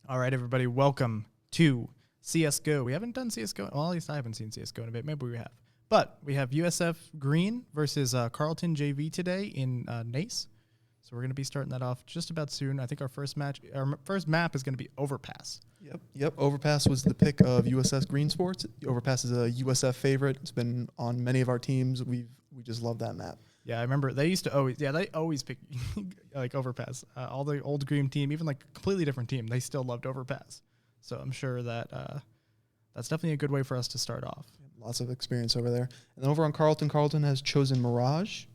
All right, everybody, welcome to CSGO. We haven't done CSGO. Well, at least I haven't seen CSGO in a bit. Maybe we have. But we have USF Green versus Carleton JV today in NACE. So we're going to be starting that off just about soon. I think our first map is going to be Overpass. Yep. Overpass was the pick of USF Green Sports. Overpass is a USF favorite. It's been on many of our teams. We just love that map. Yeah, I remember they used to they always pick like Overpass. All the old Green team, even like a completely different team, they still loved Overpass. So I'm sure that that's definitely a good way for us to start off. Lots of experience over there. And then over on Carleton, Carleton has chosen Mirage.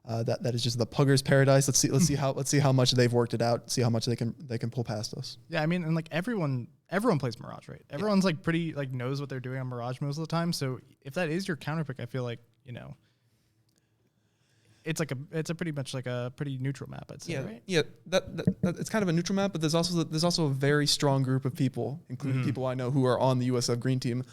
That is just the pugger's paradise. Let's see how much they've worked it out. See how much they can pull past us. Yeah, I mean, and like everyone plays Mirage, right? Everyone's like pretty like knows what they're doing on Mirage most of the time. So if that is your counter pick, I feel like it's a pretty much like a pretty neutral map, I'd say, right? Yeah, that it's kind of a neutral map, but there's also a very strong group of people, including people I know who are on the USF Green team,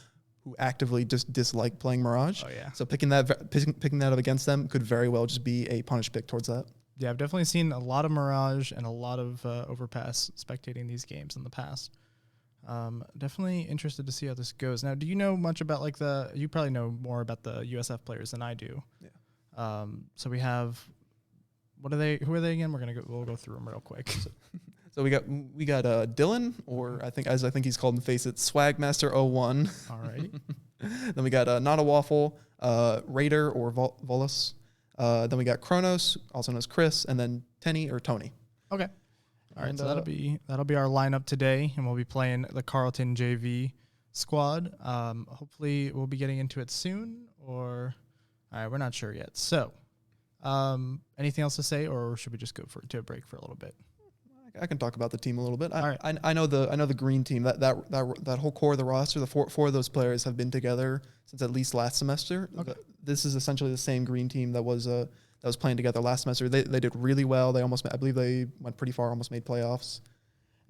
who actively just dislike playing Mirage. Oh yeah. So picking that up against them could very well just be a punish pick towards that. Yeah, I've definitely seen a lot of Mirage and a lot of Overpass spectating these games in the past. Definitely interested to see how this goes. Now, do you know much about you probably know more about the USF players than I do. Yeah. So we have, who are they again? We'll go through them real quick. So we got Dylan, or I think he's called in Face It, Swagmaster 01. All right. Then we got Not a Waffle, Raider or Volus. Then we got Kronos, also known as Chris, and then Tenny or Tony. Okay. All right. So that'll be our lineup today, and we'll be playing the Carleton JV squad. Hopefully we'll be getting into it soon, or all right, we're not sure yet. So, anything else to say, or should we just go to a break for a little bit? I can talk about the team a little bit. All right. I know the green team. That whole core of the roster, the four of those players have been together since at least last semester. Okay. This is essentially the same green team that was playing together last semester. They did really well. I believe they went pretty far, almost made playoffs.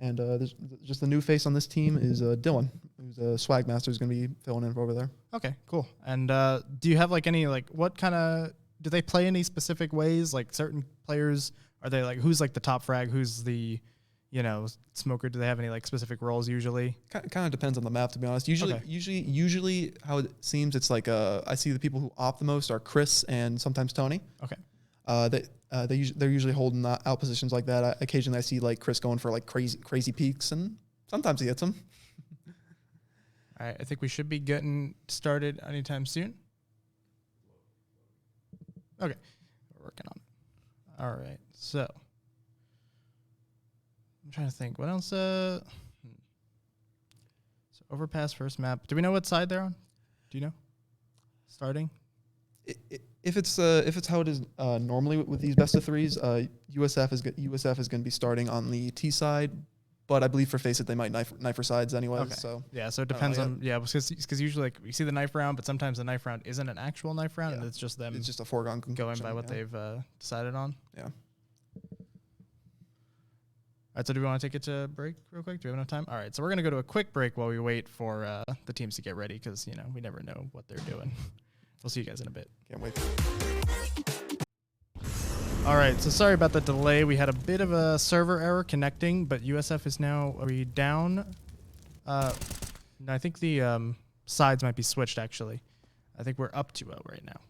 And there's just the new face on this team is Dylan, who's a swag master, who's going to be filling in over there. Okay, cool. And do you have any what kind of do they play any specific ways? Like certain players, are they who's the top frag? Who's the smoker? Do they have any specific roles usually? Kind of depends on the map, to be honest. Usually how it seems, it's I see the people who opt the most are Chris and sometimes Tony. Okay. They're usually holding out positions like that. Occasionally I see Chris going for crazy peaks, and sometimes he hits them. All right, I think we should be getting started anytime soon. Okay, we're working on it. All right, so I'm trying to think what else. So Overpass first map. Do we know what side they're on? Do you know? Starting. If it's how it is normally with these best of threes, USF is going to be starting on the T side, but I believe for Face It they might knife for sides anyway. Okay. So yeah, so it depends on because usually you see the knife round, but sometimes the knife round isn't an actual knife round, and it's just them. It's just a foregone conclusion, going by what they've decided on. Yeah. All right, so do we want to take it to break real quick? Do we have enough time? All right, so we're going to go to a quick break while we wait for the teams to get ready because, we never know what they're doing. We'll see you guys in a bit. Can't wait. All right, so sorry about the delay. We had a bit of a server error connecting, but USF is now down. No, I think the sides might be switched, actually. I think we're up 2-0 right now.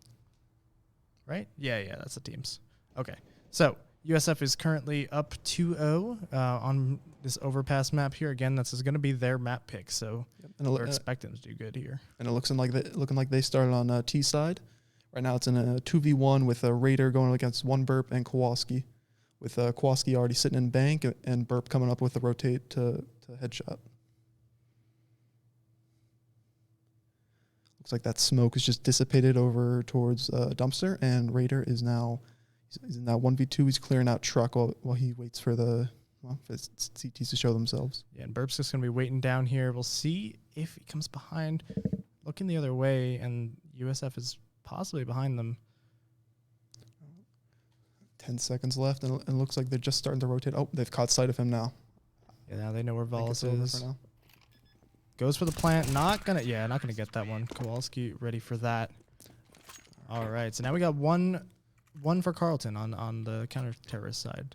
Right? Yeah, that's the teams. Okay, so USF is currently up 2-0 on this Overpass map here. Again, this is going to be their map pick, so we're expecting to do good here. And it looking like they started on T side. Right now it's in a 2v1 with a Raider going against one Burp and Kowalski, with Kowalski already sitting in bank and Burp coming up with a rotate to headshot. Looks like that smoke is just dissipated over towards Dumpster, and Raider is now he's in that 1v2. He's clearing out truck while he waits for his CTs to show themselves. Yeah, and Burp's just going to be waiting down here. We'll see if he comes behind. Looking the other way, and USF is possibly behind them. 10 seconds left, and it looks like they're just starting to rotate. Oh, they've caught sight of him now. Yeah, now they know where Volus is. Goes for the plant. Not gonna get that one. Kowalski ready for that. All right, so now we got one for Carleton on the counter-terrorist side.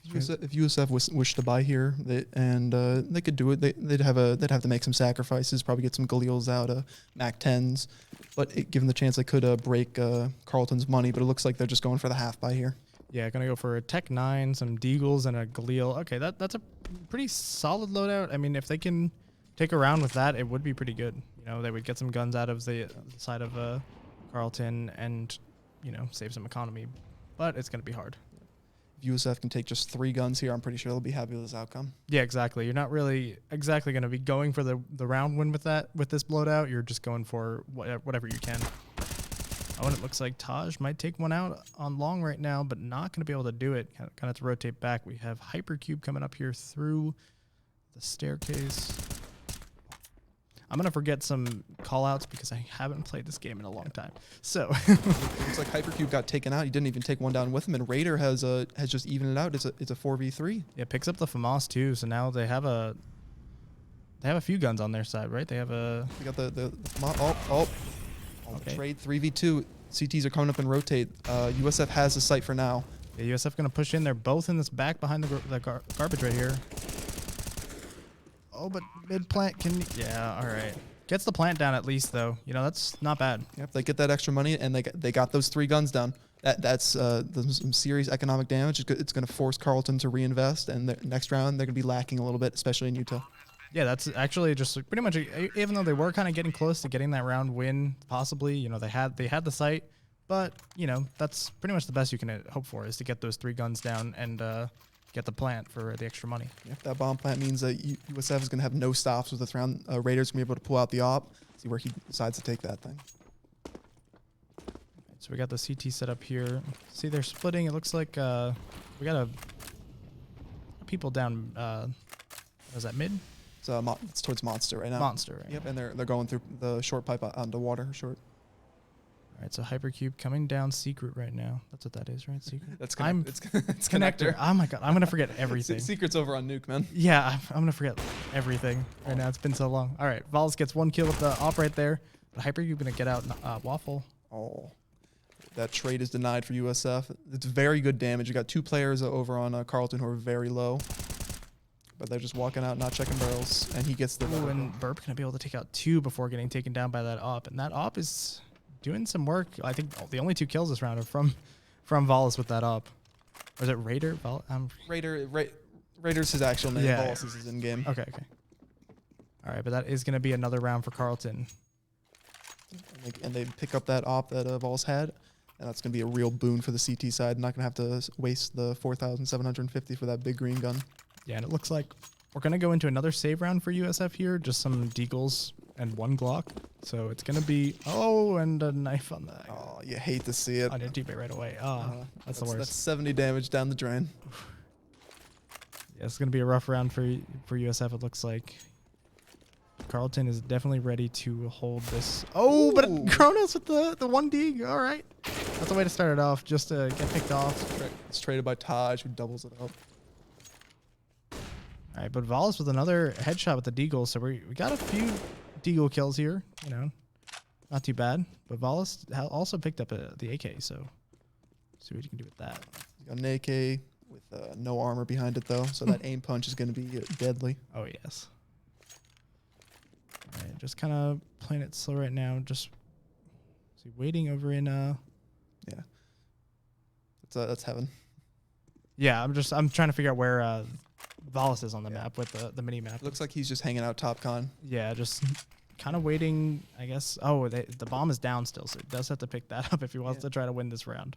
If USF wished to buy here, they could do it. They'd have to make some sacrifices, probably get some Galils out, Mac 10s, but given the chance, they could break Carleton's money. But it looks like they're just going for the half buy here. Yeah, gonna go for a Tech 9, some Deagles, and a Galil. Okay, that's a pretty solid loadout. I mean, if they can take a round with that, it would be pretty good. You know, they would get some guns out of the side of Carleton and, you know, save some economy. But it's gonna be hard. If USF can take just 3 guns here, I'm pretty sure they'll be happy with this outcome. Yeah, exactly. You're not really exactly gonna be going for the round win with this loadout. You're just going for whatever you can. Oh, and it looks like Taj might take one out on long right now, but not going to be able to do it. Kind of to rotate back. We have Hypercube coming up here through the staircase. I'm going to forget some callouts because I haven't played this game in a long time. So it looks like Hypercube got taken out. He didn't even take one down with him, and Raider has just evened it out. It's a 4v3. Yeah, picks up the FAMAS too. So now they have a few guns on their side, right? They have a. They got the okay. Trade 3v2. CTs are coming up and rotate. USF has the site for now. Yeah, USF going to push in. They're both in this back behind the garbage right here. Oh, but mid plant can. Yeah, all right. Gets the plant down at least, though. You know, that's not bad. Yep, they get that extra money, and they got those 3 guns down. That's some serious economic damage. It's going to force Carleton to reinvest, and the next round they're going to be lacking a little bit, especially in Utah. Yeah, that's actually just pretty much, even though they were kind of getting close to getting that round win, possibly, you know, they had the site, but, you know, that's pretty much the best you can hope for is to get those 3 guns down and get the plant for the extra money. Yep, that bomb plant means that USF is going to have no stops with this round. Raiders going to be able to pull out the op, see where he decides to take that thing. So we got the CT set up here. See, they're splitting. It looks like we got people down, was that mid? It's towards Monster right now. Monster, right? Yep, and they're going through the short pipe onto water short. All right, so Hypercube coming down Secret right now. That's what that is, right? Secret. It's Connector. Oh my god, I'm gonna forget everything. Secret's over on Nuke, man. Yeah, I'm gonna forget everything right now. It's been so long. All right, Vols gets 1 kill with the op right there. But Hypercube gonna get out Waffle. Oh, that trade is denied for USF. It's very good damage. You got 2 players over on Carleton who are very low. But they're just walking out, not checking barrels, and he gets the. Ooh, and Burp gonna be able to take out 2 before getting taken down by that op, and that op is doing some work. I think the only 2 kills this round are from Vols with that op. Or is it Raider? Raider's his actual name. Yeah. Vols is his in-game. Okay. All right, but that is gonna be another round for Carleton. And they pick up that op that Vols had, and that's gonna be a real boon for the CT side. Not gonna have to waste the 4,750 for that big green gun. Yeah, and it looks like we're going to go into another save round for USF here. Just some Deagles and 1 Glock. So it's going to be... Oh, and a knife on that. Oh, you hate to see it. On your teammate right away. Oh, that's the worst. That's 70 damage down the drain. Yeah, it's going to be a rough round for USF, it looks like. Carleton is definitely ready to hold this. Oh, but Kronos with the 1 Deag. All right. That's the way to start it off, just to get picked off. It's traded by Taj, who doubles it up. All right, but Vols with another headshot with the Deagle, so we got a few Deagle kills here, you know, not too bad. But Vols also picked up the AK, so see what you can do with that. You got an AK with no armor behind it though, so that aim punch is going to be deadly. Oh yes. All right, just kind of playing it slow right now. Just waiting over in Yeah, that's heaven. Yeah, I'm trying to figure out where Vols is on the map with the mini map. Looks like he's just hanging out top con. Yeah, just kind of waiting, I guess. Oh, the bomb is down still, so he does have to pick that up if he wants to try to win this round.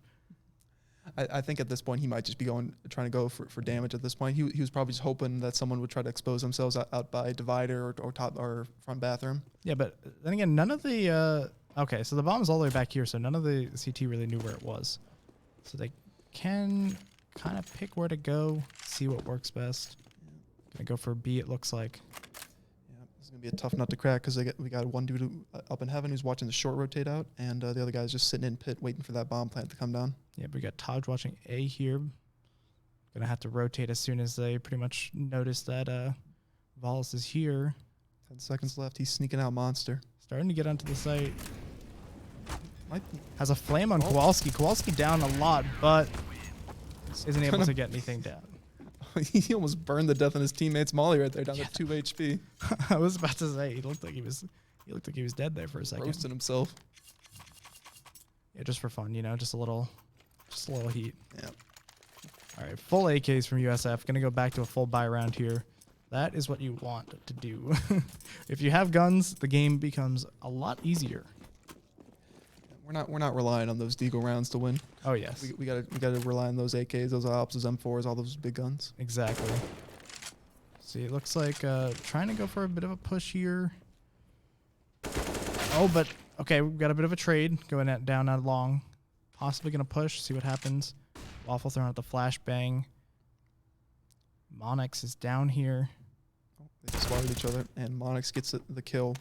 I think at this point he might just be trying to go for damage at this point. He was probably just hoping that someone would try to expose themselves out by divider or top or front bathroom. Yeah, but then again, none of the okay, so the bomb is all the way back here, so none of the CT really knew where it was. So they can kind of pick where to go, see what works best. Gonna go for B, it looks like. Yeah, this is gonna be a tough nut to crack because we got 1 dude up in heaven who's watching the short rotate out, and the other guy's just sitting in pit waiting for that bomb plant to come down. Yeah, but we got Taj watching A here. Gonna have to rotate as soon as they pretty much notice that Vols is here. 10 seconds left. He's sneaking out monster. Starting to get onto the site. Has a flame on Kowalski. Kowalski down a lot, but isn't able to get anything down. He almost burned to death on his teammate's molly right there, down to 2 HP. I was about to say he looked like he was dead there for a second. Roasting himself. Yeah, just for fun, you know, just a little heat. Yeah. All right, full AKs from USF. Gonna go back to a full buy round here. That is what you want to do. If you have guns, the game becomes a lot easier. We're not relying on those deagle rounds to win. Oh yes, We gotta rely on those AKs, those ops, those M4s, all those big guns. exactly. See, it looks like trying to go for a bit of a push here. Oh, but okay, we've got a bit of a trade going down out long. Possibly gonna push, see what happens. Waffle throwing out the flashbang. Monix is down here. Oh, they just swallowed each other, and Monix gets the kill.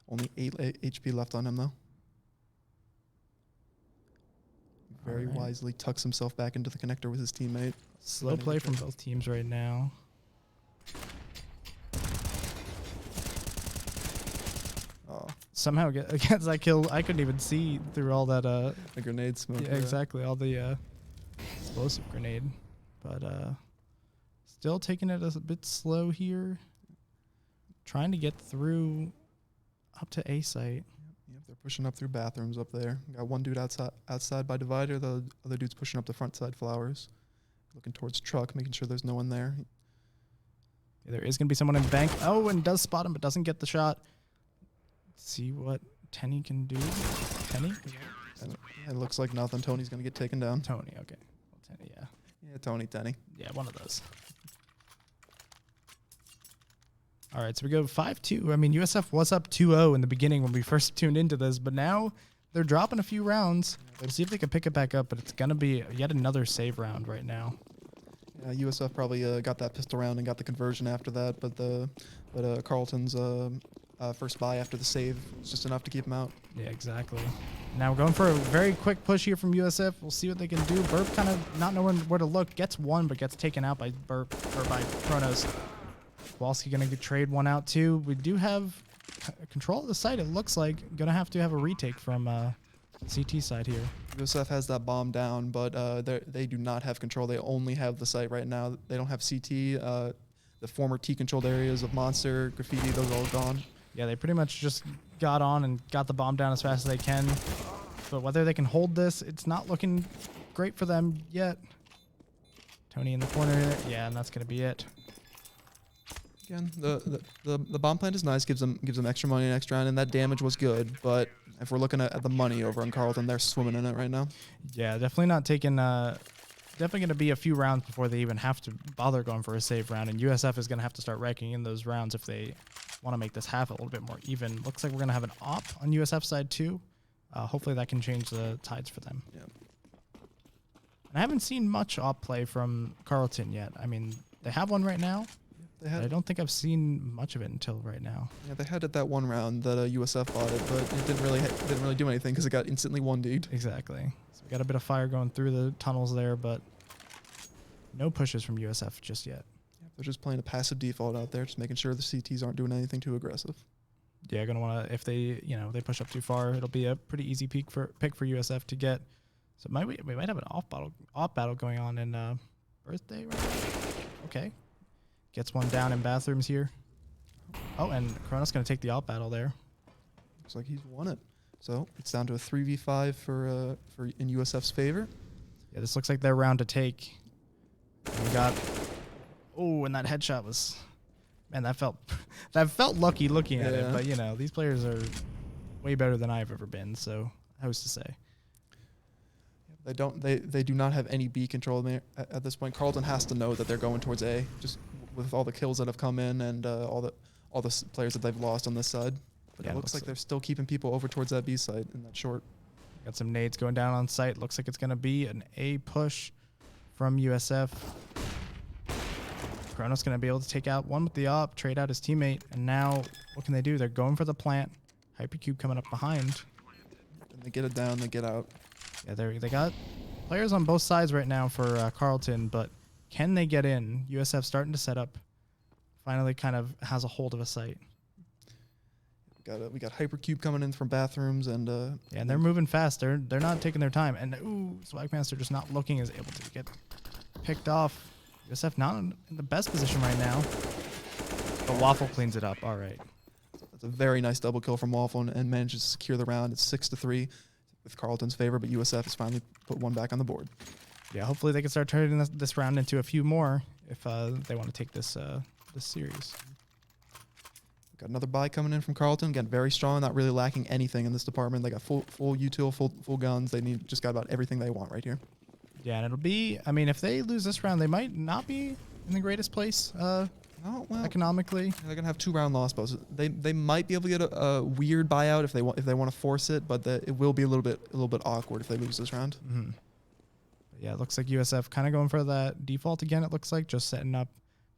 Only 8 HP left on him though. Very wisely tucks himself back into the connector with his teammate. Slow play from both teams right now. Oh, Somehow against that kill, I couldn't even see through all that. the grenade smoke. Yeah, exactly, all the explosive grenade. But still taking it a bit slow here. Trying to get through up to A site. Yep, they're pushing up through bathrooms up there. Got one dude outside by divider. The other dude's pushing up the front side flowers. Looking towards truck, making sure there's no one there. Yeah, there is going to be someone in bank. Oh, and does spot him, but doesn't get the shot. Let's see what Tenny can do. Tenny? And it looks like nothing. Tony's going to get taken down. Tony, okay. Well, Tenny, yeah. Yeah, Tenny. Yeah, one of those. All right, so we go 5-2. I mean, USF was up 2-0 in the beginning when we first tuned into this, but now they're dropping a few rounds. We'll see if they can pick it back up, but it's going to be yet another save round right now. Yeah, USF probably got that pistol round and got the conversion after that, but Carleton's first buy after the save was just enough to keep him out. Yeah, exactly. Now we're going for a very quick push here from USF. We'll see what they can do. Burp kind of not knowing where to look. Gets one, but gets taken out by Burp, or by Kronos. Kowalski going to trade one out too. We do have control of the site, it looks like. Going to have a retake from CT side here. USF has that bomb down, but they do not have control. They only have the site right now. They don't have CT. The former T-controlled areas of Monster, Graffiti, those are all gone. Yeah, they pretty much just got on and got the bomb down as fast as they can. But whether they can hold this, it's not looking great for them yet. Tony in the corner here. Yeah, and that's going to be it. Again, the bomb plant is nice, gives them extra money and extra round, and that damage was good. But if we're looking at the money over on Carleton, they're swimming in it right now. Yeah, definitely not taking. Definitely going to be a few rounds before they even have to bother going for a save round, and USF is going to have to start raking in those rounds if they want to make this half a little bit more even. Looks like we're going to have an op on USF side too. Hopefully that can change the tides for them. Yeah. And I haven't seen much op play from Carleton yet. I mean, they have one right now. I don't think I've seen much of it until right now. Yeah, they had it that one round that USF bought it, but it didn't really do anything because it got instantly 1D'd. Exactly. So we got a bit of fire going through the tunnels there, but no pushes from USF just yet. Yeah, they're just playing a passive default out there, just making sure the CTs aren't doing anything too aggressive. Yeah, gonna want to, if they they push up too far, it'll be a pretty easy pick for USF to get. So we might have an off battle going on in birthday, right? Okay. Gets one down in bathrooms here. Oh, and Kronos going to take the out battle there. Looks like he's won it. So it's down to a 3v5 for in USF's favor. Yeah, this looks like their round to take. And we got. Oh, and that headshot was. Man, that felt lucky looking at it. But these players are way better than I've ever been. So who's to say? They do not have any B control there at this point. Carleton has to know that they're going towards A, just with all the kills that have come in and all the players that they've lost on this side. But it looks like they're still keeping people over towards that B side in that short. Got some nades going down on site. Looks like it's going to be an A push from USF. Kronos going to be able to take out one with the op, trade out his teammate, and now what can they do? They're going for the plant. Hypercube coming up behind. And they get it down, they get out. Yeah, they got players on both sides right now for Carleton, but can they get in? USF starting to set up. Finally kind of has a hold of a site. We got Hypercube coming in from bathrooms and and they're moving fast. They're not taking their time. And Swagmaster just not looking, is able to get picked off. USF not in the best position right now. But Waffle cleans it up. All right. That's a very nice double kill from Waffle and manages to secure the round. It's 6-3 with Carleton's favor, but USF has finally put one back on the board. Yeah, hopefully they can start turning this round into a few more if they want to take this series. Got another buy coming in from Carleton. Again, very strong, not really lacking anything in this department. They got full util, full guns. They just got about everything they want right here. Yeah, and it'll be, I mean, if they lose this round, they might not be in the greatest place economically. They're gonna have 2 round loss bows. They might be able to get a weird buyout if they want to force it, but it will be a little bit awkward if they lose this round. Mm-hmm. Yeah, it looks like USF kind of going for that default again. It looks like just setting up,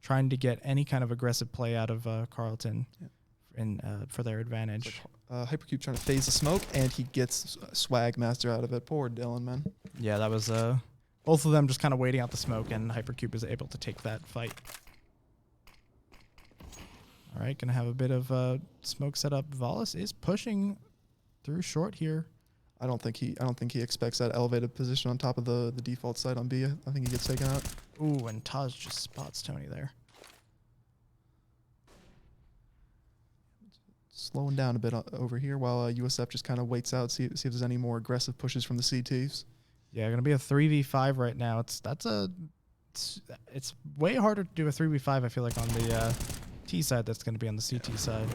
trying to get any kind of aggressive play out of Carleton, for their advantage. Hypercube trying to phase the smoke, and he gets Swag Master out of it. Poor Dylan, man. Yeah, that was both of them just kind of waiting out the smoke, and Hypercube is able to take that fight. All right, gonna have a bit of smoke set up. Valis is pushing through short here. I don't think he expects that elevated position on top of the default site on B. I think he gets taken out. Ooh, and Taj just spots Tony there. Slowing down a bit over here while USF just kind of waits out, see if there's any more aggressive pushes from the CTs. Yeah, gonna be a 3v5 right now. It's way harder to do a 3v5. I feel like on the T side that's gonna be on the CT side.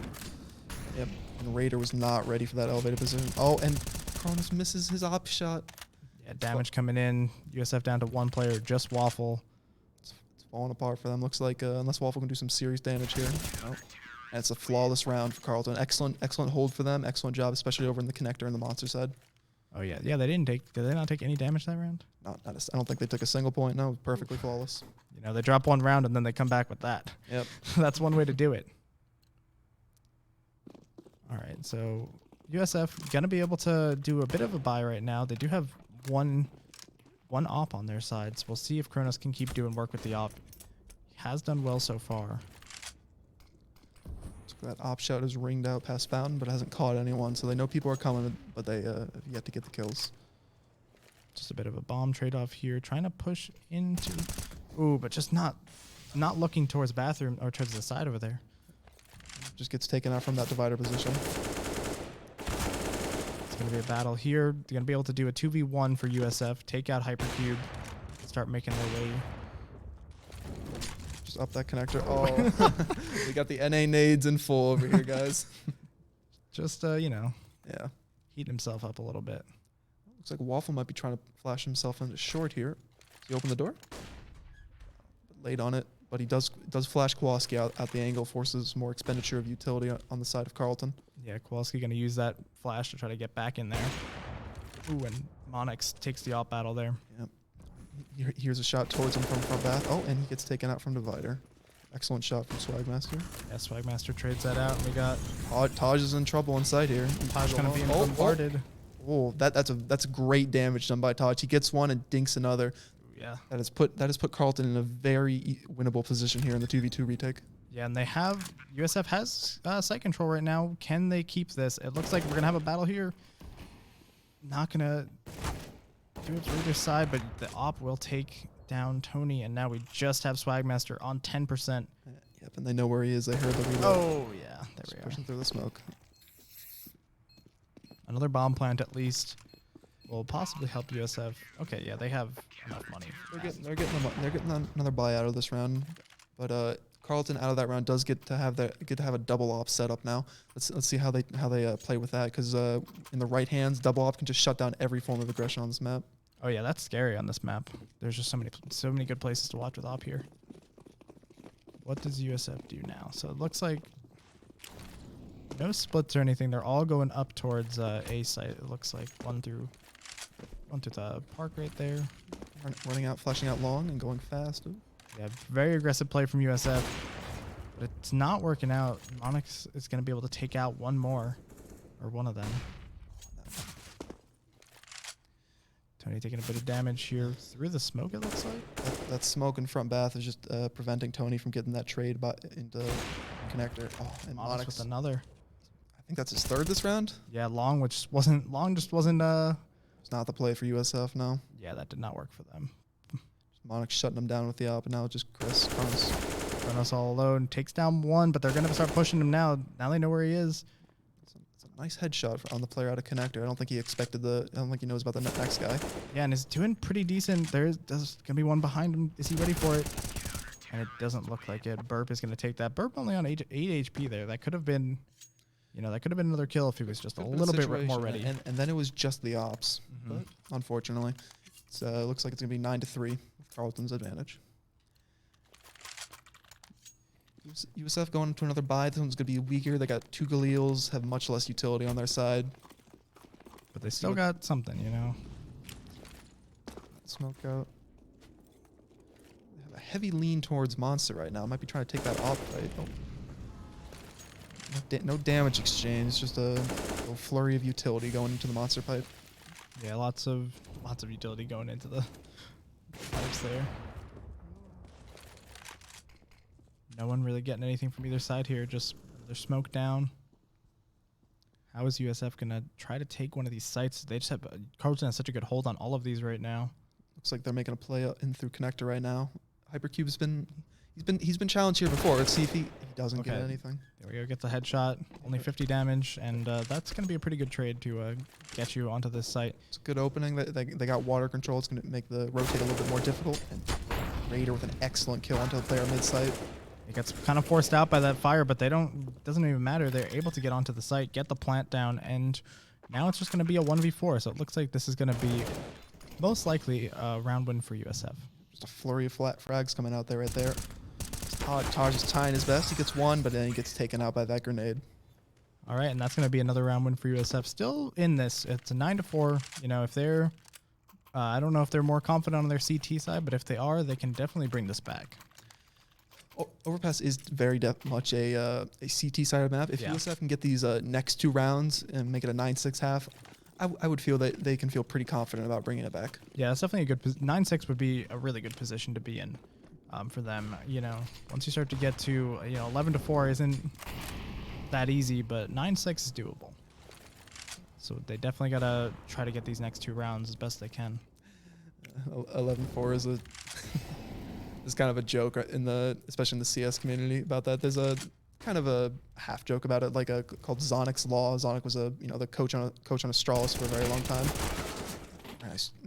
Yep. And Raider was not ready for that elevated position. Oh, and Kronos misses his op shot. Yeah, damage coming in. USF down to 1 player, just Waffle. It's falling apart for them. Looks like unless Waffle can do some serious damage here. Oh. And it's a flawless round for Carleton. Excellent hold for them. Excellent job, especially over in the connector and the monster side. Oh yeah, yeah. Did they not take any damage that round? I don't think they took a single point. No, perfectly flawless. You know, they drop 1 round and then they come back with that. Yep. That's one way to do it. All right, so USF gonna be able to do a bit of a buy right now. They do have one op on their side, so we'll see if Kronos can keep doing work with the op. He has done well so far. That op shot is ringed out past Fountain, but it hasn't caught anyone, so they know people are coming, but they have yet to get the kills. Just a bit of a bomb trade-off here, trying to push into... Ooh, but just not looking towards bathroom or towards the side over there. Just gets taken out from that divider position. It's going to be a battle here. They're going to be able to do a 2v1 for USF, take out Hypercube, start making their way. Just up that connector. Oh, we got the NA nades in full over here, guys. Just, yeah, heat himself up a little bit. Looks like Waffle might be trying to flash himself into short here. Does he open the door? Late on it, but he does flash Kowalski out the angle, forces more expenditure of utility on the side of Carleton. Yeah, Kowalski going to use that flash to try to get back in there. Ooh, and Monix takes the op battle there. Yep. Here's a shot towards him from front bath. Oh, and he gets taken out from divider. Excellent shot from Swagmaster. Yeah, Swagmaster trades that out, and we got... Taj is in trouble inside here. Taj going to be bombarded. Oh, that's a great damage done by Taj. He gets one and dinks another. Yeah. That has put Carleton in a very winnable position here in the 2v2 retake. Yeah, and USF has site control right now. Can they keep this? It looks like we're going to have a battle here. Not going to do it for either side, but the op will take down Tony, and now we just have Swagmaster on 10%. Yep, and they know where he is. They heard the reload. Oh, yeah. There we are. Pushing through the smoke. Another bomb plant at least will possibly help USF. Okay, yeah, they have enough money. They're getting another buy out of this round, but Carleton out of that round does get to have a double op setup now. Let's see how they play with that, because in the right hands, double op can just shut down every form of aggression on this map. Oh yeah, that's scary on this map. There's just so many good places to watch with op here. What does USF do now? So it looks like no splits or anything. They're all going up towards A site. It looks like one through the park right there. Running out, flashing out long, and going fast. Ooh. Yeah, very aggressive play from USF, but it's not working out. Monix is going to be able to take out one of them. Tony taking a bit of damage here through the smoke, it looks like. That smoke in front bath is just preventing Tony from getting that trade into connector. Oh, and Monix with another. I think that's his third this round. Yeah, Long just wasn't. It's not the play for USF, no. Yeah, that did not work for them. Monarch shutting them down with the op, and now just Kronos. Kronos all alone. Takes down one, but they're going to start pushing him now. Now they know where he is. It's a nice headshot on the player out of connector. I don't think he expected the... I don't think he knows about the next guy. Yeah, and he's doing pretty decent. There's going to be one behind him. Is he ready for it? And it doesn't look like it. Burp is going to take that. Burp only on 8 HP there. That could have been... You know, that could have been another kill if he was just a little bit more ready. And then it was just the ops. But unfortunately, it looks like it's going to be 9-3 with Carleton's advantage. USF going into another buy. This one's going to be weaker. They got 2 Galils, have much less utility on their side. But they still got something, you know. Smoke out. They have a heavy lean towards Monster right now. Might be trying to take that off right. Oh. No damage exchange. It's just a little flurry of utility going into the Monster pipe. Yeah, lots of utility going into the pipes there. No one really getting anything from either side here. Just another smoke down. How is USF gonna try to take one of these sites? They just have Carleton has such a good hold on all of these right now. Looks like they're making a play in through connector right now. Hypercube's been challenged here before. Let's see if he doesn't get anything. There we go. Gets a headshot. Only 50 damage, and that's going to be a pretty good trade to get you onto this site. It's a good opening. They got water control. It's going to make the rotate a little bit more difficult. And Raider with an excellent kill onto the player mid-site. It gets kind of forced out by that fire, but doesn't even matter. They're able to get onto the site, get the plant down, and now it's just going to be a 1v4. So it looks like this is going to be most likely a round win for USF. Just a flurry of flat frags coming out there right there. Taj is trying his best. He gets one, but then he gets taken out by that grenade. All right, and that's going to be another round win for USF. Still in this. It's a 9-4. You know, if they're... I don't know if they're more confident on their CT side, but if they are, they can definitely bring this back. Overpass is very much a CT side of the map. If USF can get these next 2 rounds and make it a 9-6 half, I would feel that they can feel pretty confident about bringing it back. Yeah, it's definitely a good... 9-6 would be a really good position to be in. For them, you know, once you start to get to, 11-4 isn't that easy, but 9-6 is doable. So they definitely got to try to get these next 2 rounds as best they can. 11-4 is is kind of a joke especially in the CS community about that. There's a kind of a half joke about it, called Zonic's Law. Zonic was the coach on Astralis for a very long time.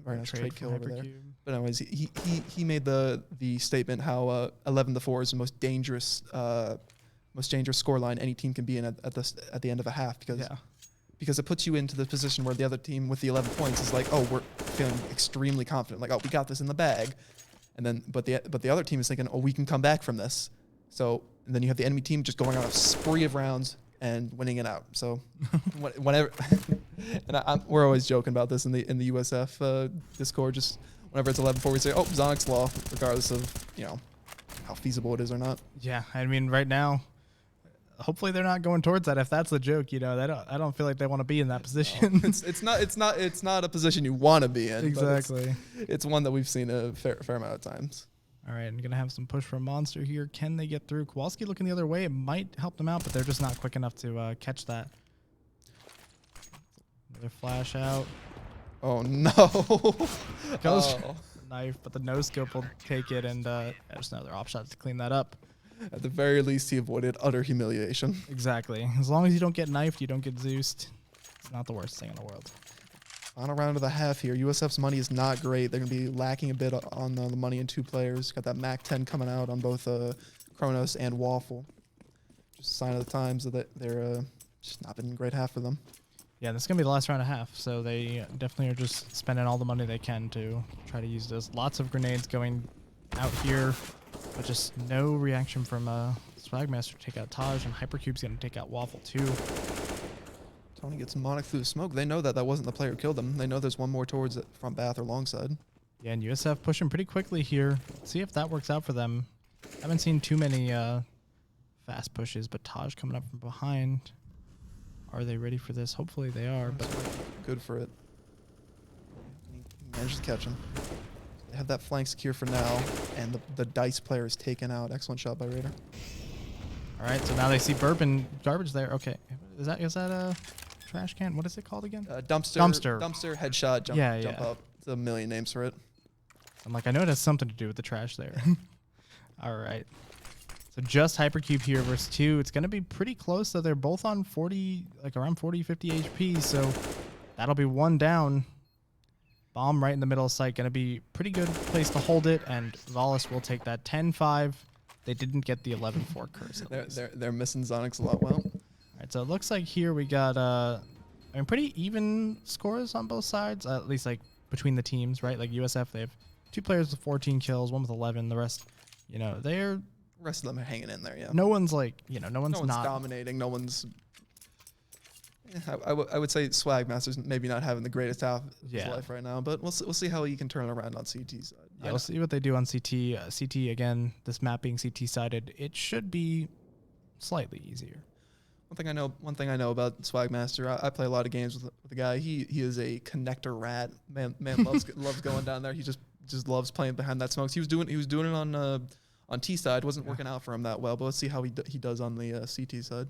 Very nice trade kill over there. But anyways, he made the statement how 11-4 is the most dangerous scoreline any team can be in at the end of a half because it puts you into the position where the other team with the 11 points is like, oh, we're feeling extremely confident, like, oh, we got this in the bag, and then but the other team is thinking, oh, we can come back from this. So and then you have the enemy team just going on a spree of rounds and winning it out. So whenever, and we're always joking about this in the USF Discord. Just whenever it's 11-4, we say, "Oh, Zonic's Law," regardless of how feasible it is or not. Yeah, I mean, right now, hopefully they're not going towards that. If that's the joke, I don't feel like they want to be in that position. No, it's not a position you want to be in. Exactly. It's one that we've seen a fair amount of times. All right, I'm going to have some push from Monster here. Can they get through? Kowalski looking the other way. It might help them out, but they're just not quick enough to catch that. Another flash out. Oh, no. Goes knife, but the no-scope will take it, and just another op shot to clean that up. At the very least, he avoided utter humiliation. Exactly. As long as you don't get knifed, you don't get Zeused. It's not the worst thing in the world. Final round of the half here. USF's money is not great. They're going to be lacking a bit on the money in 2 players. Got that Mac 10 coming out on both Kronos and Waffle. Just a sign of the times that they're just not been a great half for them. Yeah, this is going to be the last round of half, so they definitely are just spending all the money they can to try to use this. Lots of grenades going out here, but just no reaction from Swagmaster to take out Taj, and Hypercube's going to take out Waffle too. Tony gets Monarch through the smoke. They know that wasn't the player who killed them. They know there's one more towards it from Bath or long side. Yeah, and USF pushing pretty quickly here. Let's see if that works out for them. Haven't seen too many fast pushes, but Taj coming up from behind. Are they ready for this? Hopefully they are. But good for it. He managed to catch him. They have that flank secure for now, and the Dice player is taken out. Excellent shot by Raider. All right, so now they see Burp and Garbage there. Okay, is that a trash can? What is it called again? Dumpster. Dumpster. Dumpster, headshot, jump up. It's a million names for it. I'm like, I know it has something to do with the trash there. All right. So just Hypercube here versus 2. It's going to be pretty close, though. They're both on 40, like around 40, 50 HP. So that'll be 1 down. Bomb right in the middle of site. Going to be pretty good place to hold it. And Volis will take that 10-5. They didn't get the 11-4 curse. They're missing Zonix a lot. Well, all right. So it looks like here we got, I mean, pretty even scores on both sides, at least like between the teams, right? Like USF, they have 2 players with 14 kills, 1 with 11. The rest, you know, they're... rest of them are hanging in there, yeah. No one's like, you know, no one's not dominating. No one's... I would say Swagmaster's maybe not having the greatest half of his life right now, but we'll see how he can turn around on CT side. Yeah, we'll see what they do on CT. CT, again, this map being CT-sided, it should be slightly easier. One thing I know about Swagmaster, I play a lot of games with the guy. He is a connector rat. Man loves going down there. He just loves playing behind that smokes. He was doing it on T side. Wasn't working out for him that well, but let's see how he does on the CT side.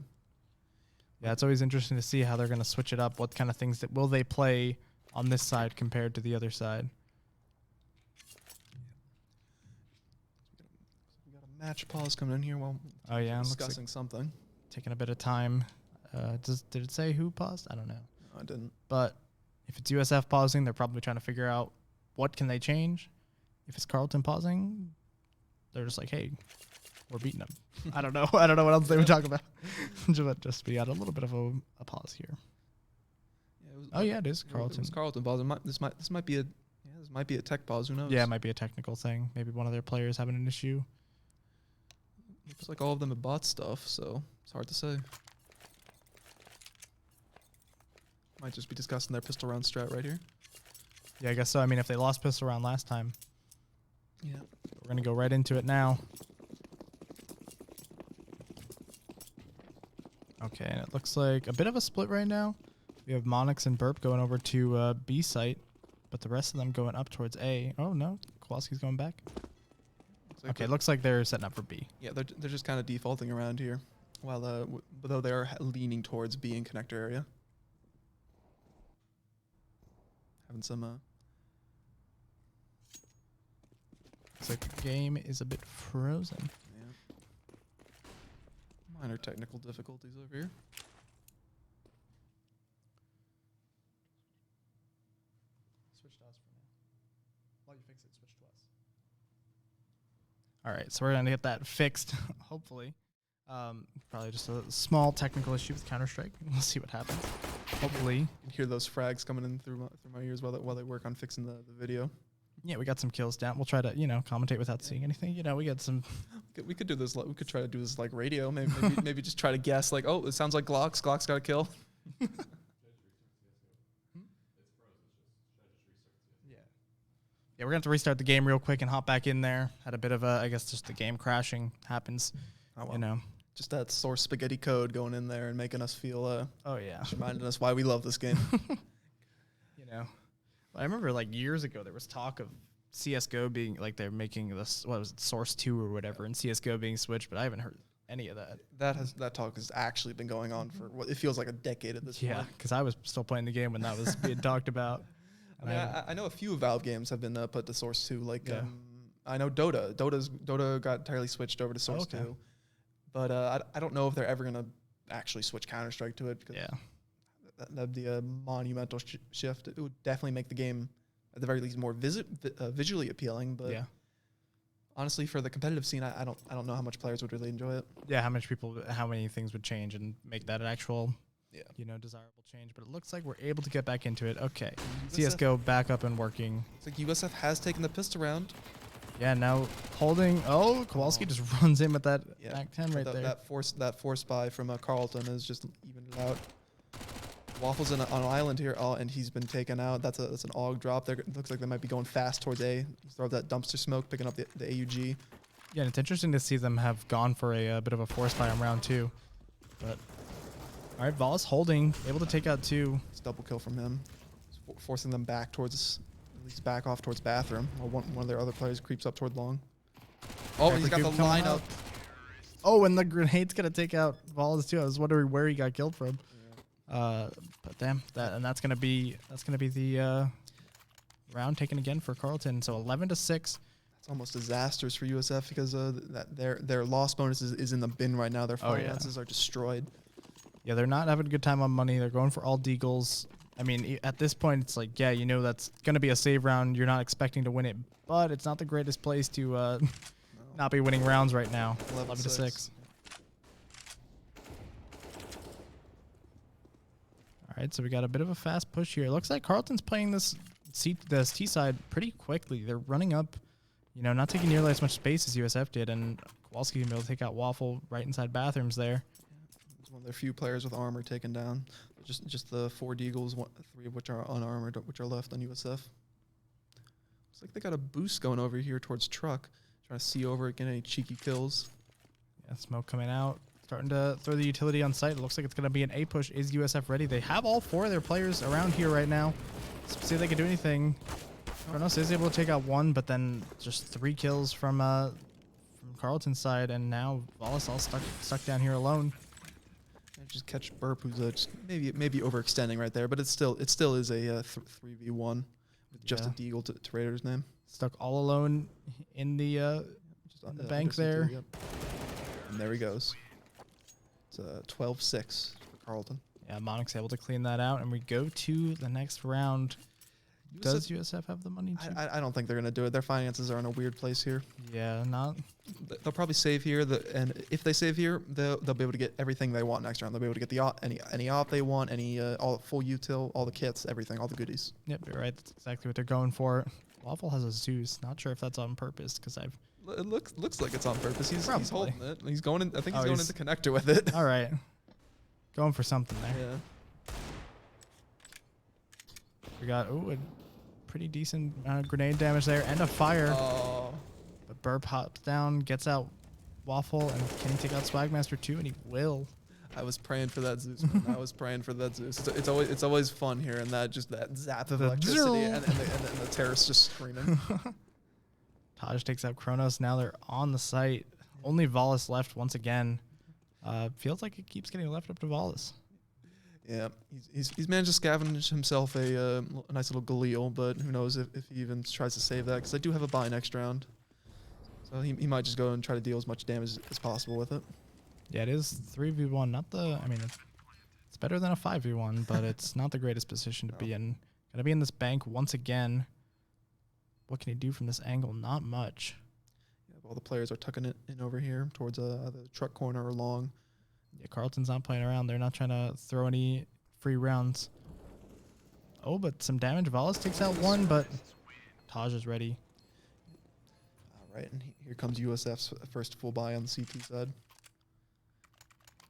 Yeah, it's always interesting to see how they're going to switch it up. What kind of things will they play on this side compared to the other side? We got a match pause coming in here while discussing like something. Taking a bit of time. Did it say who paused? I don't know. No, I didn't. But if it's USF pausing, they're probably trying to figure out what can they change. If it's Carleton pausing, they're just like, hey, we're beating them. I don't know. I don't know what else they would talk about. Just we had a little bit of a pause here. Yeah, it is Carleton. It was Carleton pause. This might be a tech pause. Who knows? Yeah, it might be a technical thing. Maybe one of their players having an issue. Looks like all of them have bought stuff, so it's hard to say. Might just be discussing their pistol round strat right here. Yeah, I guess so. I mean, if they lost pistol round last time. Yeah. We're going to go right into it now. Okay, and it looks like a bit of a split right now. We have Monix and Burp going over to B site, but the rest of them going up towards A. Oh, no. Kowalski's going back. Okay, looks like they're setting up for B. Yeah, they're just kind of defaulting around here, while though they are leaning towards B in connector area. Having some. Looks like the game is a bit frozen. Yeah. Minor technical difficulties over here. Switch to us for now. While you fix it, switch to us. All right, so we're gonna get that fixed, hopefully. Probably just a small technical issue with Counter-Strike. We'll see what happens. Hopefully, you can hear those frags coming in through my ears while they work on fixing the video. Yeah, we got some kills down. We'll try to commentate without seeing anything. We got some. We could do this. We could try to do this like radio. Maybe just try to guess. Like, oh, it sounds like Glock's got a kill. Yeah, we're going to have to restart the game real quick and hop back in there. Had a bit of I guess just the game crashing happens, Just that source spaghetti code going in there and making us feel, oh, yeah. Reminding us why we love this game. I remember like years ago there was talk of CSGO being, like they're making this, what was it, Source 2 or whatever, and CSGO being switched, but I haven't heard any of that. That talk has actually been going on for what it feels like a decade at this point. Yeah, because I was still playing the game when that was being talked about. I know a few Valve games have been put to Source 2. Like, I know Dota got entirely switched over to Source 2. But I don't know if they're ever going to actually switch Counter-Strike to it. Because that'd be a monumental shift. It would definitely make the game, at the very least, more visually appealing. But honestly, for the competitive scene, I don't know how much players would really enjoy it. Yeah, how many things would change and make that an actual... desirable change, but it looks like we're able to get back into it. Okay, CSGO back up and working. It's like USF has taken the pistol round. Yeah, now holding. Oh, Kowalski just runs in with that back 10 right there. That force buy from Carleton is just evened it out. Waffles on an island here, and he's been taken out. That's an AUG drop. It looks like they might be going fast towards A. Throw that dumpster smoke, picking up the AUG. Yeah, and it's interesting to see them have gone for a bit of a force buy on round 2, but. All right, Volis holding, able to take out 2. It's double kill from him, forcing them back towards, at least back off towards bathroom. While one of their other players creeps up toward long. Oh, he's got the lineup. Oh, and the grenade's gonna take out Volis too. I was wondering where he got killed from. Yeah. But damn, that's gonna be the round taken again for Carleton. So 11-6. It's almost disastrous for USF because their loss bonus is in the bin right now. Their finances are destroyed. Yeah, they're not having a good time on money. They're going for all deagles. I mean, at this point, it's like, yeah, you know that's going to be a save round. You're not expecting to win it, but it's not the greatest place to not be winning rounds right now. 11-6. All right, so we got a bit of a fast push here. It looks like Carleton's playing this T side pretty quickly. They're running up, you know, not taking nearly as much space as USF did, and Kowalski can be able to take out Waffle right inside bathrooms there. It's one of their few players with armor taken down. Just the 4 deagles, 3 of which are unarmored, which are left on USF. Looks like they got a boost going over here towards truck. Trying to see over it, get any cheeky kills. Yeah, smoke coming out. Starting to throw the utility on site. It looks like it's going to be an A push. Is USF ready? They have all 4 of their players around here right now. Let's see if they can do anything. Kronos is able to take out 1, but then just 3 kills from Carleton's side, and now Wallace all stuck down here alone. Just catch Burp, who's just maybe overextending right there, but it still is a 3v1 with just a deagle to Raider's name. Stuck all alone in the bank there. Yep. And there he goes. It's 12-6 for Carleton. Yeah, Monarch's able to clean that out, and we go to the next round. Does USF have the money to? I don't think they're going to do it. Their finances are in a weird place here. Yeah, not. They'll probably save here, and if they save here, they'll be able to get everything they want next round. They'll be able to get the any op they want, all full util, all the kits, everything, all the goodies. Yep, you're right. That's exactly what they're going for. Waffle has a Zeus. Not sure if that's on purpose because I've. It looks like it's on purpose. He's holding it. He's going in. I think he's going into connector with it. All right, going for something there. Yeah. We got a pretty decent grenade damage there and a fire. Oh. But Burp hops down, gets out Waffle, and can he take out Swagmaster too? And he will. I was praying for that Zeus, man. I was praying for that Zeus. It's always fun here, and that zap of electricity and the terrorists just screaming. Taj takes out Kronos. Now they're on the site. Only Wallace left once again. Feels like it keeps getting left up to Wallace. Yeah, he's managed to scavenge himself a nice little Galil, but who knows if he even tries to save that, because I do have a buy next round. So he might just go and try to deal as much damage as possible with it. Yeah, it is 3v1. Not the, I mean, it's better than a 5v1, but it's not the greatest position to be in. Gonna be in this bank once again. What can he do from this angle? Not much. Yeah, all the players are tucking it in over here towards either the truck corner or long. Yeah, Carleton's not playing around. They're not trying to throw any free rounds. Oh, but some damage. Wallace takes out 1, but Taj is ready. All right, and here comes USF's first full buy on the CT side.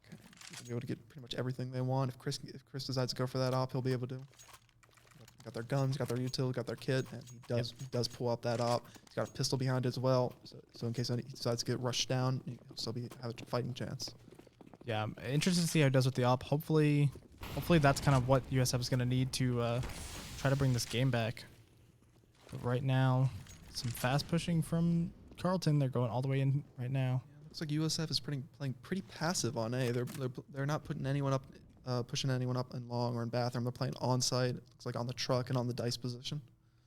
Okay, he'll be able to get pretty much everything they want. If Chris decides to go for that op, he'll be able to. Got their guns, got their util, got their kit, and he does pull up that op. He's got a pistol behind it as well, so in case he decides to get rushed down, he'll still have a fighting chance. Yeah, I'm interested to see how he does with the op. Hopefully that's kind of what USF is going to need to try to bring this game back. But right now, some fast pushing from Carleton. They're going all the way in right now. Yeah, looks like USF is playing pretty passive on A. They're not putting anyone up. Pushing anyone up in long or in bathroom. They're playing on site. Looks like on the truck and on the dice position.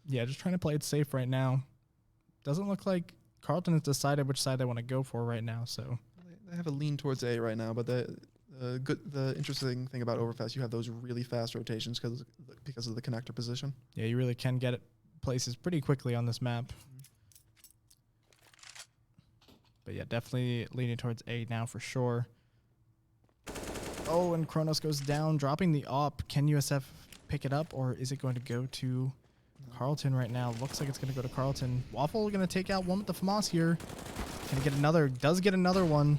Yeah, just trying to play it safe right now. Doesn't look like Carleton has decided which side they want to go for right now. So they have a lean towards A right now, but the interesting thing about Overfast, you have those really fast rotations because of the connector position. Yeah, you really can get it places pretty quickly on this map. But yeah, definitely leaning towards A now for sure. Oh, and Kronos goes down, dropping the op. Can USF pick it up, or is it going to go to Carleton right now? Looks like it's going to go to Carleton. Waffle going to take out one with the FAMAS here. Can he get another? Does get another one.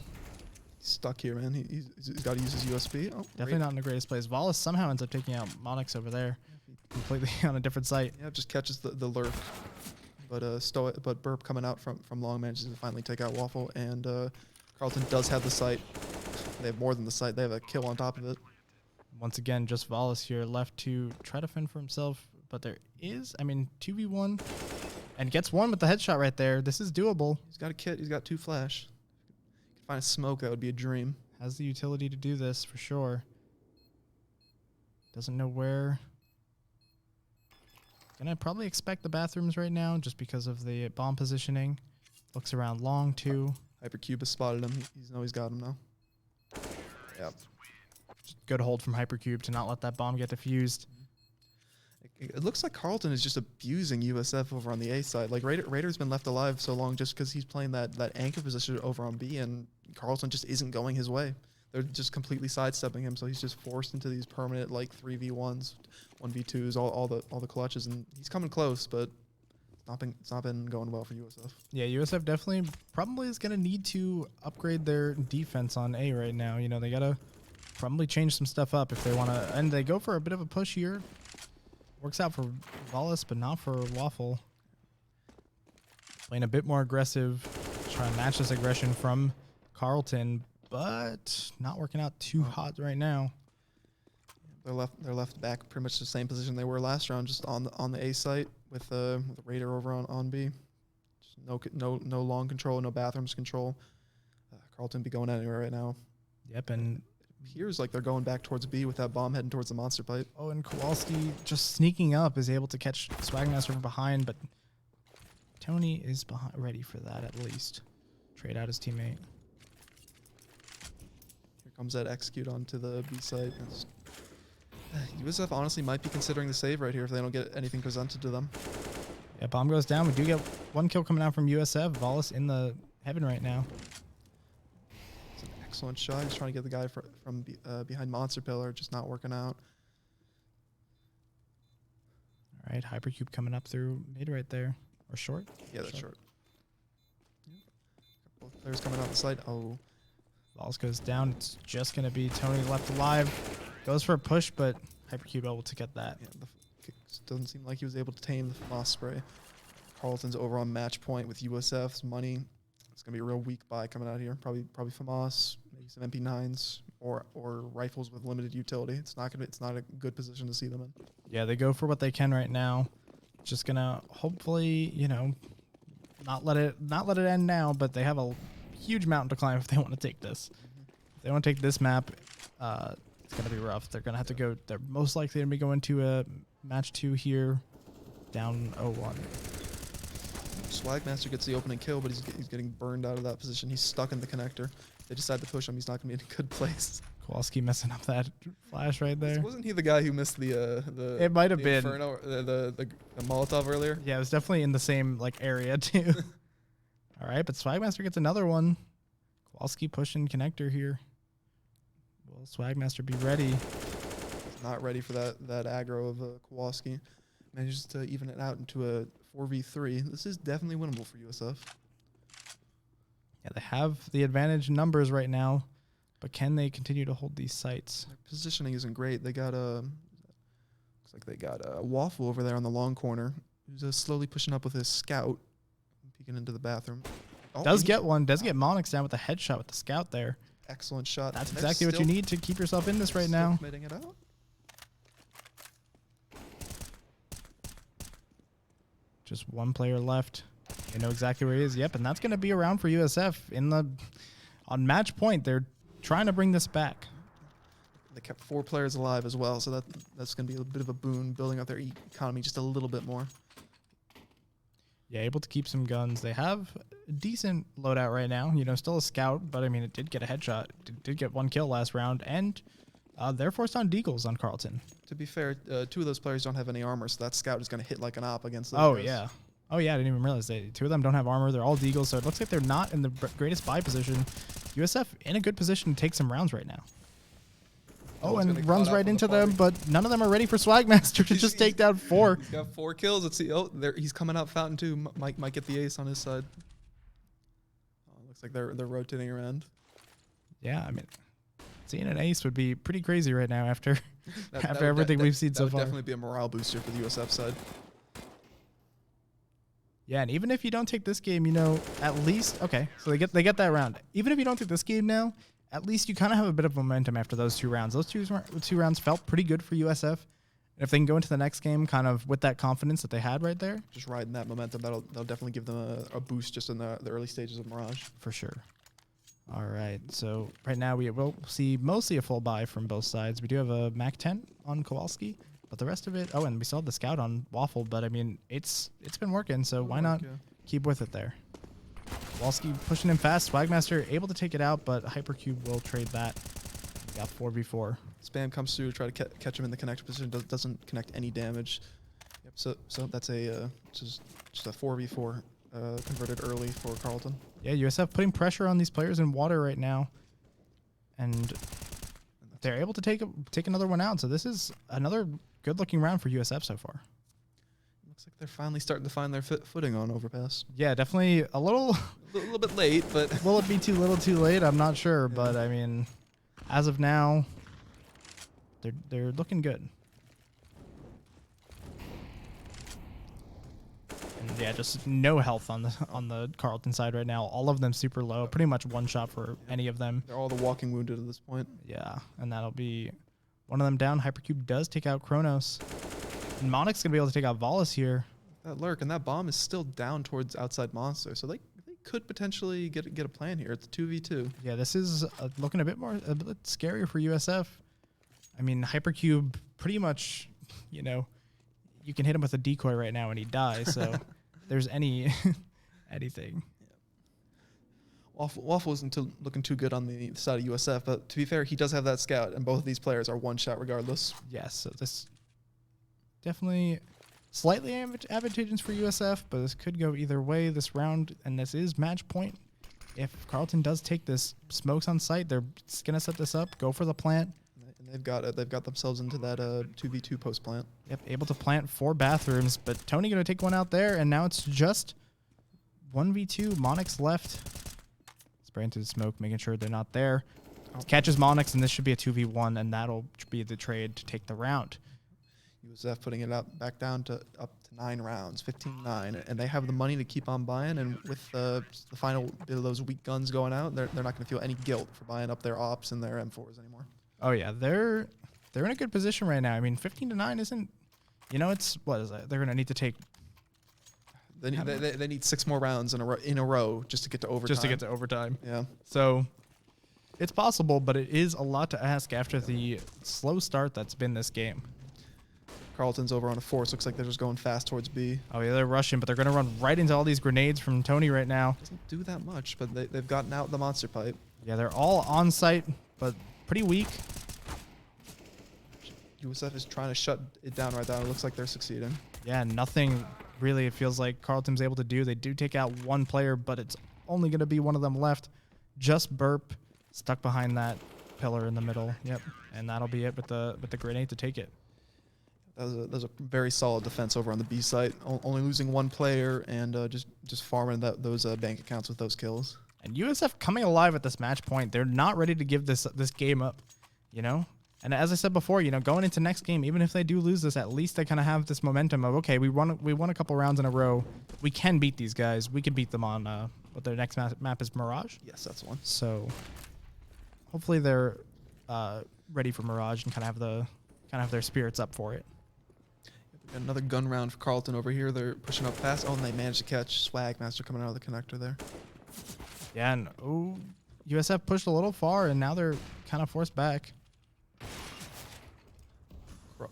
He's stuck here, man. He's got to use his USB. Oh, definitely not in the greatest place. Wallace somehow ends up taking out Monix over there, completely on a different site. Yeah, just catches the lurk. But Burp coming out from long manages to finally take out Waffle, and Carleton does have the site. They have more than the site. They have a kill on top of it. Once again, just Wallace here left to try to fend for himself. But there is, 2v1. And gets 1 with the headshot right there. This is doable. He's got a kit. He's got 2 flash. If he could find a smoke, that would be a dream. Has the utility to do this for sure. Doesn't know where. Gonna probably expect the bathrooms right now just because of the bomb positioning. Looks around long too. Hypercube has spotted him. He's know he's got him now. Yep. Good hold from Hypercube to not let that bomb get defused. It looks like Carleton is just abusing USF over on the A side. Like Raider's been left alive so long just because he's playing that anchor position over on B, and Carleton just isn't going his way. They're just completely sidestepping him, so he's just forced into these permanent like 3v1s, 1v2s, all the clutches, and he's coming close, but it's not been going well for USF. Yeah, USF definitely probably is gonna need to upgrade their defense on A right now. You know, they gotta probably change some stuff up if they wanna, and they go for a bit of a push here. Works out for Wallace, but not for Waffle. Playing a bit more aggressive, trying to match this aggression from Carleton, but not working out too hot right now. They're left back pretty much the same position they were last round, just on the A site with the Raider over on B. Just no long control, no bathrooms control. Carleton be going anywhere right now. Yep, and appears like they're going back towards B with that bomb heading towards the monster pipe. oh, and Kowalski just sneaking up is able to catch Swagmaster from behind, but Tony is ready for that at least. Trade out his teammate. Here comes that execute onto the B site. USF honestly might be considering the save right here if they don't get anything presented to them. Yeah, bomb goes down. We do get one kill coming out from USF. Wallace in the heaven right now. It's an excellent shot. He's trying to get the guy from behind Monster Pillar, just not working out. All right, Hypercube coming up through mid right there. Or short? Yeah, that's short. Both players coming out the side. Oh. Wallace goes down. It's just going to be Tony left alive. Goes for a push, but Hypercube able to get that. Yeah, doesn't seem like he was able to tame the FAMAS spray. Carleton's over on match point with USF's money. It's gonna be a real weak buy coming out here. Probably FAMAS, maybe some MP9s or rifles with limited utility. It's not a good position to see them in. Yeah, they go for what they can right now. Just gonna hopefully, you know, not let it end now, but they have a huge mountain to climb if they want to take this. If they want to take this map, it's going to be rough. They're going to have to go. They're most likely going to be going to a match 2 here, down 0-1. Swagmaster gets the opening kill, but he's getting burned out of that position. He's stuck in the connector. They decide to push him. He's not going to be in a good place. Kowalski messing up that flash right there. Wasn't he the guy who missed the It might have been Inferno, the Molotov earlier? Yeah, it was definitely in the same like area too. All right, but Swagmaster gets another one. Kowalski pushing connector here. Will Swagmaster be ready? He's not ready for that aggro of Kowalski. Manages to even it out into a 4v3. This is definitely winnable for USF. Yeah, they have the advantage numbers right now, but can they continue to hold these sites? Their positioning isn't great. They got looks like they got a Waffle over there on the long corner, who's slowly pushing up with his scout, peeking into the bathroom. Oh, does get Monix down with a headshot with the scout there. Excellent shot. That's exactly what you need to keep yourself in this right now. Committing it out. Just one player left. You know exactly where he is. Yep, and that's going to be around for USF on match point. They're trying to bring this back. They kept 4 players alive as well, so that's going to be a bit of a boon, building up their economy just a little bit more. Yeah, able to keep some guns. They have a decent loadout right now. You know, still a scout, but I mean, it did get a headshot. It did get 1 kill last round, and they're forced on deagles on Carleton. To be fair, 2 of those players don't have any armor, so that scout is going to hit like an op against those guys. Yeah. Oh, yeah, I didn't even realize that. 2 of them don't have armor. They're all deagles, so it looks like they're not in the greatest buy position. USF in a good position to take some rounds right now. Oh, and runs right into them, but none of them are ready for Swagmaster to just take down 4. He's got 4 kills. Let's see. Oh, he's coming out Fountain too. Might get the ace on his side. Oh, looks like they're rotating around. Yeah, I mean, seeing an ace would be pretty crazy right now after everything we've seen so far. That would definitely be a morale booster for the USF side. Yeah, and even if you don't take this game, you know, at least so they get that round. Even if you don't take this game now, at least you kind of have a bit of momentum after those 2 rounds. Those two rounds felt pretty good for USF. And if they can go into the next game kind of with that confidence that they had right there. Just riding that momentum, that'll definitely give them a boost just in the early stages of Mirage. For sure. All right, so right now we will see mostly a full buy from both sides. We do have a MAC 10 on Kowalski. But the rest of it, oh, and we still have the scout on Waffle, but I mean, it's been working, so why not keep with it there? Walski pushing him fast. Swagmaster able to take it out, but Hypercube will trade that. We got 4v4. Spam comes through to try to catch him in the connect position. Doesn't connect any damage. Yep. So that's a just a 4v4 converted early for Carleton. Yeah, USF putting pressure on these players in water right now, and they're able to take another one out. So this is another good-looking round for USF so far. Looks like they're finally starting to find their footing on Overpass. Yeah, definitely a little bit late, but will it be too little too late? I'm not sure, yeah. But I mean, as of now, they're looking good. And yeah, just no health on the Carleton side right now. All of them super low. Pretty much one shot for any of them. They're all the walking wounded at this point. Yeah, and that'll be one of them down. Hypercube does take out Kronos. And Monix going to be able to take out Volis here. That lurk and that bomb is still down towards outside monster, so they could potentially get a plan here. It's 2v2. Yeah, this is looking a bit scarier for USF. I mean, Hypercube pretty much, you know, you can hit him with a decoy right now and he dies. So there's anything. Waffle isn't looking too good on the side of USF, but to be fair, he does have that scout, and both of these players are one shot regardless. Yes, so this definitely slightly advantageous for USF, but this could go either way this round, and this is match point. If Carleton does take this, smokes on site, they're going to set this up, go for the plant. And they've got themselves into that 2v2 post plant. Yep, able to plant 4 bathrooms, but Tony going to take one out there, and now it's just 1v2. Monix left. Spray into the smoke, making sure they're not there. Catches Monix, and this should be a 2v1, and that'll be the trade to take the round. USF putting it back down to up to 9 rounds, 15-9, and they have the money to keep on buying. And with the final bit of those weak guns going out, they're not going to feel any guilt for buying up their ops and their M4s anymore. Oh yeah, they're in a good position right now. I mean, 15-9 isn't, you know, it's what is that? They're going to need to take. They need 6 more rounds in a row just to get to overtime. Yeah. So it's possible, but it is a lot to ask after the slow start that's been this game. Carleton's over on a force. Looks like they're just going fast towards B. Oh yeah, they're rushing, but they're going to run right into all these grenades from Tony right now. Doesn't do that much, but they've gotten out the monster pipe. Yeah, they're all on site, but pretty weak. USF is trying to shut it down right now. It looks like they're succeeding. Yeah, nothing really it feels like Carleton's able to do. They do take out one player, but it's only going to be one of them left. Just Burp stuck behind that pillar in the middle. Yep, and that'll be it with the grenade to take it. That was a very solid defense over on the B site. Only losing one player and just farming those bank accounts with those kills. And USF coming alive at this match point. They're not ready to give this game up, you know? And as I said before, you know, going into next game, even if they do lose this, at least they kind of have this momentum of, okay, we won a couple rounds in a row. We can beat these guys. We can beat them on what their next map is, Mirage. Yes, that's the one. So hopefully they're ready for Mirage and kind of have their spirits up for it. Got another gun round for Carleton over here. They're pushing up fast. Oh, and they managed to catch Swagmaster coming out of the connector there. Yeah, and USF pushed a little far, and now they're kind of forced back.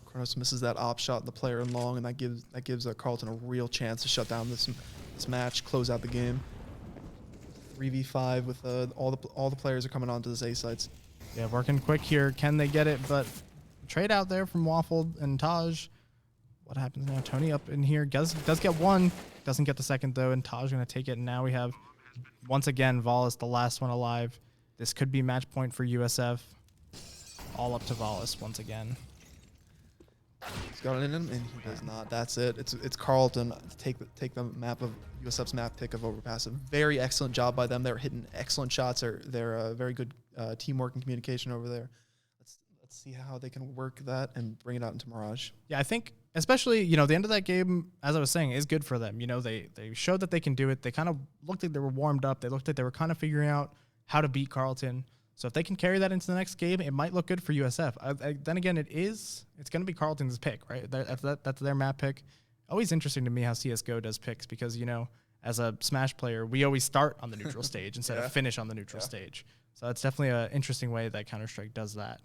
Kronos misses that op shot, the player in long, and that gives Carleton a real chance to shut down this match, close out the game. 3v5 with all the players are coming onto this A sites. Yeah, working quick here. Can they get it? But trade out there from Waffle and Taj. What happens now? Tony up in here does get one, doesn't get the second though, and Taj gonna take it. And now we have once again Volis, the last one alive. This could be match point for USF. All up to Volis once again. He's got it in him, and he does not. That's it. It's Carleton to take the map of USF's map pick of Overpass. A very excellent job by them. They're hitting excellent shots. They're very good teamwork and communication over there. Let's see how they can work that and bring it out into Mirage. Yeah, I think especially, you know, the end of that game, as I was saying, is good for them. You know, they showed that they can do it. They kind of looked like they were warmed up. They looked like they were kind of figuring out how to beat Carleton. So if they can carry that into the next game, it might look good for USF. Then again, it's going to be Carleton's pick, right? That's their map pick. Always interesting to me how CSGO does picks because, you know, as a Smash player, we always start on the neutral stage instead of finish on the neutral stage. So that's definitely an interesting way that Counter-Strike does that.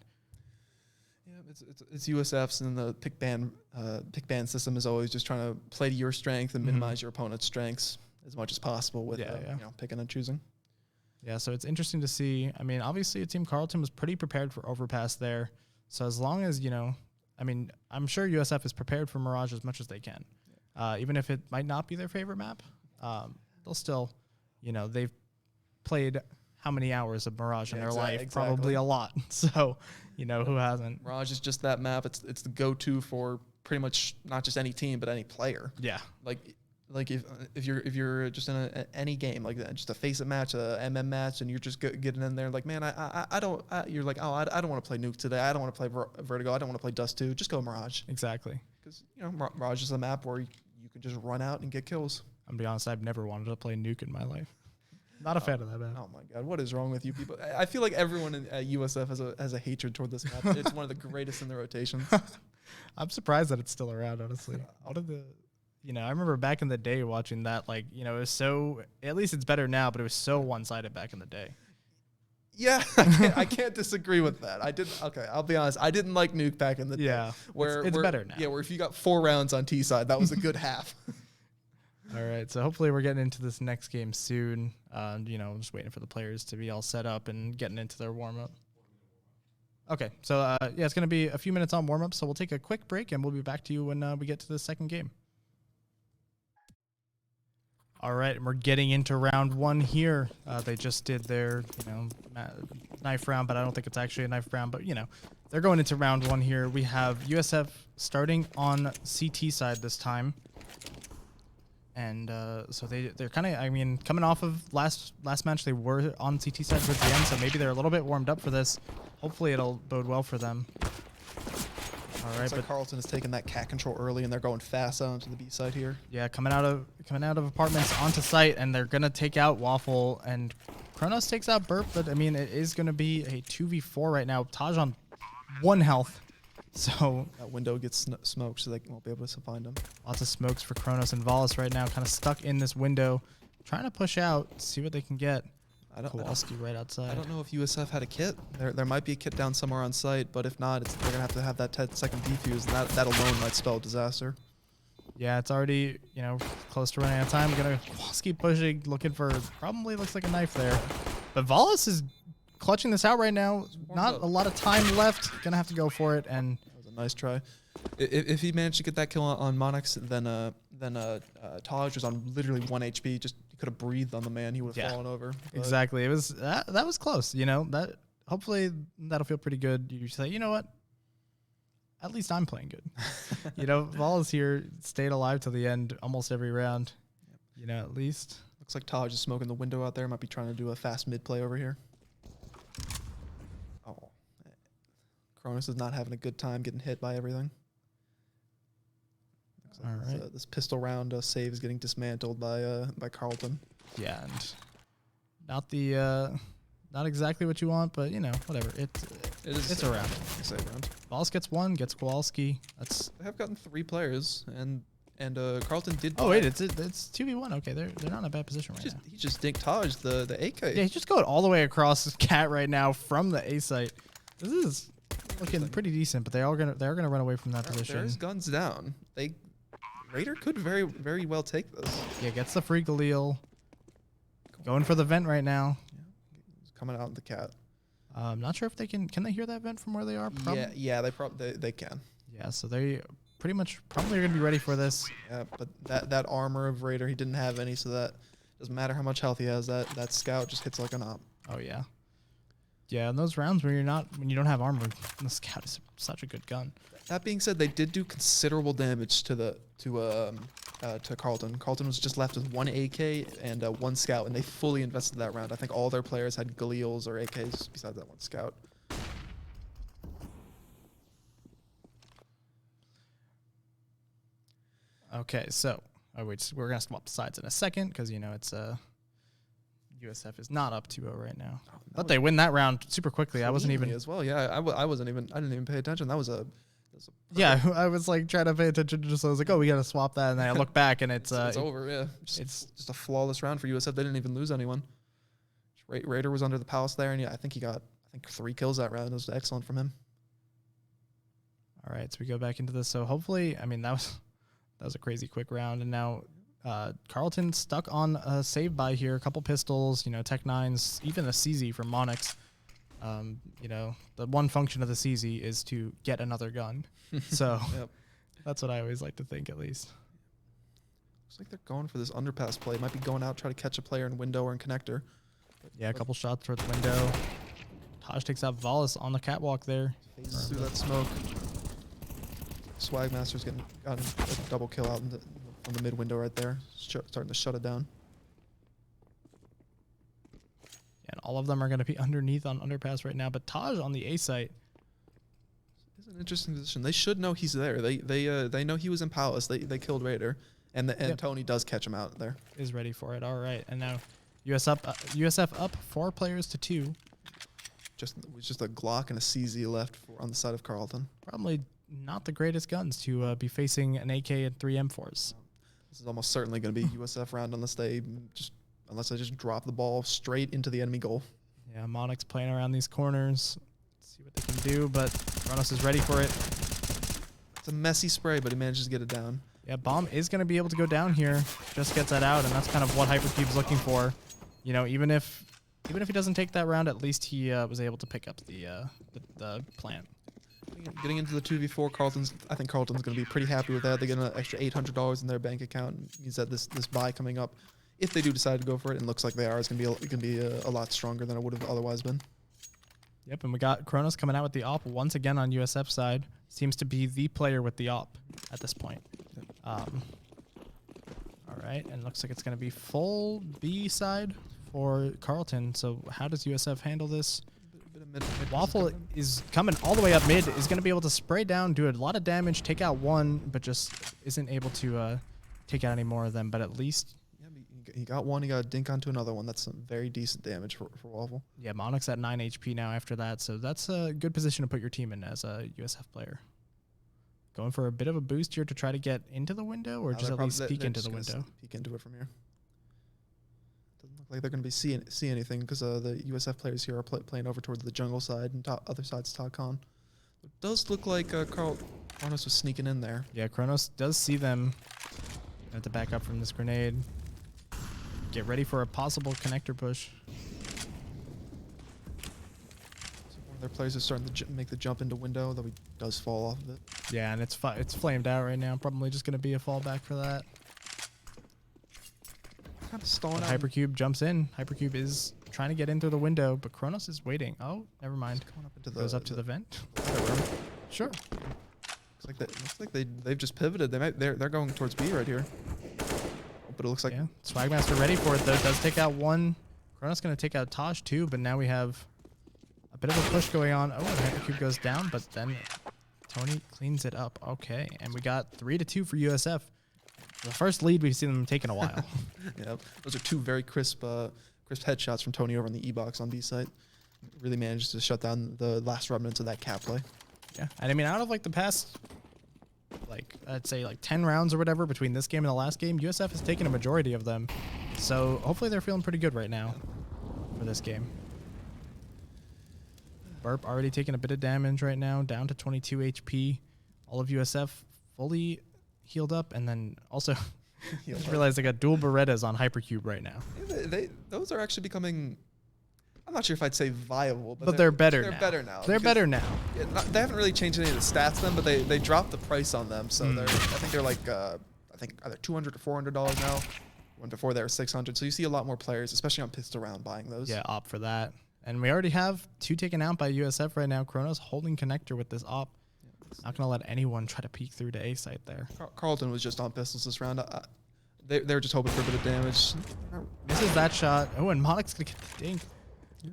It's USF's, and the pick ban system is always just trying to play to your strength and minimize your opponent's strengths as much as possible with picking and choosing. Yeah, so it's interesting to see. I mean, obviously, Team Carleton was pretty prepared for Overpass there. So as long as, I mean, I'm sure USF is prepared for Mirage as much as they can. Even if it might not be their favorite map, they'll still, they've played how many hours of Mirage in their life? Exactly. Probably a lot. So, who hasn't? Mirage is just that map. It's the go-to for pretty much not just any team, but any player. Yeah. Like if you're just in any game like that, just a face-it match, a MM match, and you're just getting in there like, man, you're like, oh, I don't want to play Nuke today. I don't want to play Vertigo. I don't want to play Dust 2. Just go Mirage. Exactly. Because Mirage is a map where you can just run out and get kills. I'm gonna be honest, I've never wanted to play Nuke in my life. Not a fan of that map. Oh my god, what is wrong with you people? I feel like everyone at USF has a hatred toward this map. It's one of the greatest in the rotations. I'm surprised that it's still around, honestly. I remember back in the day watching that, it was so, at least it's better now, but it was so one-sided back in the day. Yeah, I can't disagree with that. I'll be honest. I didn't like Nuke back in the day. Yeah, it's better now. Yeah, where if you got 4 rounds on T side, that was a good half. All right, so hopefully we're getting into this next game soon. Just waiting for the players to be all set up and getting into their warm-up. Okay, so it's going to be a few minutes on warm-up, so we'll take a quick break, and we'll be back to you when we get to the second game. All right, and we're getting into round 1 here. They just did their, knife round, but I don't think it's actually a knife round. But, they're going into round 1 here. We have USF starting on CT side this time. And so they're kind of, coming off of last match, they were on CT side towards the end, so maybe they're a little bit warmed up for this. Hopefully it'll bode well for them. All right, but Carleton has taken that cat control early, and they're going fast onto the B side here. Yeah, coming out of apartments onto site, and they're gonna take out Waffle, and Kronos takes out Burp. But I mean, it is gonna be a 2v4 right now. Taj on 1 health, so that window gets smoked, so they won't be able to find him. Lots of smokes for Kronos and Valis right now, kind of stuck in this window, trying to push out, see what they can get. Kowalski right outside. I don't know if USF had a kit. There might be a kit down somewhere on site, but if not, they're going to have that 10-second defuse, and that alone might spell disaster. Yeah, it's already, close to running out of time. Kowalski pushing, looking for, probably looks like a knife there. But Valis is clutching this out right now. Not a lot of time left. Going to have to go for it. And that was a nice try. If he managed to get that kill on Monix, then Taj was on literally 1 HP. He could have breathed on the man. He would have fallen over. Exactly. It was that was close. That hopefully that'll feel pretty good. You say, you know what? At least I'm playing good. Valis here stayed alive to the end almost every round. At least. Looks like Taj is smoking the window out there. Might be trying to do a fast mid play over here. Oh, Kronos is not having a good time getting hit by everything. All right. This pistol round save is getting dismantled by Carleton. Yeah, and not exactly what you want, but whatever. It's a round. It's a round. Valis gets 1, gets Kowalski. They have gotten 3 players, and Carleton did. Oh wait, it's 2v1. Okay, they're not in a bad position right now. He just dinked Taj the AK. Yeah, he's just going all the way across this cat right now from the A site. This is looking pretty decent, but they're gonna run away from that position. There's guns down. Raider could very, very well take this. Yeah, gets the free Galil. Going for the vent right now. Yeah, he's coming out in the cat. I'm not sure if they can they hear that vent from where they are? Yeah, they can. Yeah, so they pretty much probably are going to be ready for this. Yeah, but that armor of Raider, he didn't have any, so that doesn't matter how much health he has. That scout just hits like an op. Oh yeah. Yeah, in those rounds when you don't have armor, the scout is such a good gun. That being said, they did do considerable damage to Carleton. Carleton was just left with 1 AK and 1 scout, and they fully invested that round. I think all their players had Galils or AKs besides that 1 scout. Okay, so we're gonna swap sides in a second because it's USF is not up 2-0 right now, but they win that round super quickly. I wasn't even as well. Yeah, I didn't even pay attention. That was a yeah, I was like trying to pay attention to just I was like, oh, we gotta swap that, and then I look back and it's over. Yeah, it's just a flawless round for USF. They didn't even lose anyone. Raider was under the palace there, and yeah, I think he got 3 kills that round. It was excellent from him. All right, so we go back into this. So hopefully, I mean, that was a crazy quick round. And now Carleton stuck on a save by here. A couple pistols, Tech 9s, even a CZ from Monix. The one function of the CZ is to get another gun. So Yep. that's what I always like to think, at least. Looks like they're going for this underpass play. Might be going out, try to catch a player in window or in connector. Yeah, a couple shots towards the window. Taj takes out Valis on the catwalk there. Phases through that smoke. Swagmaster's gotten a double kill out on the mid window right there. Starting to shut it down. And all of them are going to be underneath on underpass right now. But Taj on the A site. It's an interesting position. They should know he's there. They know he was in Palace. They killed Raider, and Yep. Tony does catch him out there. Is ready for it. All right. And now USF up 4 players to 2. Just a Glock and a CZ left on the side of Carleton. Probably not the greatest guns to be facing an AK and 3 M4s. This is almost certainly going to be a USF round unless they just drop the ball straight into the enemy goal. Yeah, Monix playing around these corners. Let's see what they can do, but Kronos is ready for it. It's a messy spray, but he manages to get it down. Yeah, Bomb is going to be able to go down here. Just gets that out, and that's kind of what Hypercube's looking for. Even if he doesn't take that round, at least he was able to pick up the plant. Getting into the 2v4, I think Carleton's going to be pretty happy with that. They get an extra $800 in their bank account. It means that this buy coming up, if they do decide to go for it, and looks like they are, it's going to be a lot stronger than it would have otherwise been. Yep, and we got Kronos coming out with the op once again on USF side. Seems to be the player with the op at this point. All right, and looks like it's going to be full B side for Carleton. So how does USF handle this? Waffle is coming all the way up mid, is going to be able to spray down, do a lot of damage, take out one, but just isn't able to take out any more of them. But at least... Yeah, he got one, he got a dink onto another one. That's some very decent damage for Waffle. Yeah, Monix at 9 HP now after that, so that's a good position to put your team in as a USF player. Going for a bit of a boost here to try to get into the window, or just at least peek into the window? Peek into it from here. Doesn't look like they're going to be see anything because the USF players here are playing over towards the jungle side and other side's Talcon. It does look like Kronos was sneaking in there. Yeah, Kronos does see them. Have to back up from this grenade. Get ready for a possible connector push. So one of their players is starting to make the jump into window, though he does fall off of it. Yeah, and it's flamed out right now. Probably just going to be a fallback for that. Kind of stalling But out. Hypercube jumps in. Hypercube is trying to get into the window, but Kronos is waiting. Oh, never mind. Going up into Goes up to the vent. room. Sure. Looks like they've just pivoted. They're going towards B right here. But it looks like Yeah, Swagmaster ready for it though. Does take out one. Kronos going to take out Taj too, but now we have a bit of a push going on. Oh, and Hypercube goes down, but then Tony cleans it up. Okay, and we got 3-2 for USF. The first lead we've seen them take in a while. yeah, those are two very crisp headshots from Tony over on the E-box on B site. Really managed to shut down the last remnants of that cat play. Yeah, and I mean, out of like the past, I'd say 10 rounds or whatever between this game and the last game, USF has taken a majority of them. So hopefully they're feeling pretty good right now for this game. Burp already taking a bit of damage right now, down to 22 HP. All of USF fully healed up, and then also just realized they got dual Berettas on Hypercube right now. Yeah, those are actually becoming. I'm not sure if I'd say viable, but they're better now. They're better now. They're better now. Yeah, they haven't really changed any of the stats then, but they dropped the price on them. So I think they're like either $200 or $400 now. When before they were $600. So you see a lot more players, especially on pistol round, buying those. Yeah, opt for that. And we already have 2 taken out by USF right now. Kronos holding connector with this op. Not going to let anyone try to peek through to A site there. Carleton was just on pistols this round. They were just hoping for a bit of damage. Misses that shot. Oh, and Monix going to get the dink.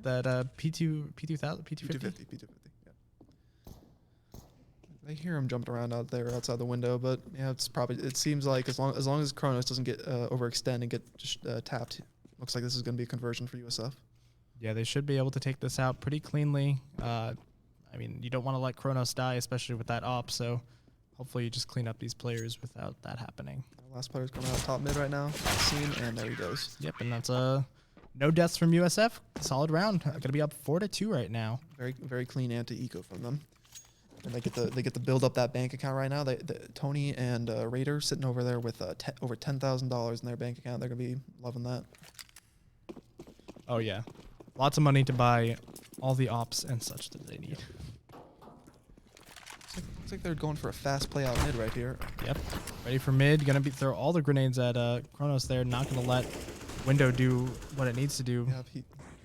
That P250? P250, yeah. They hear him jumping around out there outside the window, but yeah, it seems like as long as Kronos doesn't get overextend and get just tapped, looks like this is going to be a conversion for USF. Yeah, they should be able to take this out pretty cleanly. I mean, you don't want to let Kronos die, especially with that op, so hopefully you just clean up these players without that happening. Last player's coming out top mid right now. Scene, and there he goes. Yep, and that's no deaths from USF. Solid round. Going to be up 4-2 right now. Very, very clean anti-eco from them. And they get to build up that bank account right now. Tony and Raider sitting over there with over $10,000 in their bank account. They're gonna be loving that. Oh yeah, lots of money to buy all the ops and such that they need. Looks like they're going for a fast play out mid right here. Yep, ready for mid. Gonna throw all the grenades at Kronos there. Not gonna let window do what it needs to do. Yeah, he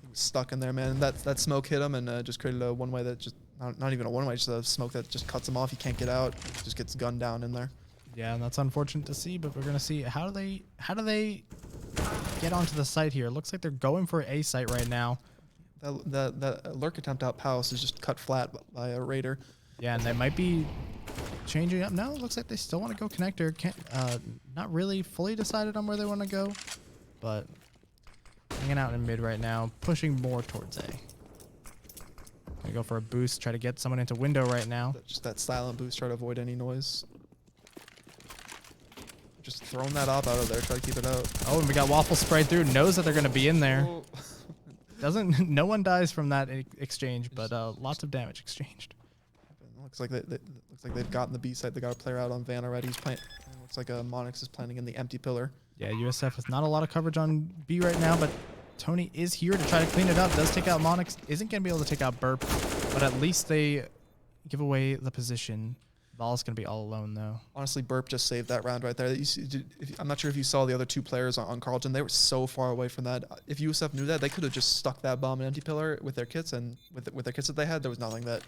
was stuck in there, man. And that smoke hit him and just created a one way that just not even a one way, just a smoke that just cuts him off. He can't get out. Just gets gunned down in there. Yeah, and that's unfortunate to see. But we're gonna see how do they get onto the site here. It looks like they're going for A site right now. That lurk attempt out Palace is just cut flat by a Raider. Yeah, and they might be changing up. No, it looks like they still want to go connector. Not really fully decided on where they want to go, but hanging out in mid right now, pushing more towards A. Gonna go for a boost, try to get someone into window right now. Just that silent boost, try to avoid any noise. Just throwing that op out of there, try to keep it out. Oh, and we got Waffle sprayed through. Knows that they're gonna be in there. Oh. No one dies from that exchange, but lots of damage exchanged. Looks like they've gotten the B site. They got a player out on Van already. He's playing. Looks like Monix is planning in the empty pillar. Yeah, USF has not a lot of coverage on B right now, but Tony is here to try to clean it up. Does take out Monix. Isn't going to be able to take out Burp, but at least they give away the position. Ball's going to be all alone, though. Honestly, Burp just saved that round right there. I'm not sure if you saw the other two players on Carleton. They were so far away from that. If USF knew that, they could have just stuck that bomb in empty pillar with their kits, and with their kits that they had, there was nothing that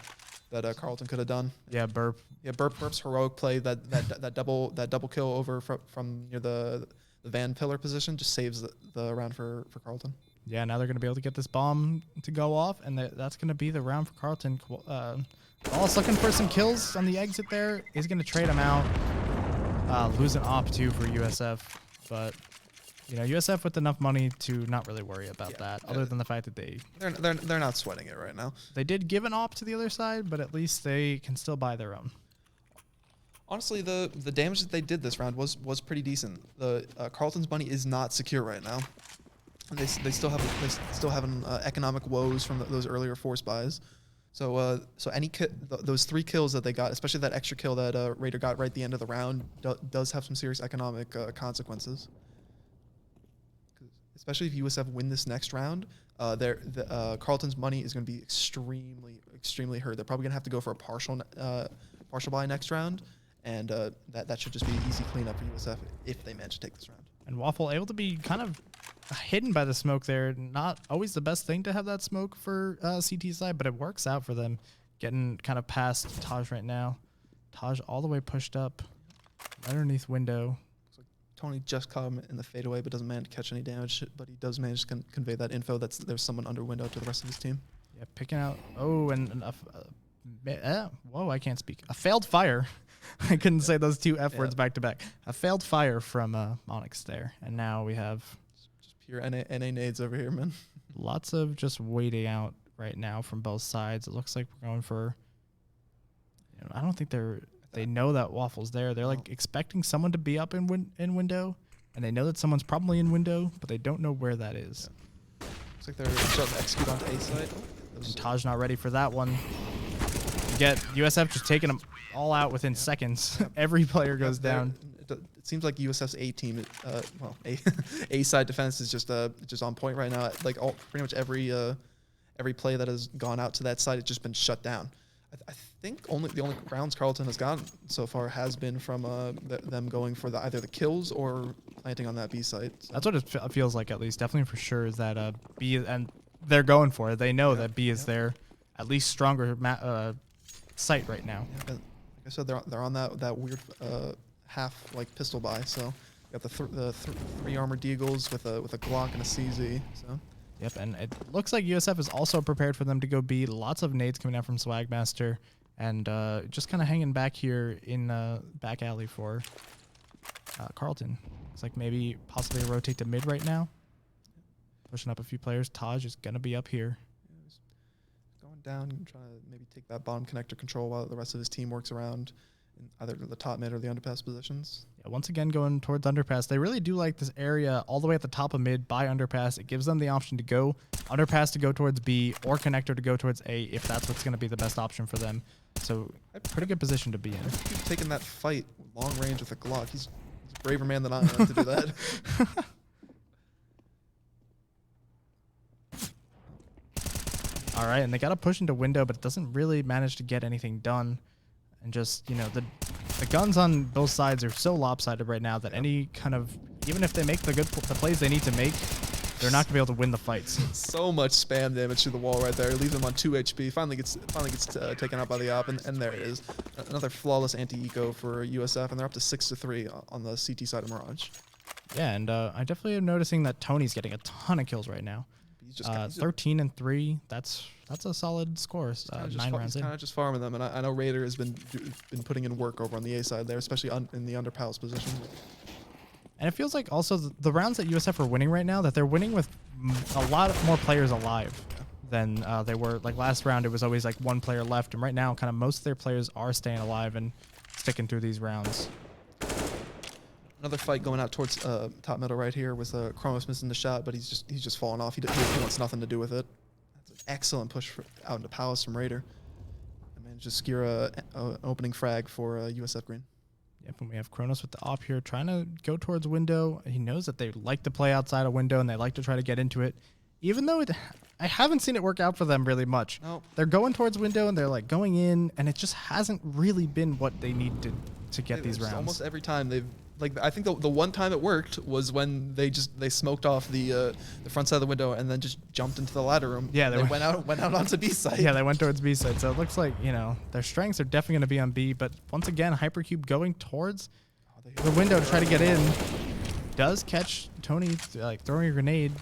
Carleton could have done. Yeah, Burp. Yeah, Burp's heroic play, that double kill over from near the Van pillar position just saves the round for Carleton. Yeah, now they're going to be able to get this bomb to go off, and that's going to be the round for Carleton. Wallace looking for some kills on the exit there. He's going to trade him out. Lose an op, too, for USF. But, USF with enough money to not really worry about that, other than the fact that they're not sweating it right now. They did give an op to the other side, but at least they can still buy their own. Honestly, the damage that they did this round was pretty decent. The Carleton's money is not secure right now. They still have economic woes from those earlier force buys. So those 3 kills that they got, especially that extra kill that Raider got right at the end of the round, does have some serious economic consequences. Especially if USF win this next round, Carleton's money is going to be extremely hurt. They're probably going to have to go for a partial buy next round, and that should just be an easy cleanup for USF if they manage to take this round. And Waffle able to be kind of hidden by the smoke there. Not always the best thing to have that smoke for CT side, but it works out for them. Getting kind of past Taj right now. Taj all the way pushed up right underneath window. So Tony just caught him in the fadeaway, but doesn't manage to catch any damage. But he does manage to convey that info that there's someone under window to the rest of his team. Yeah, picking out. Oh, and whoa, I can't speak. A failed fire. I couldn't say those 2 F words back to back. A failed fire from Monix there. And now we have just pure NA nades over here, man. Lots of just waiting out right now from both sides. It looks like we're going for, I don't think they know that Waffle's there. They're like expecting someone to be up in window, and they know that someone's probably in window, but they don't know where that is. Yeah. Looks like they're starting to execute onto A side. And Taj not ready for that one. Get USF just taking them all out within seconds. Every player goes down. It seems like USF's A team, A side defense is just on point right now. Like pretty much every play that has gone out to that side, it's just been shut down. I think the only rounds Carleton has gotten so far has been from them going for either the kills or planting on that B site. So. That's what it feels like, at least. Definitely for sure is that B, and they're going for it. They know that B is their at least stronger site right now. Yeah, like I said, they're on that weird half like pistol buy. So got the 3 armored Deagles with a Glock and a CZ. So. Yep, and it looks like USF is also prepared for them to go B. Lots of nades coming out from Swagmaster, and just kind of hanging back here in back alley for Carleton. Looks like maybe possibly rotate to mid right now. Pushing up a few players. Taj is going to be up here. Going down and trying to maybe take that bottom connector control while the rest of his team works around in either the top mid or the underpass positions. Yeah, once again, going towards underpass. They really do like this area all the way at the top of mid by underpass. It gives them the option to go underpass to go towards B or connector to go towards A if that's what's going to be the best option for them. So pretty good position to be in. He's taking that fight long range with a Glock. He's a braver man than I am to do that. All right, and they got to push into window, but it doesn't really manage to get anything done. And just, you know, the guns on both sides are so lopsided right now that any kind of, even if they make the plays they need to make, they're not going to be able to win the fights. So much spam damage to the wall right there. Leaves him on 2 HP. Finally gets taken out by the op, and there it is. Another flawless anti-eco for USF, and they're up to 6-3 on the CT side of Mirage. Yeah, and I definitely am noticing that Tony's getting a ton of kills right now. He's just 13 and 3. That's a solid score. 9 rounds in. Kind of just farming them, and I know Raider has been putting in work over on the A side there, especially in the underpals position. And it feels like also the rounds that USF are winning right now, that they're winning with a lot more players alive than they were. Like last round, it was always like one player left, and right now, kind of most of their players are staying alive and sticking through these rounds. Another fight going out towards top middle right here with Kronos missing the shot, but he's just falling off. He wants nothing to do with it. That's an excellent push out into Palace from Raider. And managed to secure an opening frag for USF Green. Yep, and we have Kronos with the op here trying to go towards window. He knows that they like to play outside a window and they like to try to get into it. Even though I haven't seen it work out for them really much. Nope. They're going towards window and they're like going in, and it just hasn't really been what they need to get these rounds. Almost every time they've I think the one time it worked was when they smoked off the front side of the window and then just jumped into the ladder room. Yeah, they went out onto B side. Yeah, they went towards B side. So it looks like, you know, their strengths are definitely going to be on B. But once again, Hypercube going towards the window to try to get in does catch Tony like throwing a grenade.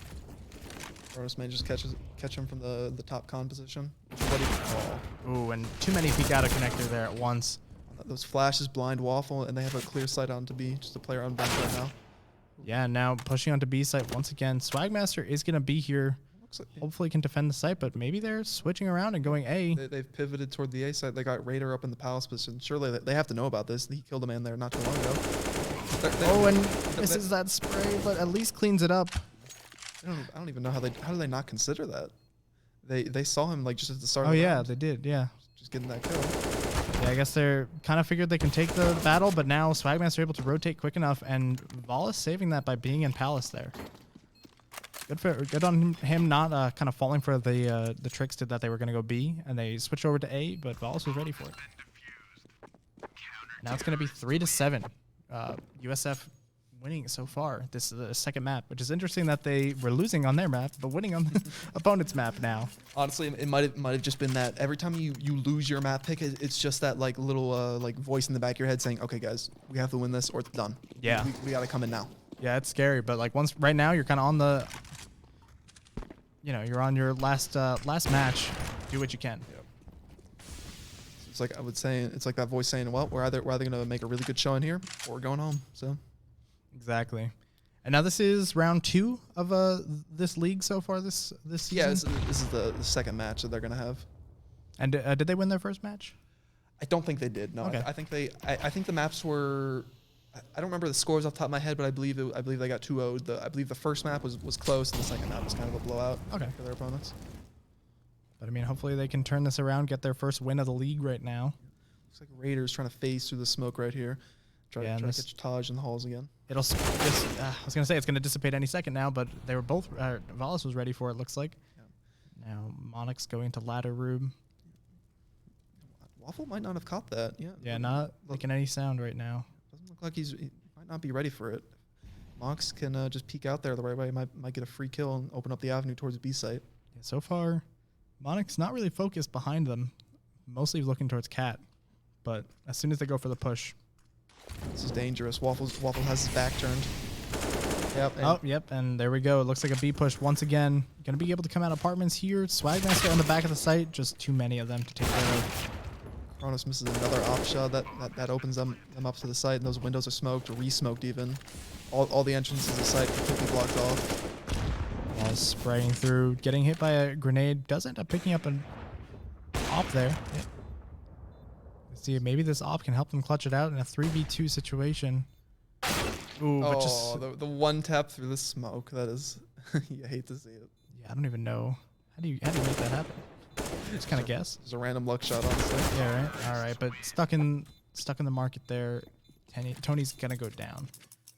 Kronos man just catch him from the top con position. Ooh, and too many peek out of connector there at once. Those flashes blind Waffle, and they have a clear sight onto B. Just a player on bench right now. Yeah, now pushing onto B site once again. Swagmaster is going to be here. Looks like, hopefully can defend the site, but maybe they're switching around and going A. They've pivoted toward the A side. They got Raider up in the Palace position. Surely they have to know about this. He killed a man there not too long ago. And misses that spray, but at least cleans it up. I don't even know how do they not consider that? They saw him like just at the start. Oh of the yeah, round. they did. Yeah. Just getting that kill. Yeah, I guess they're kind of figured they can take the battle, but now Swagmaster able to rotate quick enough, and Valis saving that by being in Palace there. Good on him not kind of falling for the tricks that they were going to go B, and they switched over to A, but Valis was ready for it. Now it's going to be 3-7. USF winning so far. This is the second map, which is interesting that they were losing on their map, but winning on the opponent's map now. Honestly, it might have just been that every time you lose your map pick, it's just that like little like voice in the back of your head saying, "Okay, guys, we have to win this or it's done. Yeah, we got to come in now." Yeah, it's scary, but like right now you're kind of on the, you know, you're on your last match. Do what you can. Yep. It's like it's like that voice saying, "Well, we're either going to make a really good showing here or we're going home." So. Exactly. And now this is round 2 of this league so far this season? Yeah, this is the second match that they're going to have. And did they win their first match? I don't think they did. No, okay. I think the maps were. I don't remember the scores off the top of my head, but I believe they got 2-0'd. I believe the first map was close, and the second map was kind of a blowout for their opponents. But I mean, hopefully they can turn this around, get their first win of the league right now. Looks like Raiders trying to phase through the smoke right here. Try to catch Taj in the halls again. I was going to say it's going to dissipate any second now, but they were both. Valis was ready for it, looks like. Yeah. Now Monix going to ladder room. Waffle might not have caught that. Yeah. Yeah, not making any sound right now. Doesn't look like he might not be ready for it. Mox can just peek out there the right way. Might get a free kill and open up the avenue towards the B site. Yeah, so far, Monix not really focused behind them, mostly looking towards Cat. But as soon as they go for the push. This is dangerous. Waffle has his back turned. Yep. Yep. And there we go. It looks like a B push once again. Going to be able to come out apartments here. Swagmaster on the back of the site. Just too many of them to take care of. Kronos misses another op shot that opens them up to the site, and those windows are smoked, re-smoked even. All the entrances to the site completely blocked off. While spraying through, getting hit by a grenade. Does end up picking up an op there. Yep. See, maybe this op can help them clutch it out in a 3v2 situation. Ooh, but just the one tap through the smoke. That is, you hate to see it. yeah, I don't even know. How do you make that happen? Just kind of guess. It's a random luck shot, honestly. Yeah, right. All right, but stuck in the market there. Tony's gonna go down.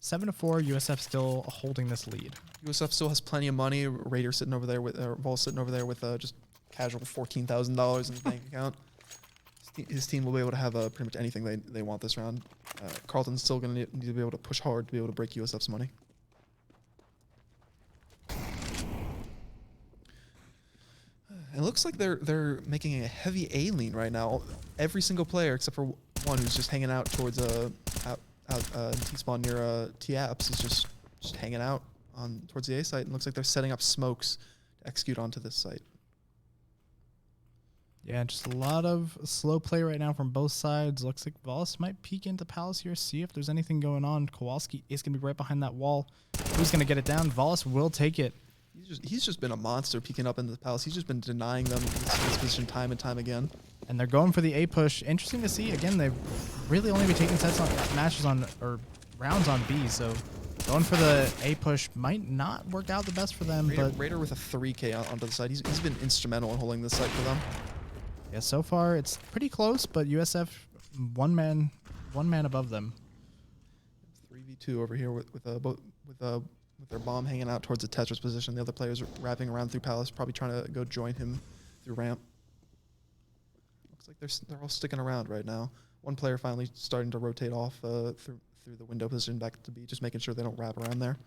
7-4. USF still holding this lead. USF still has plenty of money. Raider sitting over there with Vol sitting over there with just casual $14,000 in his bank account. His team will be able to have pretty much anything they want this round. Carleton's still going to need to be able to push hard to be able to break USF's money. It looks like they're making a heavy A lean right now. Every single player except for one who's just hanging out towards T-spawn near T-apps is just hanging out on towards the A site, and looks like they're setting up smokes to execute onto this site. Yeah, just a lot of slow play right now from both sides. Looks like Voss might peek into Palace here, see if there's anything going on. Kowalski is going to be right behind that wall. Who's going to get it down? Voss will take it. He's just been a monster peeking up into the Palace. He's just been denying them this position time and time again. And they're going for the A push. Interesting to see. Again, they've really only been taking matches on or rounds on B, so going for the A push might not work out the best for them. Raider with a 3K onto the side. He's been instrumental in holding this site for them. Yeah, so far it's pretty close, but USF one man above them. 3v2 over here with their bomb hanging out towards the Tetris position. The other players are wrapping around through Palace, probably trying to go join him through ramp. Looks like they're all sticking around right now. One player finally starting to rotate off through the window position back to B, just making sure they don't wrap around there.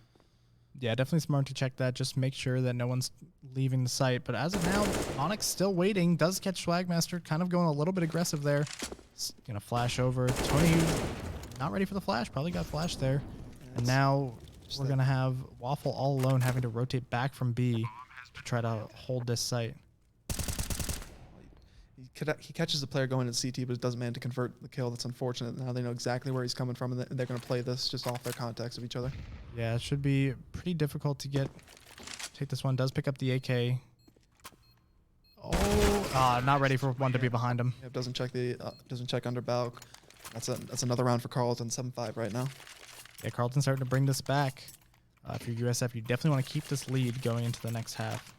Yeah, definitely smart to check that. Just make sure that no one's leaving the site. But as of now, Onyx still waiting. Does catch Swagmaster, kind of going a little bit aggressive there. It's gonna flash over. Tony not ready for the flash. Probably got flashed there. And now we're gonna have Waffle all alone, having to rotate back from B to try to hold this site. He catches the player going to CT, but it doesn't manage to convert the kill. That's unfortunate. Now they know exactly where he's coming from, and they're going to play this just off their contacts of each other. Yeah, it should be pretty difficult to take this one. Does pick up the AK. Oh, not ready for one to be behind him. Yep, doesn't check under Balk. That's another round for Carleton. 7-5 right now. Yeah, Carleton's starting to bring this back. If you're USF, you definitely want to keep this lead going into the next half.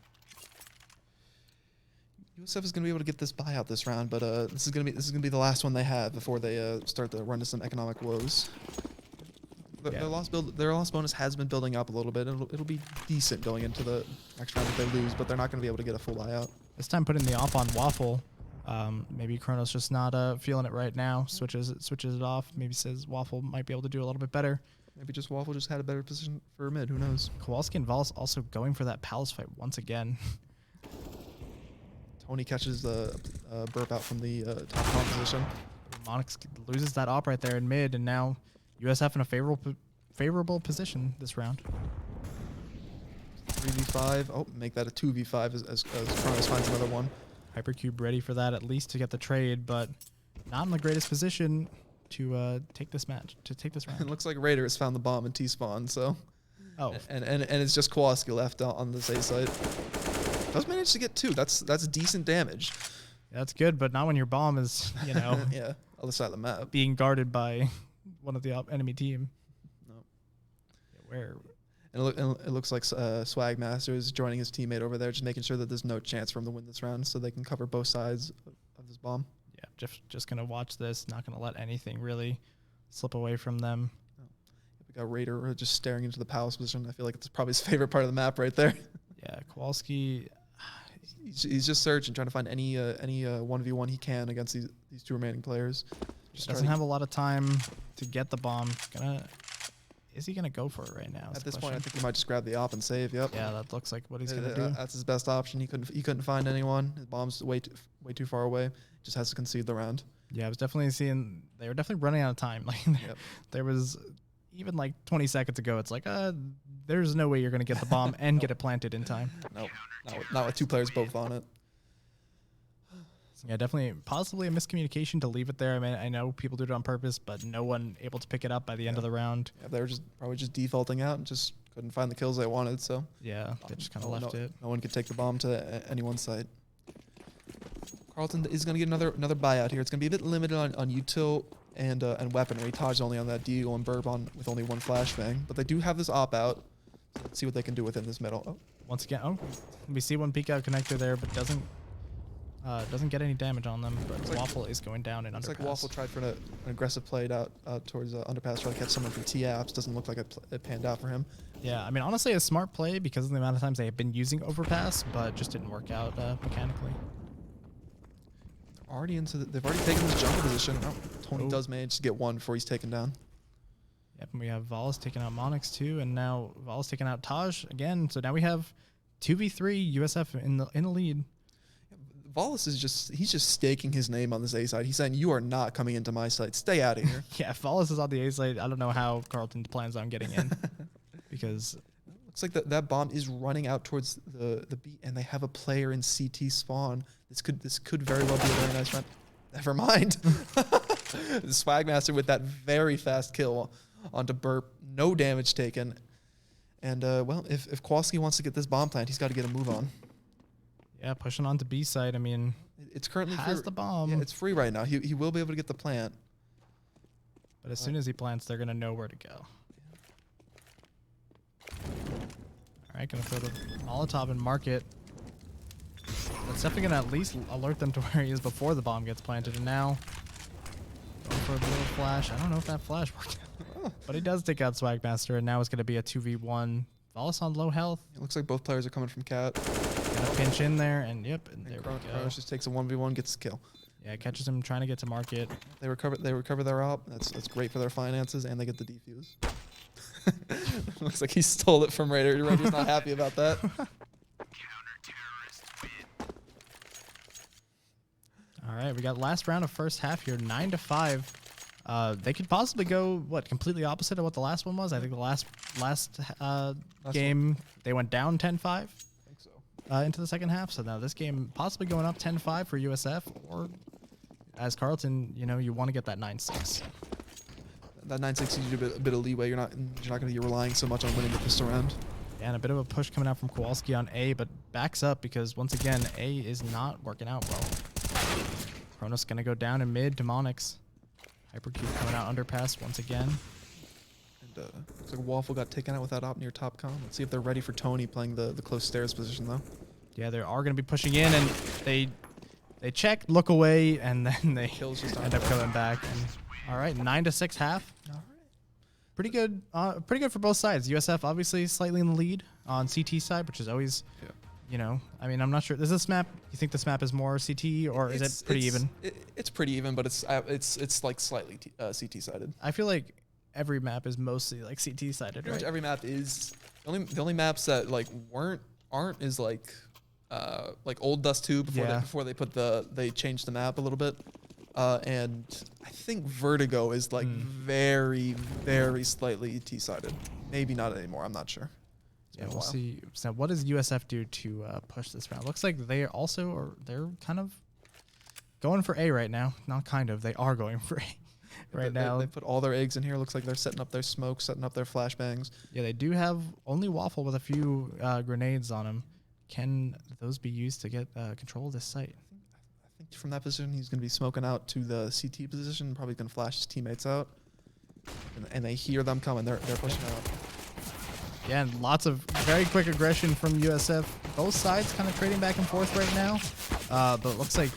USF is going to be able to get this buyout this round, but this is going to be the last one they have before they start to run into some economic woes. Their loss bonus has been building up a little bit. It'll be decent going into the next round if they lose, but they're not going to be able to get a full buyout. This time putting the off on Waffle. Maybe Chrono's just not feeling it right now. Switches it off. Maybe says Waffle might be able to do a little bit better. Maybe just Waffle just had a better position for mid. Who knows? Kowalski and Vols also going for that Palace fight once again. Tony catches the burp out from the top front position. Monix loses that op right there in mid, and now USF in a favorable position this round. 3v5. Oh, make that a 2v5 as Kronos finds another one. Hypercube ready for that at least to get the trade, but not in the greatest position to take this match, to take this round. It looks like Raider has found the bomb in T-spawn, so. Oh. And it's just Kowalski left on the A site. Does manage to get 2. That's decent damage. Yeah, that's good, but not when your bomb is, yeah, other side of the map, being guarded by one of the enemy team. No. Yeah, where? And it looks like Swagmaster is joining his teammate over there, just making sure that there's no chance for him to win this round, so they can cover both sides of this bomb. Yeah, just gonna watch this. Not gonna let anything really slip away from them. Oh. We got Raider just staring into the Palace position. I feel like it's probably his favorite part of the map right there. Yeah, Kowalski. He's just searching, trying to find any 1v1 he can against these two remaining players. Just doesn't have a lot of time to get the bomb. Is he gonna go for it right now? At this point, I think he might just grab the op and save. Yep. Yeah, that looks like what he's gonna do. That's his best option. He couldn't find anyone. His bomb's way too far away. Just has to concede the round. Yeah, I was definitely seeing they were definitely running out of time. Like there was even like 20 seconds ago. It's like there's no way you're gonna get the bomb and get it planted in time. Nope. Not with 2 players both on it. Yeah, definitely possibly a miscommunication to leave it there. I mean, I know people do it on purpose, but no one able to pick it up by the end of the round. Yeah, they were probably just defaulting out and just couldn't find the kills they wanted. So yeah, they just kind of left it. No one could take the bomb to anyone's site. Carleton is going to get another buyout here. It's going to be a bit limited on util and weaponry. Taj only on that Deagle and Bourbon with only one flashbang. But they do have this op out. So let's see what they can do within this middle. Oh. Once again, we see one peek out connector there, but doesn't get any damage on them. But Waffle is going down in underpass. Looks like Waffle tried for an aggressive play out towards underpass, trying to catch someone from T-Apps. Doesn't look like it panned out for him. Yeah, I mean, honestly, a smart play because of the amount of times they have been using overpass, but just didn't work out mechanically. They've already taken this jungle position. Oh, Tony does manage to get one before he's taken down. Yep, and we have Vols taking out Monix too, and now Vols taking out Taj again. So now we have 2v3 USF in the lead. Vols is he's just staking his name on this A side. He's saying, you are not coming into my site. Stay out of here. Yeah, if Vols is on the A side, I don't know how Carleton plans on getting in. Because looks like that bomb is running out towards the B, and they have a player in CT spawn. This could very well be a very nice round. Never mind. The Swagmaster with that very fast kill onto Burp. No damage taken. And, well, if Kowalski wants to get this bomb plant, he's got to get a move on. Yeah, pushing on to B side. I mean, it's currently has free. The bomb. Yeah, it's free right now. He will be able to get the plant. But as soon as he plants, they're going to know where to go. All right, going to throw the Molotov and mark it. That's definitely going to at least alert them to where he is before the bomb gets planted. And now, going for the little flash. I don't know if that flash worked. But he does take out Swagmaster, and now it's going to be a 2v1. Vols on low health. It looks like both players are coming from Cat. Gonna pinch in there, and yep, and there we go. Kronos just takes a 1v1, gets the kill. Yeah, catches him trying to get to market. They recover their op. That's great for their finances, and they get the defuse. Looks like he stole it from Raider. Raider's not happy about that. All right, we got last round of first half here, 9-5. They could possibly go completely opposite of what the last one was. I think the last game they went down 10-5. I think so. Into the second half. So now this game possibly going up 10-5 for USF, or as Carleton, you want to get that 9-6. That 9-6 gives you a bit of leeway. You're not going to be relying so much on winning the pistol round. Yeah, and a bit of a push coming out from Kowalski on A, but backs up because once again A is not working out well. Kronos gonna go down in mid to Monix. Hypercube coming out underpass once again. And looks like Waffle got taken out with that op near top com. Let's see if they're ready for Tony playing the close stairs position though. Yeah, they are gonna be pushing in, and they check, look away, and then they end up coming back. And, all right, 9-6 half. All right. Pretty good for both sides. USF obviously slightly in the lead on CT side, which is always, I mean, I'm not sure. Is this map? You think this map is more CT, or is it pretty even? It's pretty even, but it's like slightly CT sided. I feel like every map is mostly like CT sided, right? Every map is the only maps that aren't is like Old Dust 2 before they changed the map a little bit. And I think Vertigo is like very, very slightly T-sided. Maybe not anymore. I'm not sure. Yeah, we'll see. So what does USF do to push this round? Looks like they're kind of going for A right now. Not kind of. They are going for A now. They put all their eggs in here. Looks like they're setting up their smoke, setting up their flashbangs. Yeah, they do have only Waffle with a few grenades on him. Can those be used to get control of this site? I think from that position, he's going to be smoking out to the CT position, probably going to flash his teammates out. And they hear them coming. They're pushing out. Yeah, and lots of very quick aggression from USF. Both sides kind of trading back and forth right now. But it looks like,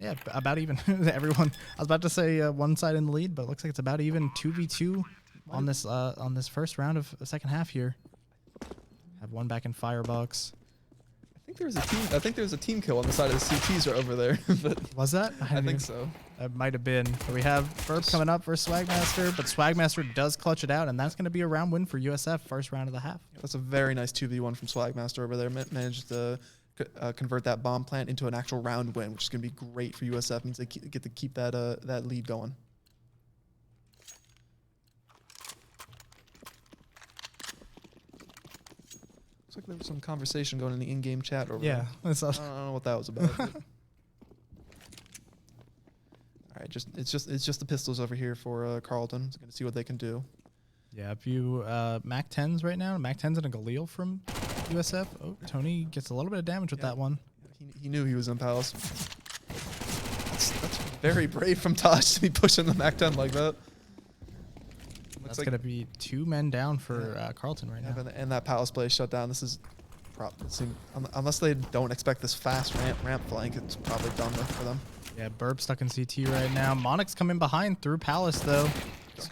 yeah, about even. Everyone, I was about to say one side in the lead, but it looks like it's about even 2v2 on this first round of the second half here. Have one back in Firebox. I think there was a team kill on the side of the CTs right over there. But was that? I think so. That might have been. But we have Burp coming up for Swagmaster, but Swagmaster does clutch it out, and that's going to be a round win for USF, first round of the half. That's a very nice 2v1 from Swagmaster over there. Managed to convert that bomb plant into an actual round win, which is going to be great for USF. Means they get to keep that lead going. Looks like there was some conversation going in the in-game chat over there. I don't know what that was about. All right, it's just the pistols over here for Carleton. It's going to see what they can do. Yeah, a few Mac 10s right now. Mac 10s and a Galil from USF. Oh, Tony gets a little bit of damage with that one. He He knew he was in Palace. That's very brave from Taj to be pushing the MAC-10 like that. That's like going to be 2 men down for Carleton right now. And that Palace play is shut down. This is unless they don't expect this fast ramp flank, it's probably done with for them. Yeah, Burb stuck in CT right now. Monix coming behind through Palace though.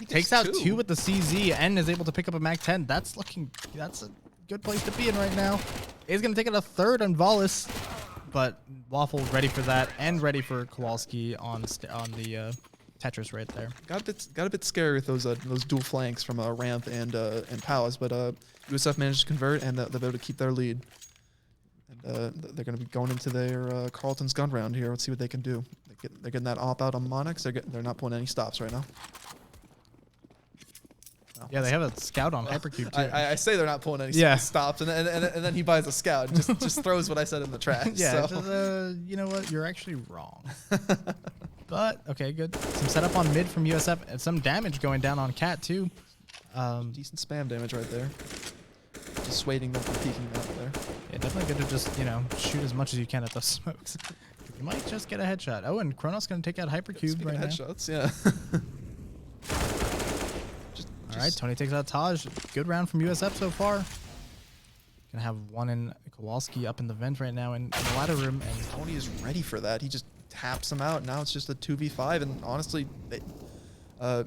Takes out 2 with the CZ and is able to pick up a MAC-10. That's a good place to be in right now. He's going to take it a 3rd on Volis, but Waffle ready for that and ready for Kowalski on the Tetris right there. Got a bit scary with those dual flanks from Ramp and Palace, but USF managed to convert and they're able to keep their lead. And they're going to be going into their Carleton's gun round here. Let's see what they can do. They're getting that op out on Monix. They're not pulling any stops right now. Yeah, they have a scout on Hypercube too. I say they're not pulling any stops, and then he buys a scout and just throws what I said in the trash. Yeah, so. You know what? You're actually wrong. But, okay, good. Some setup on mid from USF, and some damage going down on Cat too. Decent spam damage right there. Dissuading them from peeking out there. Yeah, definitely good to just, shoot as much as you can at those smokes. You might just get a headshot. Oh, and Kronos going to take out Hypercube right now. Headshots, yeah. All right, Tony takes out Taj. Good round from USF so far. Gonna have one in Kowalski up in the vent right now in the ladder room, and Tony is ready for that. He just taps him out. Now it's just a 2v5, and honestly,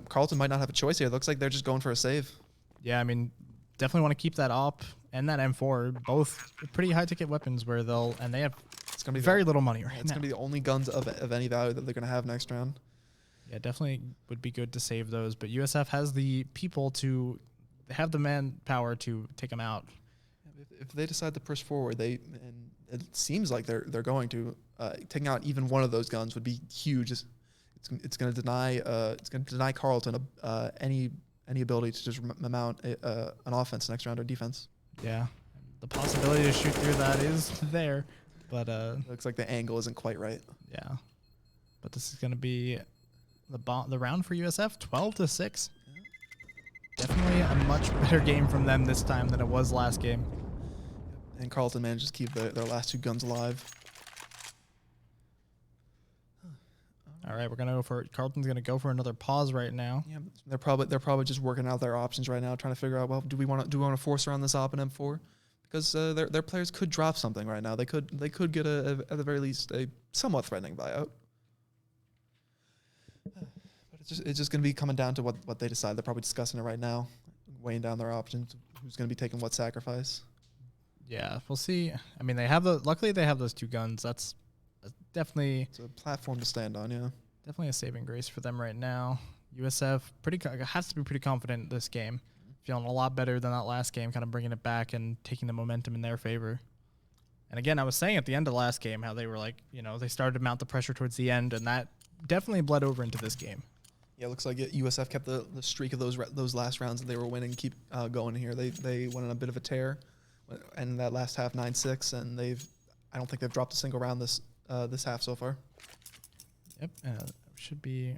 Carleton might not have a choice here. It looks like they're just going for a save. Yeah, I mean, definitely want to keep that op and that M4, both pretty high ticket weapons where they have it's gonna be very little money right now. It's gonna be the only guns of any value that they're gonna have next round. Yeah, definitely would be good to save those, but USF has the people to have the manpower to take them out. If they decide to push forward, and it seems like they're going to, taking out even one of those guns would be huge. It's going to deny Carleton any ability to just mount an offense next round or defense. Yeah, the possibility to shoot through that is there, but looks like the angle isn't quite right. Yeah, but this is going to be the round for USF, 12-6. Definitely a much better game from them this time than it was last game. And Carleton managed to keep their last 2 guns alive. All right, we're gonna go for Carleton's gonna go for another pause right now. Yeah, they're probably just working out their options right now, trying to figure out, well, do we want to force around this op and M4? Because their players could drop something right now. They could get at the very least a somewhat threatening buyout. But it's just going to be coming down to what they decide. They're probably discussing it right now, weighing down their options. Who's going to be taking what sacrifice? Yeah, we'll see. I mean, luckily they have those 2 guns. That's definitely it's a platform to stand on. Yeah, definitely a saving grace for them right now. USF has to be pretty confident this game, feeling a lot better than that last game, kind of bringing it back and taking the momentum in their favor. And again, I was saying at the end of the last game how they were like, they started to mount the pressure towards the end, and that definitely bled over into this game. Yeah, it looks like USF kept the streak of those last rounds that they were winning keep going here. They went on a bit of a tear, and that last half 9-6, and I don't think they've dropped a single round this half so far. Yep, should be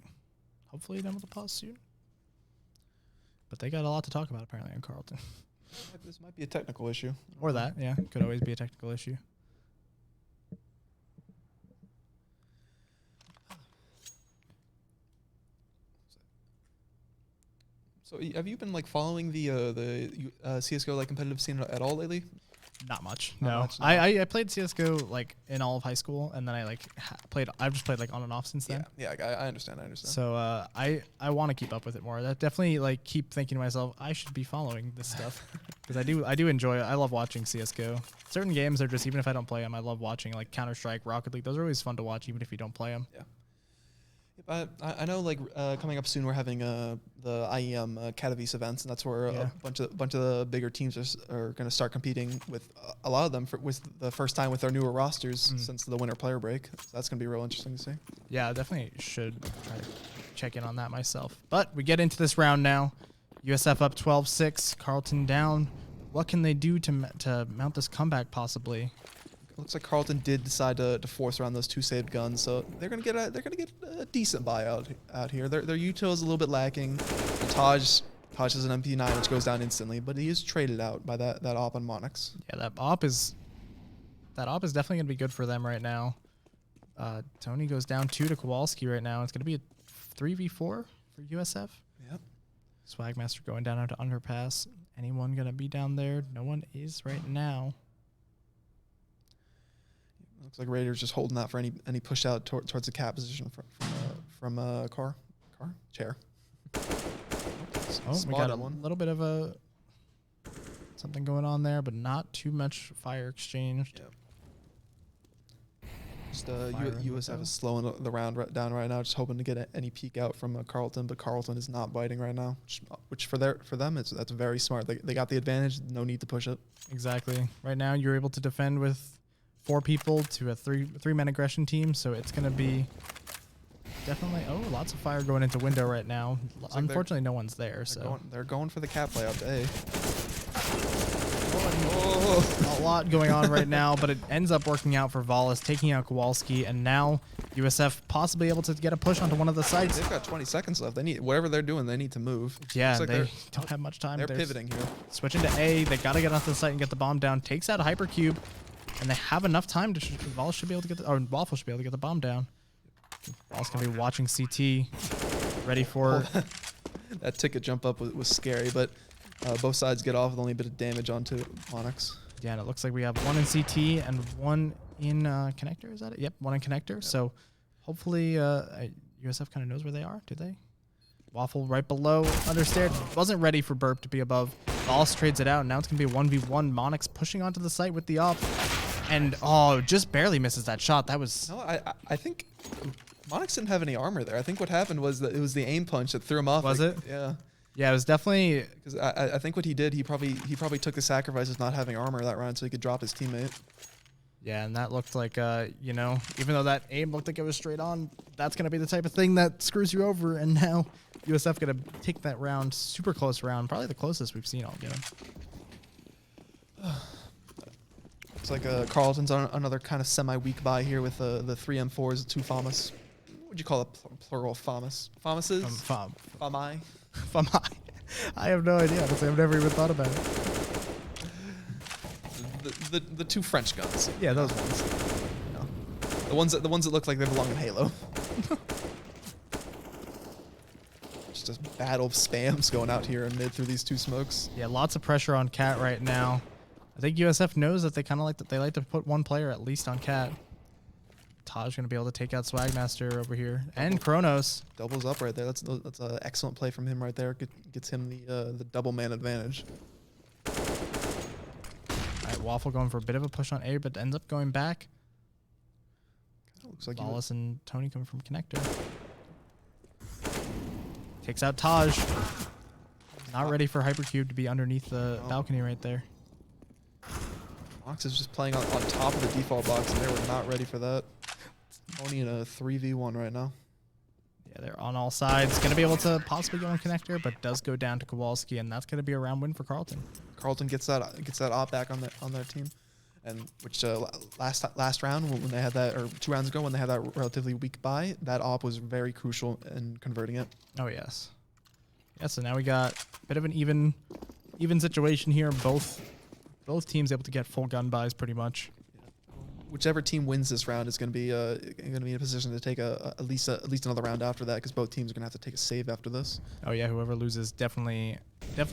hopefully done with the pause soon. But they got a lot to talk about apparently in Carleton. This might be a technical issue. Or that, yeah, could always be a technical issue. So have you been following the CS:GO competitive scene at all lately? Not much. Not no. much, no. I played CS:GO in all of high school, and then I've just played on and off since then. Yeah, I understand. So I want to keep up with it more. That definitely keep thinking to myself, I should be following this stuff because I do enjoy it. I love watching CS:GO. Certain games are just, even if I don't play them, I love watching Counter-Strike, Rocket League. Those are always fun to watch even if you don't play them. Yeah. I know coming up soon we're having the IEM Katowice events, and that's where a bunch of the bigger teams are going to start competing with a lot of them with the first time with their newer rosters since the winter player break. So that's going to be real interesting to see. Yeah, I definitely should try to check in on that myself. But we get into this round now. USF up 12-6, Carleton down. What can they do to mount this comeback possibly? Looks like Carleton did decide to force around those 2 saved guns, so they're gonna get a decent buyout out here. Their util is a little bit lacking. Taj has an MP9 which goes down instantly, but he is traded out by that op on Monix. Yeah, that op is That op is definitely going to be good for them right now. Tony goes down 2 to Kowalski right now. It's going to be a 3v4 for USF. Yep. Swagmaster going down onto underpass. Anyone going to be down there? No one is right now. Looks like Raiders just holding that for any push out towards the cap position from chair. Oh, we got a little bit of something going on there, but not too much fire exchanged. Yep. Just USF is slowing the round down right now, just hoping to get any peek out from Carleton, but Carleton is not biting right now, which for them that's very smart. They got the advantage, no need to push it. Exactly. Right now you're able to defend with 4 people to a three-man aggression team, so it's going to be definitely lots of fire going into window right now. Looks Unfortunately, no one's there. They're going for the cap play out to A. A lot going on right now, but it ends up working out for Volis, taking out Kowalski, and now USF possibly able to get a push onto one of the sites. They've got 20 seconds left. They need whatever they're doing. They need to move. Yeah, like they don't have much time. They're pivoting here. Switching to A. They got to get onto the site and get the bomb down. Takes out a hypercube, and they have enough time to. Volis should be able to get Waffle should be able to get the bomb down. Volis gonna be watching CT, ready for that ticket jump up was scary, but both sides get off with only a bit of damage onto Onyx. Yeah, and it looks like we have one in CT and one in connector. Is that it? Yep, one in connector. Yep. So hopefully USF kind of knows where they are. Do they? Waffle right below, understair. Wasn't ready for Burp to be above. Volis trades it out, and now it's going to be a 1v1. Monix pushing onto the site with the op. And, just barely misses that shot. That was... No, I think Monix didn't have any armor there. I think what happened was that it was the aim punch that threw him off. Was it? Yeah. Yeah, it was definitely... Because I think what he did, he probably took the sacrifice of not having armor that round so he could drop his teammate. Yeah, and that looked like, even though that aim looked like it was straight on, that's going to be the type of thing that screws you over. And now USF going to take that round, super close round, probably the closest we've seen all game. Looks like Carleton's on another kind of semi-weak buy here with the 3 M4s, 2 FAMAs. What would you call a plural FAMAs? FAMAses? FAMI? FAMI. I have no idea. Honestly, I've never even thought about it. The 2 French guns. Yeah, those ones. You know, the ones that look like they belong in Halo. Just a battle of spams going out here in mid through these 2 smokes. Yeah, lots of pressure on Cat right now. I think USF knows that they like to put one player at least on Cat. Taj going to be able to take out Swagmaster over here. And Kronos. Doubles up right there. That's an excellent play from him right there. Gets him the double man advantage. All right, Waffle going for a bit of a push on A, but ends up going back. Looks like Wallace and Tony coming from connector. Takes out Taj. Not ready for Hypercube to be underneath the balcony right there. Mox is just playing on top of the default box, and they were not ready for that. Only in a 3v1 right now. Yeah, they're on all sides. Going to be able to possibly go on connector, but does go down to Kowalski, and that's going to be a round win for Carleton. Carleton gets that op back on their team, and which last round when they had that, or 2 rounds ago when they had that relatively weak buy, that op was very crucial in converting it. Oh yes. Yeah, so now we got a bit of an even situation here. Both teams able to get full gun buys pretty much. Whichever team wins this round is going to be in a position to take at least another round after that, because both teams are going to have to take a save after this. Oh yeah, whoever loses definitely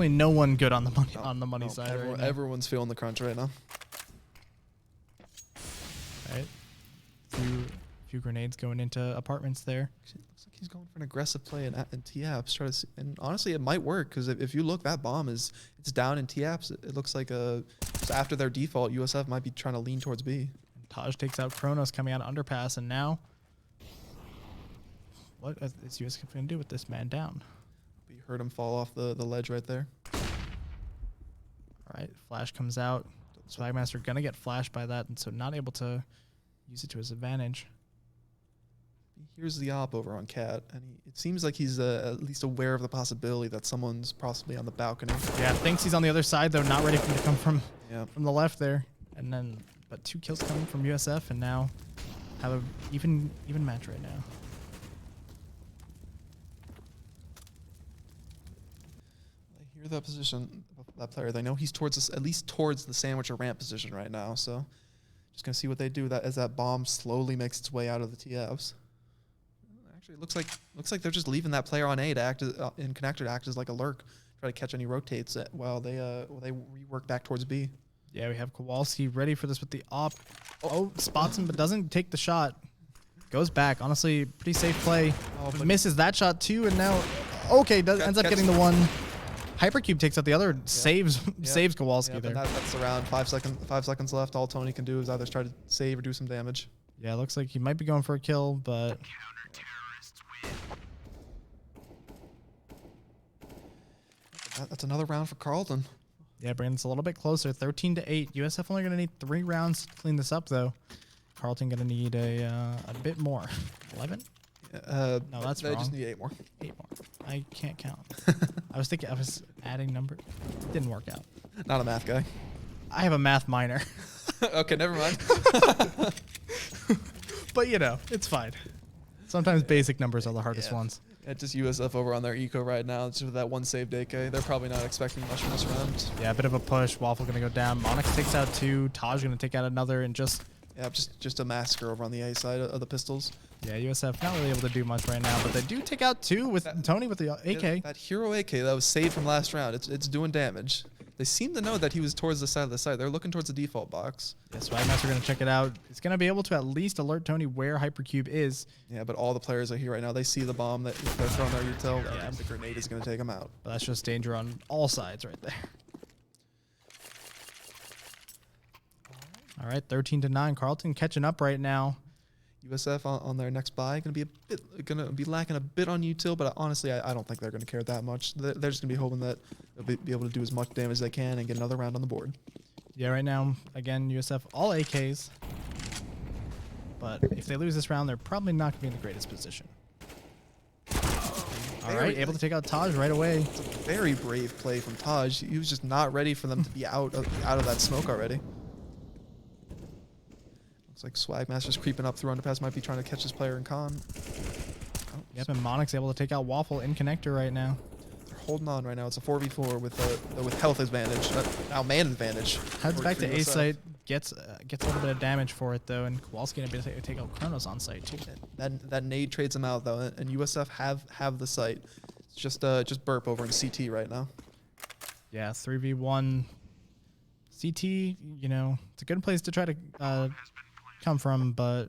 no one good on the money side. Everyone's feeling the crunch right now. All right, few grenades going into apartments there. Looks like he's going for an aggressive play in T-Apps. And honestly, it might work, because if you look, that bomb it's down in T-Apps. It looks like just after their default, USF might be trying to lean towards B. And Taj takes out Kronos coming out of underpass, and now what is USF going to do with this man down? But you heard him fall off the ledge right there. All right, flash comes out. Swagmaster going to get flashed by that, and so not able to use it to his advantage. Here's the op over on Cat, and it seems like he's at least aware of the possibility that someone's possibly on the balcony. Yeah, thinks he's on the other side, though, not ready for him to come from the left there. And then, but 2 kills coming from USF, and now have a even match right now. They hear that position, that player. They know he's at least towards the sandwich or ramp position right now, so Just gonna see what they do that as that bomb slowly makes its way out of the TFs. Actually, it looks like they're just leaving that player on A to act as, in connector to act as like a lurk, try to catch any rotates while they rework back towards B. Yeah, we have Kowalski ready for this with the op. Oh, spots him but doesn't take the shot. Goes back. Honestly, pretty safe play. Oh, Misses that shot too, and now ends up getting the one. Hypercube takes out the other, saves Kowalski there. That's around 5 seconds left. All Tony can do is either try to save or do some damage. Yeah, looks like he might be going for a kill, but that's another round for Carleton. yeah, Brandon's a little bit closer. 13-8. USF only going to need 3 rounds to clean this up, though. Carleton going to need a bit more. 11? No, that's they wrong. just need 8 more. 8 more. I can't count. I was adding number. It didn't work out. Not a math guy. I have a math minor. Okay, never mind. But, it's fine. Sometimes basic numbers are the hardest ones. Yeah, just USF over on their eco right now. It's just that one saved AK. They're probably not expecting much from this round. Yeah, a bit of a push. Waffle going to go down. Monix takes out 2. Taj going to take out another, and just a massacre over on the A side of the pistols. Yeah, USF not really able to do much right now, but they do take out 2 with Tony with the AK. Yeah, that hero AK that was saved from last round, it's doing damage. They seem to know that he was towards the side of the site. They're looking towards the default box. Yeah, Swagmaster going to check it out. It's going to be able to at least alert Tony where Hypercube is. Yeah, but all the players are here right now. They see the bomb that they're throwing their util. Yeah, the grenade is going to take them out. But that's just danger on all sides right there. All right, 13-9. Carleton catching up right now. USF on their next buy going to be lacking a bit on util, but honestly, I don't think they're going to care that much. They're just going to be hoping that they'll be able to do as much damage as they can and get another round on the board. Yeah, right now, again, USF all AKs. But if they lose this round, they're probably not going to be in the greatest position. All right, able to take out Taj right away. It's a very brave play from Taj. He was just not ready for them to be out of that smoke already. Looks like Swagmaster's creeping up through underpass, might be trying to catch this player in con. Oh, yep, and Monix able to take out Waffle in connector right now. They're holding on right now. It's a 4v4 with health advantage. Now man advantage. Heads back to A site, gets a little bit of damage for it though, and Kowalski gonna be able to take out Kronos on site too. That nade trades him out though, and USF have the site. It's just burp over in CT right now. Yeah, 3v1 CT. It's a good place to try to come from, but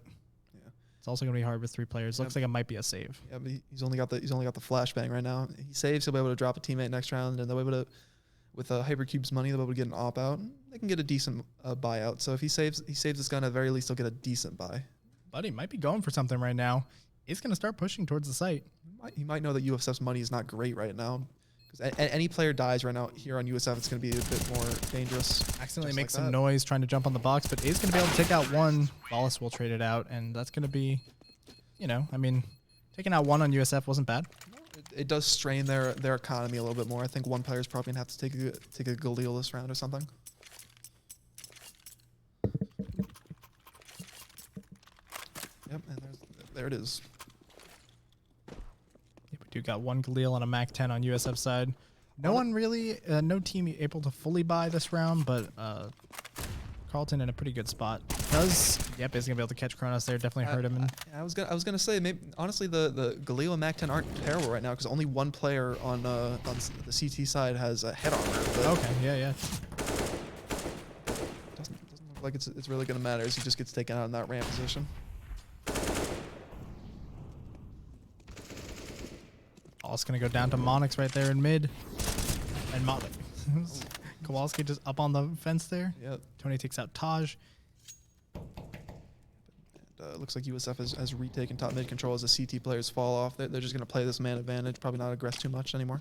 it's also gonna be hard with 3 players. Looks like it might be a save. Yeah, but he's only got the flashbang right now. He saves, he'll be able to drop a teammate next round, and they'll be able to, with Hypercube's money, they'll be able to get an op out. They can get a decent buyout. So if he saves this gun, at the very least he'll get a decent buy. But he might be going for something right now. He's gonna start pushing towards the site. He might know that USF's money is not great right now. Because any player dies right now here on USF, it's going to be a bit more dangerous. Accidentally makes some noise trying to jump on the box, but is going to be able to take out 1. Wallace will trade it out, and that's going to be, taking out 1 on USF wasn't bad. It does strain their economy a little bit more. I think 1 player's probably going to have to take a Galil this round or something. Yep, and there it is. We do got 1 Galil and a MAC-10 on USF side. No team able to fully buy this round, but Carleton in a pretty good spot. is gonna be able to catch Kronos there. Definitely hurt him. I was gonna say, maybe honestly the Galil and MAC-10 aren't terrible right now because only 1 player on the CT side has a head armor. Okay, yeah. Doesn't look like it's really gonna matter as he just gets taken out in that ramp position. Oh, it's gonna go down to Monix right there in mid, and Kowalski just up on the fence there. Yep. Tony takes out Taj. Looks like USF has retaken top mid control as the CT players fall off. They're just going to play this man advantage, probably not aggress too much anymore.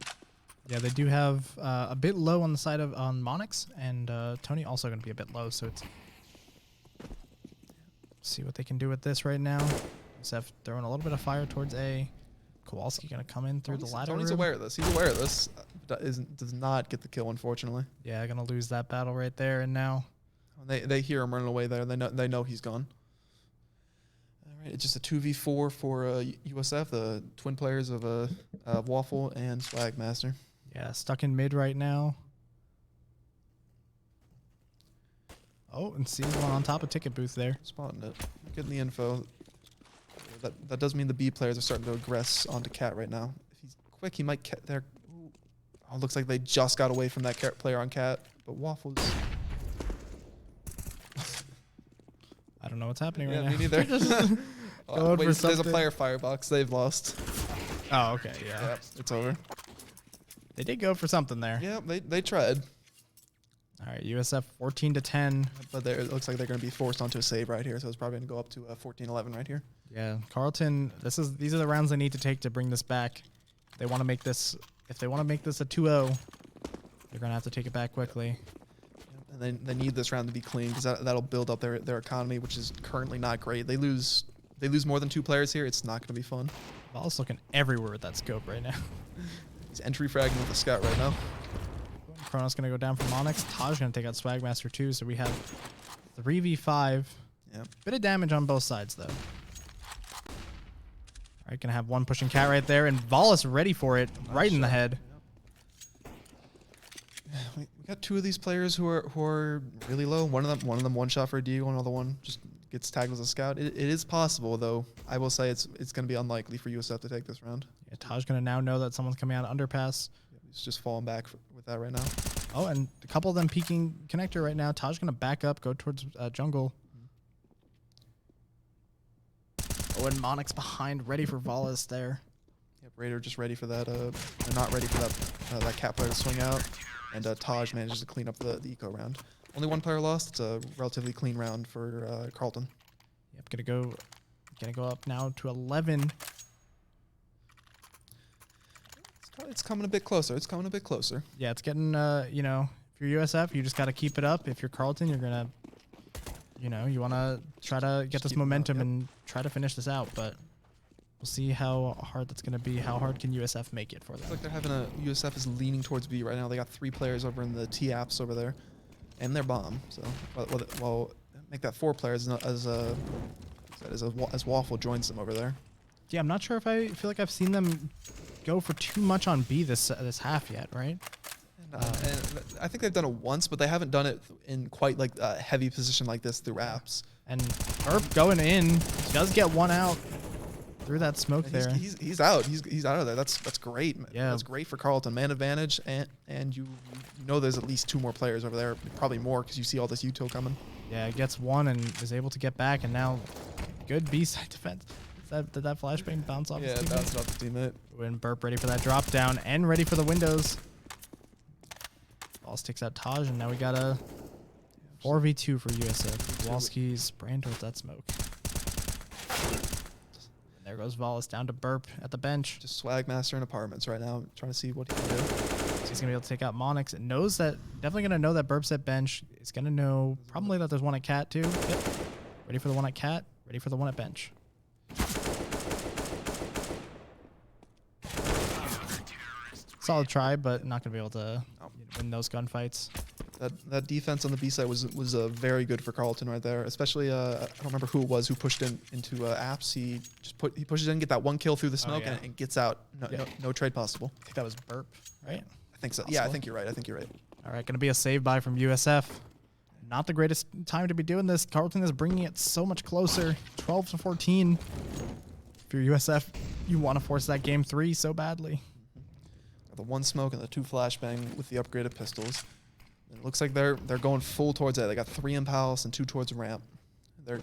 Yeah, they do have a bit low on the side of Monix, and Tony also going to be a bit low, so it's see what they can do with this right now. USF throwing a little bit of fire towards A. Kowalski going to come in through the ladder. Tony's aware of this. He's aware of this. Does not get the kill, unfortunately. Yeah, going to lose that battle right there, and now they hear him running away there. They know he's gone. All right, it's just a 2v4 for USF, the twin players of Waffle and Swagmaster. Yeah, stuck in mid right now. Oh, and sees one on top of ticket booth there. Spotting it. Getting the info. That does mean the B players are starting to aggress onto Cat right now. If he's quick, he might get there. Oh, looks like they just got away from that player on Cat. But Waffles. I don't know what's happening right Me now. neither. Going for there's a something. player firebox. They've lost. Oh, okay, yeah. Yep, it's over. They did go for something there. Yeah, they tried. All right, USF 14-10. But it looks like they're going to be forced onto a save right here, so it's probably going to go up to 14-11 right here. Yeah, Carleton. These are the rounds they need to take to bring this back. They want to make this. If they want to make this a 2-0, they're going to have to take it back quickly. And they need this round to be clean because that'll build up their economy, which is currently not great. They lose more than 2 players here. It's not going to be fun. Ball's looking everywhere with that scope right now. He's entry fragging with a scout right now. Chronos going to go down from Onyx. Taj going to take out Swagmaster too. So we have 3v5. Yeah. Bit of damage on both sides though. All right, going to have one pushing Cat right there. And Volis ready for it. Right in the head. Yeah. We got 2 of these players who are really low. One of them one shot for a deagle. Another one just gets tagged as a scout. It is possible though. I will say it's going to be unlikely for USF to take this round. Yeah, Taj going to now know that someone's coming out of underpass. He's just falling back with that right now. Oh, and a couple of them peeking connector right now. Taj going to back up, go towards jungle. Oh, and Monix behind, ready for Volis there. Yep, Raider just ready for that. They're not ready for that Cat player to swing out. And Taj manages to clean up the eco round. Only 1 player lost. It's a relatively clean round for Carleton. Yep, gonna go up now to 11. It's coming a bit closer. Yeah, it's getting, you know, if you're USF, you just got to keep it up. If you're Carleton, you're going to, you know, you want to try to get this momentum and try to finish this out. But we'll see how hard that's going to be. How hard can USF make it for them? It's like they're having USF is leaning towards B right now. They got 3 players over in the T apps over there. And their bomb. So, well, make that 4 players as Waffle joins them over there. Yeah, I'm not sure if I feel like I've seen them go for too much on B this half yet, right? And I think they've done it once, but they haven't done it in quite like a heavy position like this through apps. And Burp going in, does get one out through that smoke there. He's out. He's out of there. That's great. Yeah, that's great for Carleton. Man advantage, and you know there's at least 2 more players over there, probably more because you see all this util coming. Yeah, gets one and is able to get back, and now good B side defense. Did that flashbang bounce off? Yeah, it bounced off the teammate. When Burp ready for that drop down and ready for the windows. Ball sticks out Taj, and now we got a 4v2 for USF. Walski's spraying towards that smoke. And there goes Volis down to Burp at the bench. Just Swagmaster in apartments right now, trying to see what he can do. So he's gonna be able to take out Monix. It knows that, definitely gonna know that Burp's at bench. He's gonna know probably that there's one at Cat too. Yep. Ready for the one at Cat. Ready for the one at bench. Solid try, but not gonna be able to win those gunfights. That defense on the B side was very good for Carleton right there. Especially I don't remember who it was who pushed into apps. He pushes in, get that 1 kill through the smoke, and gets out. No trade possible. I think that was Burp, right? I think so. Possible. Yeah, I think you're right. All right, gonna be a save buy from USF. Not the greatest time to be doing this. Carleton is bringing it so much closer, 12-14. If you're USF, you want to force that game 3 so badly. The 1 smoke and the 2 flashbang with the upgraded pistols. It looks like they're going full towards that. They got 3 in palace and 2 towards ramp. They're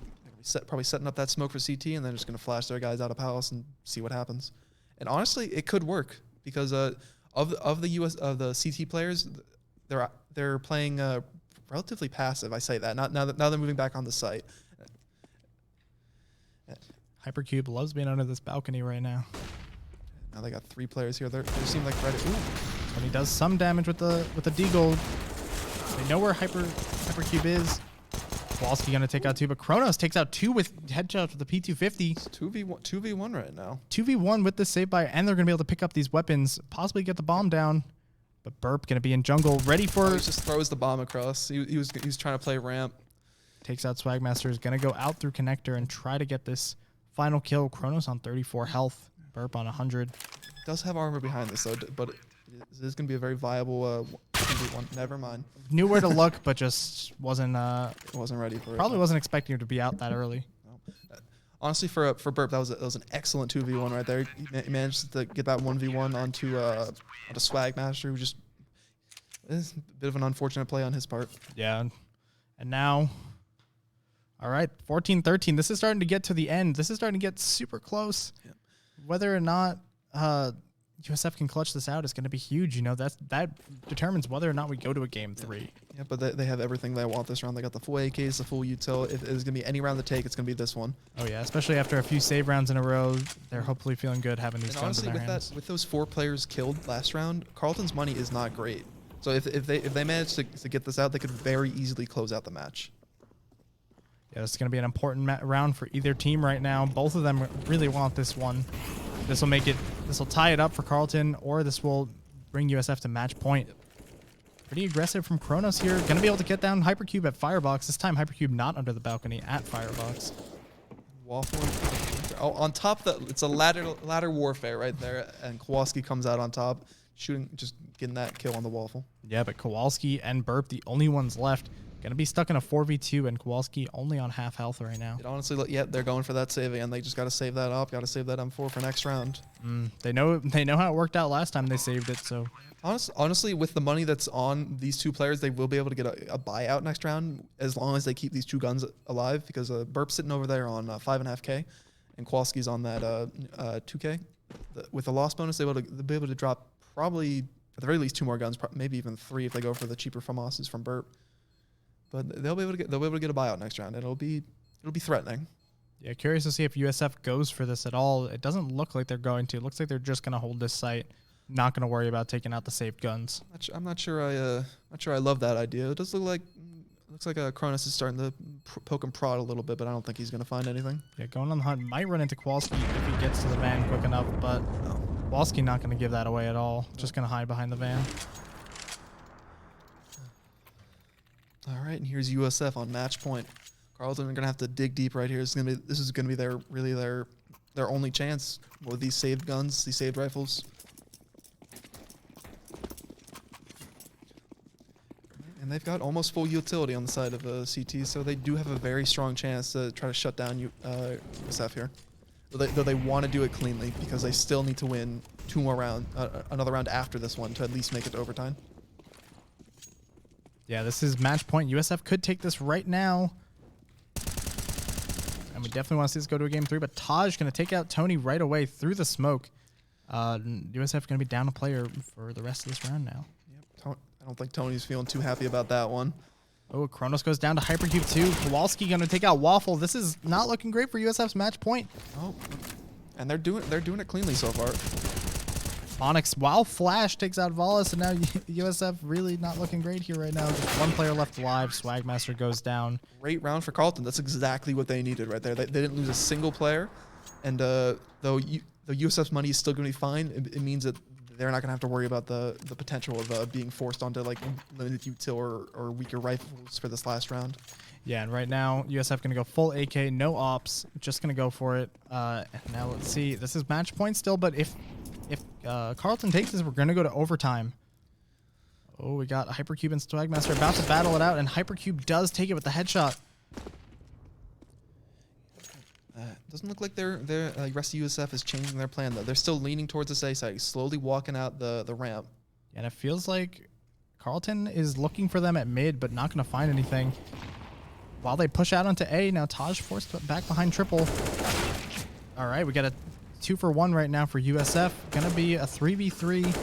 probably setting up that smoke for CT, and they're just going to flash their guys out of palace and see what happens. And honestly, it could work because of the CT players, they're playing relatively passive. I say that now they're moving back on the site. Hypercube loves being under this balcony right now. Now they got 3 players here. They seem like ready. Ooh. When he does some damage with the D-Gold. They know where Hypercube is. Walski gonna take out 2, but Kronos takes out 2 with headshots with the P250. It's 2v1 right now. 2v1 with this save buy, and they're gonna be able to pick up these weapons, possibly get the bomb down. But Burp gonna be in jungle, ready for. He just throws the bomb across. He was trying to play ramp. Takes out Swagmaster. Is gonna go out through connector and try to get this final kill. Kronos on 34 health. Burp on 100. Does have armor behind this though, but it is going to be a very viable 2v1. Never mind. Knew where to look, but just wasn't Wasn't ready for it. probably wasn't expecting him to be out that early. Honestly, for Burp, that was an excellent 2v1 right there. He managed to get that 1v1 onto Swagmaster, who just is a bit of an unfortunate play on his part. Yeah. And now, all right, 14-13. This is starting to get to the end. This is starting to get super close. Yeah. Whether or not USF can clutch this out is going to be huge. You know, that determines whether or not we go to a game 3. Yeah, but they have everything they want this round. They got the full AKs, the full util. If there's going to be any round to take, it's going to be this one. Oh, yeah, especially after a few save rounds in a row. They're hopefully feeling good having these And guns honestly, in their hands. with those 4 players killed last round, Carleton's money is not great. So if they manage to get this out, they could very easily close out the match. Yeah, this is going to be an important round for either team right now. Both of them really want this one. This will tie it up for Carleton, or this will bring USF to match point. Pretty aggressive from Kronos here. Going to be able to get down Hypercube at Firebox. This time Hypercube not under the balcony at Firebox. Waffle. Oh, on top, it's a ladder warfare right there, and Kowalski comes out on top, just getting that kill on the Waffle. Yeah, but Kowalski and Burp, the only ones left. Going to be stuck in a 4v2, and Kowalski only on half health right now. It honestly, yeah, they're going for that save, and they just got to save that up. Got to save that M4 for next round. They know how it worked out last time they saved it. So honestly, with the money that's on these 2 players, they will be able to get a buyout next round as long as they keep these 2 guns alive. Because Burp's sitting over there on 5.5K, and Kowalski's on that 2K. With the loss bonus, they'll be able to drop probably at the very least 2 more guns, maybe even 3 if they go for the cheaper FAMASs from Burp. But they'll be able to get a buyout next round. It'll be threatening. Yeah, curious to see if USF goes for this at all. It doesn't look like they're going to. It looks like they're just going to hold this site. Not going to worry about taking out the saved guns. I'm not sure I love that idea. It does looks like Kronos is starting to poke and prod a little bit, but I don't think he's going to find anything. Yeah, going on the hunt. Might run into Kowalski if he gets to the van quick enough, but Kowalski not going to give that away at all. Just going to hide behind the van. All right, and here's USF on match point. Carleton are gonna have to dig deep right here. This is gonna be their only chance with these saved guns, these saved rifles. And they've got almost full utility on the side of CT, so they do have a very strong chance to try to shut down USF here. Though they want to do it cleanly because they still need to win 2 more rounds, another round after this one to at least make it to overtime. Yeah, this is match point. USF could take this right now. And we definitely want to see this go to a game 3, but Taj going to take out Tony right away through the smoke. USF going to be down a player for the rest of this round now. Yep. I don't think Tony's feeling too happy about that one. Oh, Kronos goes down to Hypercube 2. Kowalski going to take out Waffle. This is not looking great for USF's match point. Oh, and they're doing it cleanly so far. Onyx, while Flash takes out Volas, and now USF really not looking great here right now. Just 1 player left alive. Swagmaster goes down. Great round for Carleton. That's exactly what they needed right there. They didn't lose a single player, and though USF's money is still going to be fine, it means that they're not going to have to worry about the potential of being forced onto like limited util or weaker rifles for this last round. Yeah, and right now USF going to go full AK, no ops, just going to go for it. And now let's see. This is match point still, but if Carleton takes this, we're going to go to overtime. Oh, we got Hypercube and Swagmaster about to battle it out, and Hypercube does take it with the headshot. Doesn't look like the rest of USF is changing their plan, though. They're still leaning towards the A side, slowly walking out the ramp. And it feels like Carleton is looking for them at mid, but not going to find anything. While they push out onto A, now Taj forced back behind triple. All right, we got a 2-for-1 right now for USF. Gonna be a 3v3.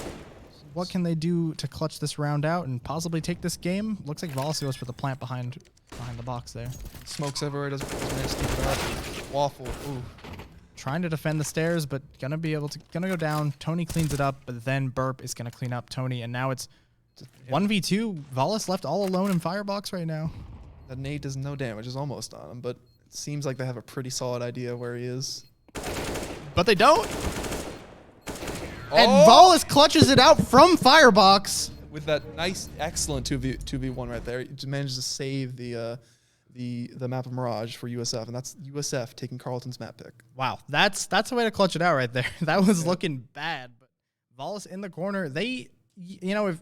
What can they do to clutch this round out and possibly take this game? Looks like Volas goes for the plant behind the box there. Smokes everywhere. Doesn't manage to keep it up. Waffle. Ooh. Trying to defend the stairs, but gonna go down. Tony cleans it up, but then Burp is gonna clean up Tony, and now it's 1v2. Volas left all alone in Firebox right now. That nade does no damage. Is almost on him, but it seems like they have a pretty solid idea where he is. But they don't. And Volas clutches it out from Firebox. With that nice, excellent 2v1 right there. He just managed to save the map of Mirage for USF, and that's USF taking Carleton's map pick. Wow, that's a way to clutch it out right there. That was looking bad, but Volas in the corner. They you know, if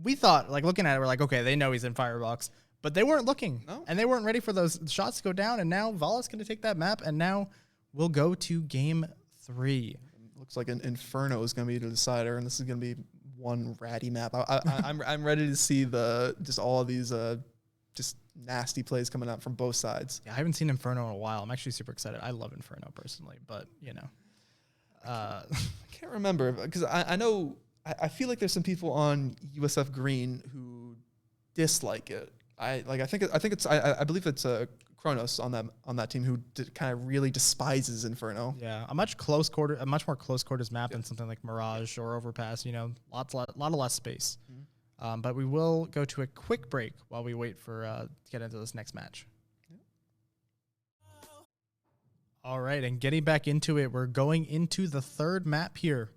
we thought, like, looking at it, we're like, okay, they know he's in Firebox, but they weren't looking, and they weren't ready for those shots to go down, and now Vala's going to take that map, and now we'll go to game 3. Looks like an Inferno is going to be the decider, and this is going to be one ratty map. I'm ready to see just all of these just nasty plays coming out from both sides. Yeah, I haven't seen Inferno in a while. I'm actually super excited. I love Inferno personally, but, you know. I can't remember, because I know, I feel like there's some people on USF Green who dislike it. I believe it's Kronos on that team who kind of really despises Inferno. Yeah, a much more close quarters map than something like Mirage or Overpass. You know, lot of less space. Mm-hmm. But we will go to a quick break while we wait for to get into this next match. Yeah. All right, and getting back into it, we're going into the third map here.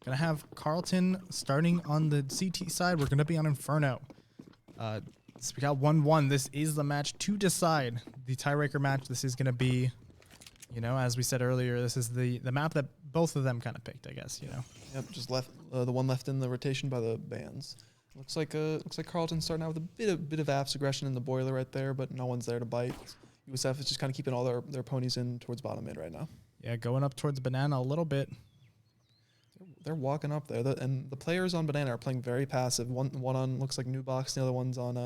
Gonna have Carleton starting on the CT side. We're gonna be on Inferno. So we got 1-1. This is the match to decide the tiebreaker match. This is going to be, you know, as we said earlier, this is the map that both of them kind of picked, I guess, you know. Yep, just left the one left in the rotation by the bands. Looks like Carleton starting out with a bit of Apps aggression in the boiler right there, but no one's there to bite. USF is just kind of keeping all their ponies in towards bottom mid right now. Yeah, going up towards Banana a little bit. They're walking up there, and the players on Banana are playing very passive. One on looks like New Box, the other one's on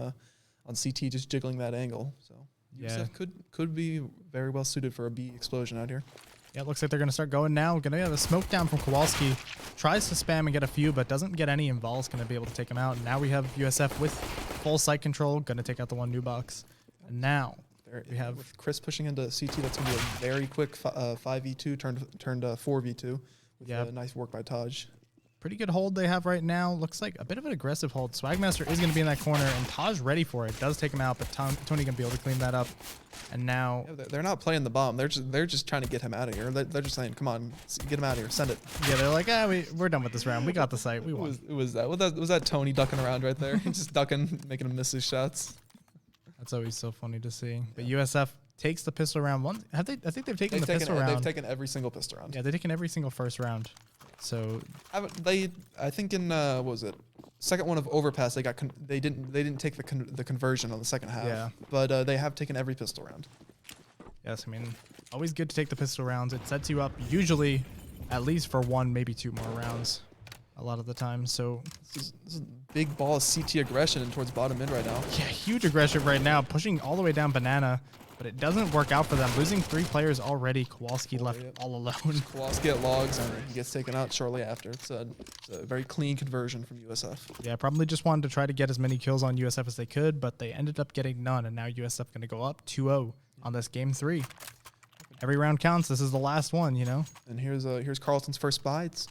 CT, just jiggling that angle. So USF could be very well suited for a B explosion out here. Yeah, it looks like they're gonna start going now. Gonna get a smoke down from Kowalski. Tries to spam and get a few, but doesn't get any. And Vol's gonna be able to take him out. And now we have USF with full site control, gonna take out the one New Box. And now we have with Chris pushing into CT. That's gonna be a very quick 5v2 turned 4v2. Yeah, nice work by Taj. Pretty good hold they have right now. Looks like a bit of an aggressive hold. Swagmaster is going to be in that corner, and Taj ready for it. Does take him out, but Tony going to be able to clean that up. And now they're not playing the bomb. They're just trying to get him out of here. They're just saying, "Come on, get him out of here. Send it." Yeah, they're like, we're done with this round. We got the site. We won. Was that Tony ducking around right there? Just ducking, making him miss his shots. That's always so funny to see. But USF takes the pistol round. I think they've taken the pistol round. They've taken every single pistol round. Yeah, they've taken every single first round. So I think in what was it, second one of Overpass, they didn't take the conversion on the second half. Yeah. But they have taken every pistol round. Yes, I mean, always good to take the pistol rounds. It sets you up usually at least for 1, maybe 2 more rounds a lot of the time. So this is big ball of CT aggression towards bottom mid right now. Yeah, huge aggression right now, pushing all the way down Banana. But it doesn't work out for them. Losing 3 players already. Kowalski left all alone. Kowalski at logs, and he gets taken out shortly after. It's a very clean conversion from USF. Yeah, probably just wanted to try to get as many kills on USF as they could, but they ended up getting none, and now USF going to go up 2-0 on this game 3. Every round counts. This is the last one, you know. And here's Carleton's first buy. It's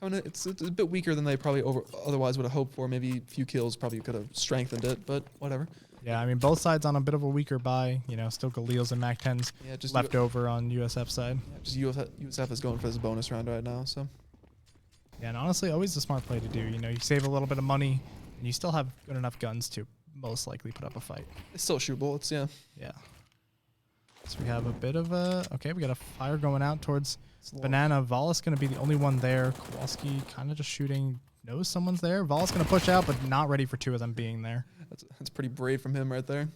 a bit weaker than they probably otherwise would have hoped for. Maybe a few kills probably could have strengthened it, but whatever. Yeah, I mean, both sides on a bit of a weaker buy. You know, still Galil's and Mac 10s left over on USF side. Yeah, just USF is going for this bonus round right now. So. Yeah, and honestly, always a smart play to do. You know, you save a little bit of money, and you still have good enough guns to most likely put up a fight. They still shoot bullets, yeah. Yeah. So we have a bit of a... Okay, we got a fire going out towards Banana. Vala's going to be the only one there. Kowalski kind of just shooting... Knows someone's there. Vala's going to push out, but not ready for 2 of them being there. That's pretty brave from him right there.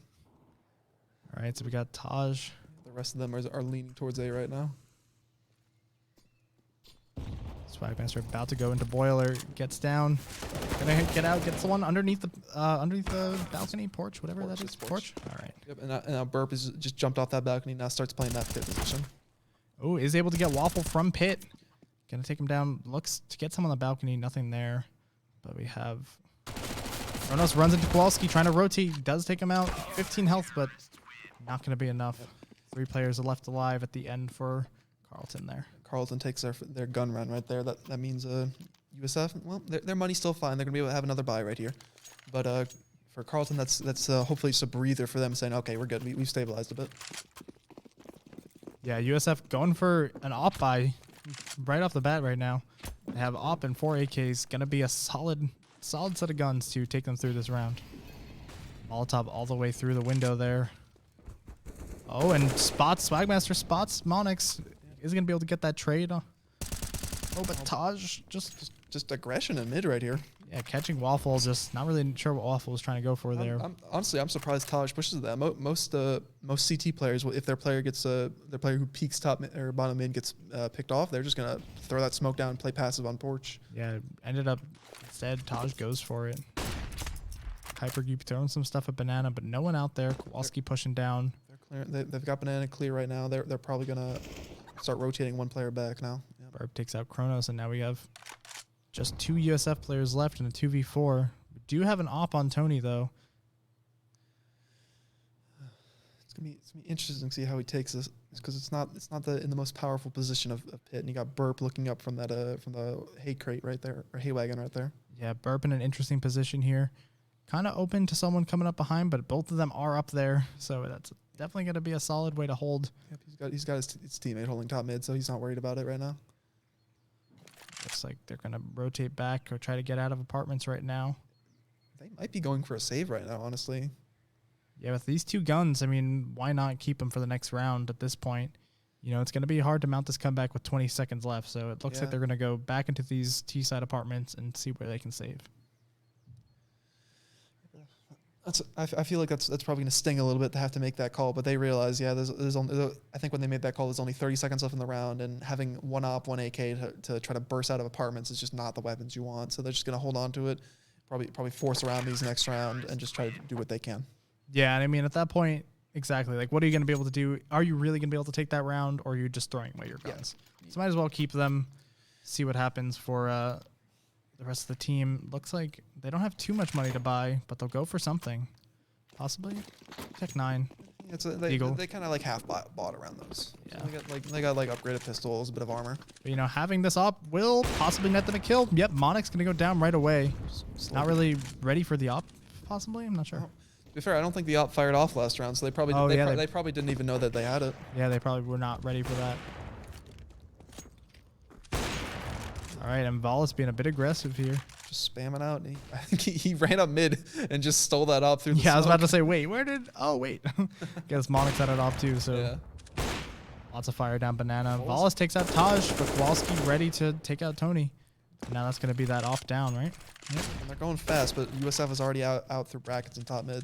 All right, so we got Taj. The rest of them are leaning towards A right now. Swagmaster about to go into boiler. Gets down. Gonna get out. Gets the one underneath the balcony porch, whatever that is. Porch. All right. Yep. And now Burp is just jumped off that balcony. Now starts playing that pit position. Oh, is able to get Waffle from pit. Gonna take him down. Looks to get some on the balcony. Nothing there. But we have... Kronos runs into Kowalski, trying to rotate. Does take him out. 15 health, but not gonna be enough. 3 players are left alive at the end for Carleton there. Carleton takes their gun run right there. That means USF, well, their money's still fine. They're gonna be able to have another buy right here. But for Carleton, that's hopefully just a breather for them, saying, okay, we're good. We've stabilized a bit. Yeah, USF going for an op buy right off the bat right now. They have op and 4 AKs. Gonna be a solid set of guns to take them through this round. Molotov all the way through the window there. Oh, and Swagmaster spots Monix. Is gonna be able to get that trade. Oh, but Taj just aggression in mid right here. Yeah, catching Waffle, just not really sure what Waffle was trying to go for there. Honestly, I'm surprised Taj pushes that. Most CT players, if their player who peaks top or bottom mid gets picked off, they're just gonna throw that smoke down and play passive on porch. Yeah, ended up instead Taj goes for it. Hypercube throwing some stuff at Banana, but no one out there. Kowalski pushing down. They're clear. They've got Banana clear right now. They're probably gonna start rotating one player back now. Yep. Burp takes out Kronos, and now we have just 2 USF players left in a 2v4. We do have an op on Tony, though. It's gonna be interesting to see how he takes this, because it's not in the most powerful position of pit, and you got Burp looking up from the hay crate right there, or hay wagon right there. Yeah, Burp in an interesting position here. Kind of open to someone coming up behind, but both of them are up there, so that's definitely going to be a solid way to hold. Yep, he's got his teammate holding top mid, so he's not worried about it right now. Looks like they're going to rotate back or try to get out of apartments right now. They might be going for a save right now, honestly. Yeah, with these 2 guns, I mean, why not keep them for the next round at this point? You know, it's going to be hard to mount this comeback with 20 seconds left, so it looks like they're going to go back into these T-side apartments and see where they can save. I feel like that's probably going to sting a little bit to have to make that call, but they realize, there's only, I think when they made that call, there's only 30 seconds left in the round, and having one op, one AK to try to burst out of apartments is just not the weapons you want. So they're just going to hold on to it, probably force around these next round, and just try to do what they can. Yeah, and I mean, at that point, exactly, like, what are you going to be able to do? Are you really going to be able to take that round, or are you just throwing away your guns? Yeah. So might as well keep them, see what happens for the rest of the team. Looks like they don't have too much money to buy, but they'll go for something. Possibly Tech 9. They kind of like half bought around those. Yeah. So they got like upgraded pistols, a bit of armor. But, you know, having this op will possibly net them a kill. Yep, Monix going to go down right away. Not really ready for the op, possibly. I'm not sure. To be fair, I don't think the op fired off last round, so they probably they probably didn't even know that they had it. Yeah, they probably were not ready for that. All right, and Valis being a bit aggressive here. Just spamming out. I think he ran up mid and just stole that op through the smoke. I was about to say, wait, wait. Guess Monix had it off too, so yeah. Lots of fire down Banana. Valis takes out Taj, but Kowalski ready to take out Tony. Now that's going to be that op down, right? Yep. And they're going fast, but USF is already out through brackets and top mid.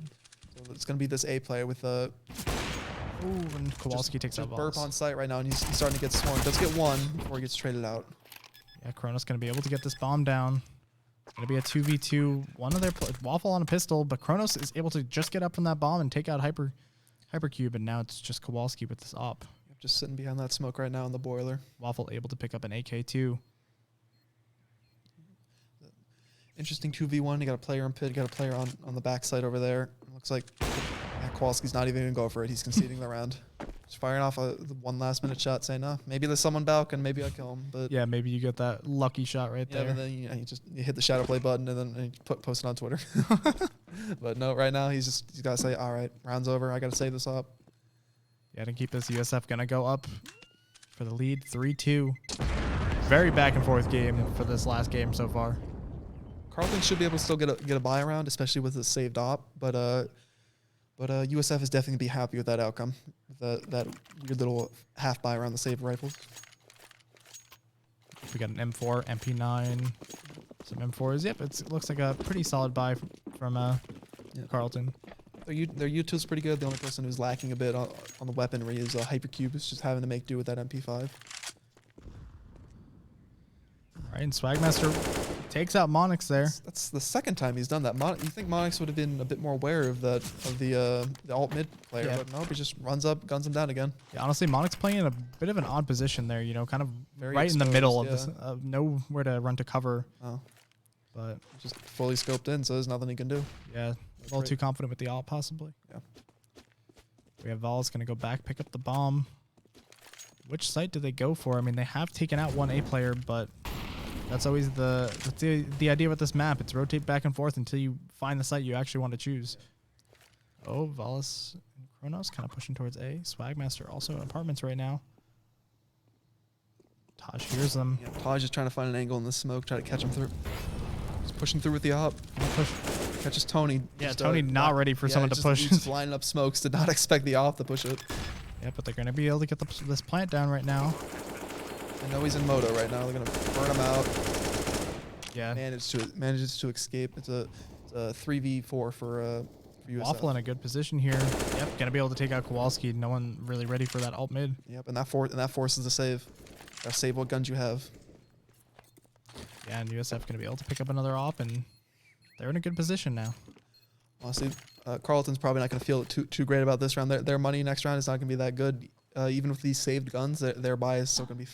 So it's going to be this A player with a... Ooh, and Kowalski takes out Valis. Burp on site right now, and he's starting to get swarmed. Does get one before he gets traded out. Yeah, Kronos going to be able to get this bomb down. It's going to be a 2v2. One of their Waffle on a pistol, but Kronos is able to just get up from that bomb and take out Hypercube, and now it's just Kowalski with this op. Yep, just sitting behind that smoke right now in the boiler. Waffle able to pick up an AK-2. Interesting 2v1. You got a player in pit, got a player on the backside over there. It looks like Kowalski's not even going to go for it. He's conceding the round. Just firing off one last-minute shot, saying, no, maybe there's someone back and maybe I kill him. But yeah, maybe you get that lucky shot right there. Yeah, but then you hit the shadow play button and then post it on Twitter. But no, right now he's got to say, all right, round's over. I got to save this up. Yeah, to keep this USF going to go up for the lead, 3-2. Very back-and-forth game for this last game so far. Carleton should be able to still get a buy around, especially with the saved op, but USF is definitely be happy with that outcome, that weird little half buy around the saved rifles. We got an M4, MP9, some M4s. Yep, it looks like a pretty solid buy from Carleton. Their U-Tool's pretty good. The only person who's lacking a bit on the weaponry is Hypercube, who's just having to make do with that MP5. All right, and Swagmaster takes out Monix there. That's the second time he's done that. You think Monix would have been a bit more aware of the alt mid player, but no, he just runs up, guns him down again. Yeah, honestly, Monix playing in a bit of an odd position there. You know, kind of very right exposed, in the middle of this, nowhere to run to cover. Oh, but just fully scoped in, so there's nothing he can do. Yeah, a little too confident with the alt, possibly. Yeah. We have Val's gonna go back, pick up the bomb. Which site do they go for? I mean, they have taken out one A player, but that's always the idea with this map. It's rotate back and forth until you find the site you actually want to choose. Oh, Valis and Kronos kind of pushing towards A. Swagmaster also in apartments right now. Taj hears them. Yeah, Taj is trying to find an angle in the smoke, try to catch him through. He's pushing through with the op. Catches Tony. Yeah, Tony not ready for someone to push. He's just lining up smokes, did not expect the op to push it. Yeah, but they're going to be able to get this plant down right now. I know he's in moto right now. They're going to burn him out. Yeah. manages to escape. It's a 3v4 for USF. Waffle in a good position here. Yep, gonna be able to take out Kowalski. No one really ready for that alt mid. Yep, and that forces the save. Gotta save what guns you have. Yeah, and USF gonna be able to pick up another op, and they're in a good position now. Honestly, Carleton's probably not gonna feel too great about this round. Their money next round is not gonna be that good. Even with these saved guns, their buy is still gonna be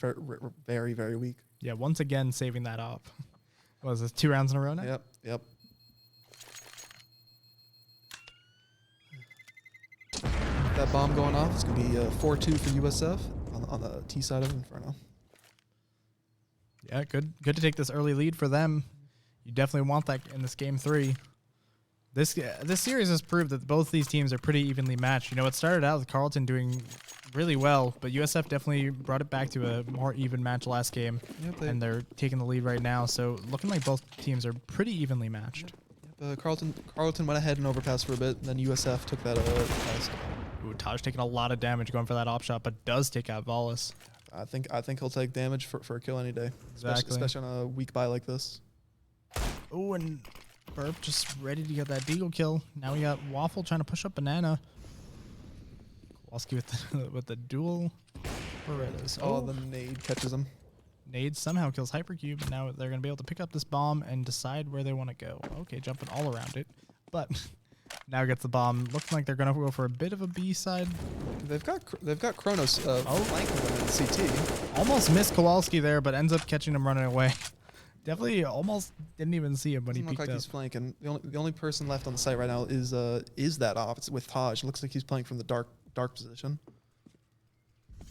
very, very weak. Yeah, once again saving that op. What was this, 2 rounds in a row now? Yep. That bomb going off. It's gonna be 4-2 for USF on the T side of Inferno. Yeah, good to take this early lead for them. You definitely want that in this game 3. This series has proved that both these teams are pretty evenly matched. You know, it started out with Carleton doing really well, but USF definitely brought it back to a more even match last game, and they're taking the lead right now. So looking like both teams are pretty evenly matched. Yep, Carleton went ahead and overpassed for a bit, and then USF took that test. Ooh, Taj taking a lot of damage going for that op shot, but does take out Volis. I think he'll take damage for a kill any day, especially on a weak buy like this. Oh, and Burp just ready to get that Deagle kill. Now we got Waffle trying to push up Banana. Kowalski with the dual Berettas. Oh, the nade catches him. Nade somehow kills Hypercube. Now they're going to be able to pick up this bomb and decide where they want to go. Okay, jumping all around it. But now gets the bomb. Looking like they're going to go for a bit of a B side. They've got Kronos flanking them in CT. Almost missed Kowalski there, but ends up catching him running away. Definitely almost didn't even see him when he peeked look like up. He's flanking. The only person left on the site right now is that op. It's with Taj. It looks like he's playing from the dark position.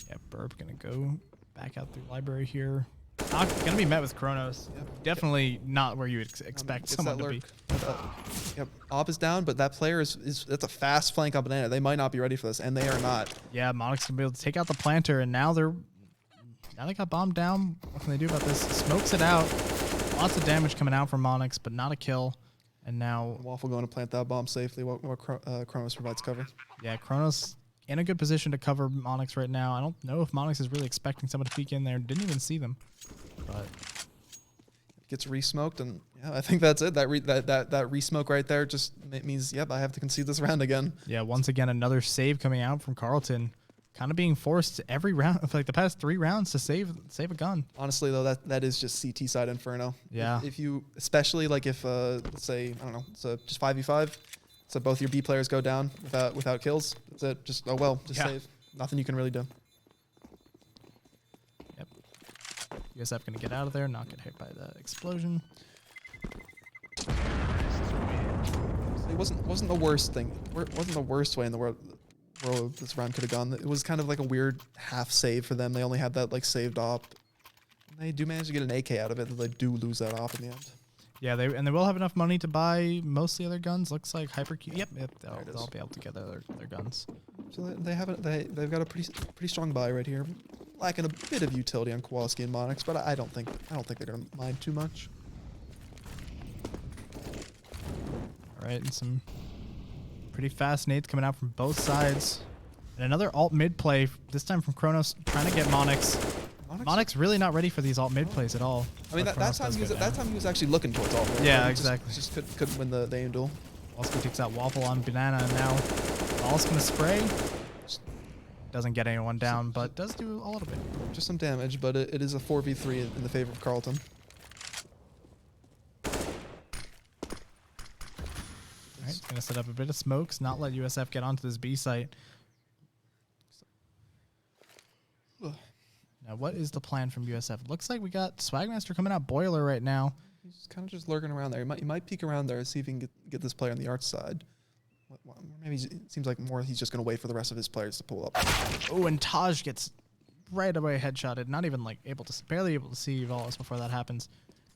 Yeah, Burp gonna go back out through library here. Not gonna be met with Kronos. Yep. Definitely not where you would expect someone to be. Yep, op is down, but that player is that's a fast flank on Banana. They might not be ready for this, and they are not. Yeah, Monix gonna be able to take out the planter, and now they got bombed down. What can they do about this? Smokes it out. Lots of damage coming out from Monix, but not a kill. And now Waffle going to plant that bomb safely while Kronos provides cover. Yeah, Kronos in a good position to cover Monix right now. I don't know if Monix is really expecting someone to peek in there. Didn't even see them. But gets re-smoked, and yeah, I think that's it. That re-smoke right there just means, yep, I have to concede this round again. Yeah, once again, another save coming out from Carleton. Kind of being forced every round, like the past 3 rounds, to save a gun. Honestly, though, that is just CT side Inferno. Yeah. If you, especially like if, let's say, I don't know, so just 5v5, so both your B players go down without kills. That's it. Just save. Nothing you can really do. Yep. USF gonna get out of there, not get hit by the explosion. It wasn't the worst thing. Wasn't the worst way in the world this round could have gone. It was kind of like a weird half save for them. They only had that like saved op. And they do manage to get an AK out of it, but they do lose that op in the end. Yeah, they will have enough money to buy most of the other guns. Looks like Hypercube. Yep, they'll be able to get their guns. So they've got a pretty strong buy right here. Lacking a bit of utility on Kowalski and Monix, but I don't think they're gonna mind too much. All right, and some pretty fast nades coming out from both sides. And another alt mid play, this time from Kronos, trying to get Monix. Monix really not ready for these alt mid plays at all. I mean, that time he was actually looking towards alt mid. Yeah, exactly. Just couldn't win the aim duel. Also takes out Waffle on Banana, and now Ball's gonna spray. Doesn't get anyone down, but does do a little bit. Just some damage, but it is a 4v3 in the favor of Carleton. Alright, gonna set up a bit of smokes, not let USF get onto this B site. Now, what is the plan from USF? Looks like we got Swagmaster coming out Boiler right now. He's kind of just lurking around there. He might peek around there, see if he can get this player on the arch side. Maybe it seems like more he's just going to wait for the rest of his players to pull up. Oh, and Taj gets right away headshotted. Not even like barely able to see Volis before that happens.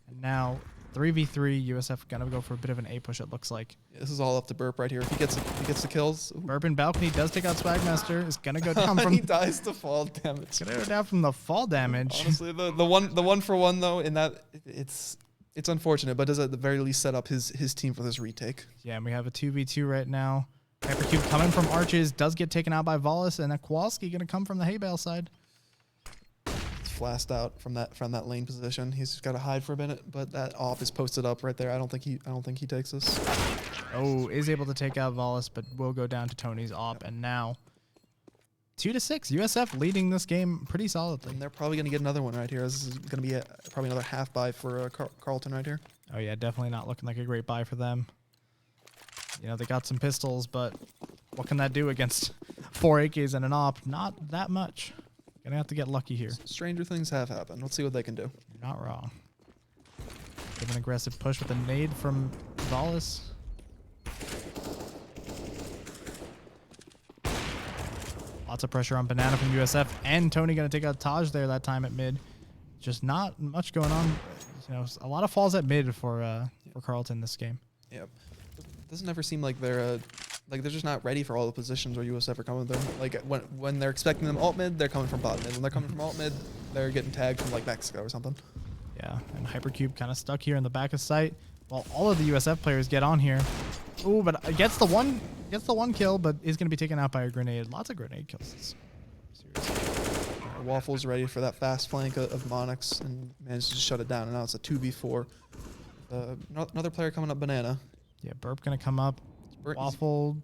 And now 3v3, USF gonna go for a bit of an A push. It looks like. Yeah, this is all up to Burp right here. If he gets the kills. Ooh. Burp in balcony does take out Swagmaster. Is gonna go down from. He dies to fall damage. Gonna go down from the fall damage. Honestly, the 1-for-1 though, in that it's unfortunate, but does at the very least set up his team for this retake. Yeah, and we have a 2v2 right now. Hypercube coming from arches, does get taken out by Volis, and a Kowalski gonna come from the hay bale side. flashed out from that lane position. He's just got to hide for a minute, but that op is posted up right there. I don't think he takes this. Oh, is able to take out Volis, but will go down to Tony's op, and now 2-6. USF leading this game pretty solidly. And they're probably going to get another one right here. This is going to be probably another half buy for Carleton right here. Oh yeah, definitely not looking like a great buy for them. You know, they got some pistols, but what can that do against 4 AKs and an op? Not that much. Gonna have to get lucky here. Stranger things have happened. Let's see what they can do. You're not wrong. Give an aggressive push with a nade from Volis. Lots of pressure on Banana from USF, and Tony gonna take out Taj there that time at mid. Just not much going on. You know, a lot of falls at mid for Carleton this game. Yep. Doesn't ever seem like they're just not ready for all the positions where USF are coming. Like when they're expecting them alt mid, they're coming from bot mid. When they're coming from alt mid, they're getting tagged from like Mexico or something. Yeah, and Hypercube kind of stuck here in the back of sight while all of the USF players get on here. Ooh, but gets the one kill, but is going to be taken out by a grenade. Lots of grenade kills. Seriously. Waffle's ready for that fast flank of Monix and managed to shut it down. And now it's a 2v4. Another player coming up, Banana. Yeah, Burp going to come up. Waffle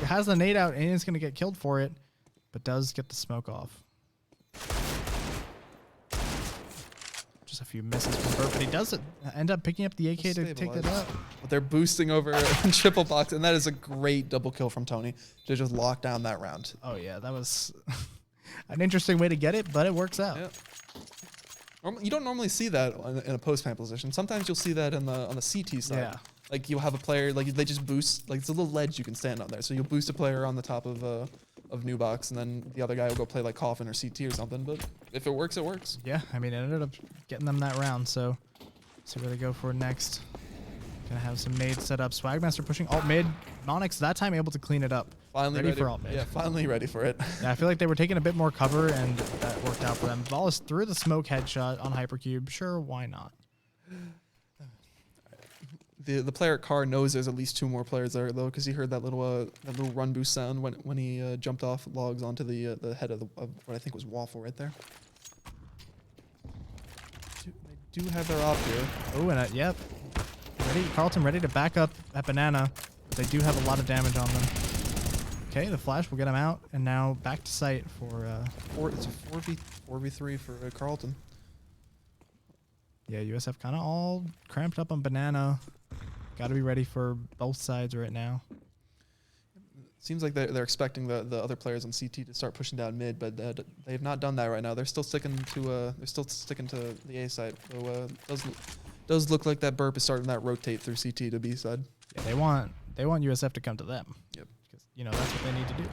has the nade out and is going to get killed for it, but does get the smoke off. Just a few misses from Burp, but he does end up picking up the AK to take it up. But they're boosting over triple box, and that is a great double kill from Tony to just lock down that round. Oh yeah, that was an interesting way to get it, but it works out. Yeah. You don't normally see that in a post-plant position. Sometimes you'll see that on the CT side. Yeah. Like you'll have a player, like they just boost, like it's a little ledge you can stand on there. So you'll boost a player on the top of new box, and then the other guy will go play like Coffin or CT or something. But if it works, it works. Yeah, I mean, it ended up getting them that round. So see where they go for next. Gonna have some nades set up. Swagmaster pushing alt mid. Monix that time able to clean it up. Finally ready for alt mid. Yeah, finally ready for it. Yeah, I feel like they were taking a bit more cover, and that worked out for them. Volis threw the smoke headshot on Hypercube. Sure, why not? The player at Car knows there's at least 2 more players there though, because he heard that little run boost sound when he jumped off logs onto the head of what I think was Waffle right there. They do have their op here. Oh, and yep, Carleton ready to back up at Banana. They do have a lot of damage on them. Okay, the flash will get him out, and now back to sight for. It's a 4v3 for Carleton. Yeah, USF kind of all cramped up on Banana. Got to be ready for both sides right now. Seems like they're expecting the other players on CT to start pushing down mid, but they have not done that right now. They're still sticking to the A side. So does look like that Burp is starting that rotate through CT to B side. Yeah, they want USF to come to them. Yep. Because you know that's what they need to do.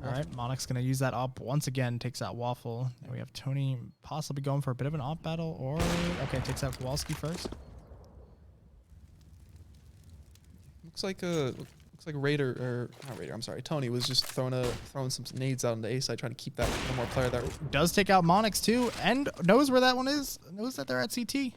All right, Monix gonna use that op once again. Takes out Waffle. And we have Tony possibly going for a bit of an op battle, or okay, takes out Kowalski first. Looks like Raider, or not Raider, I'm sorry, Tony was just throwing some nades out on the A side, trying to keep that one more player there. Does take out Monix too, and knows where that one is. Knows that they're at CT.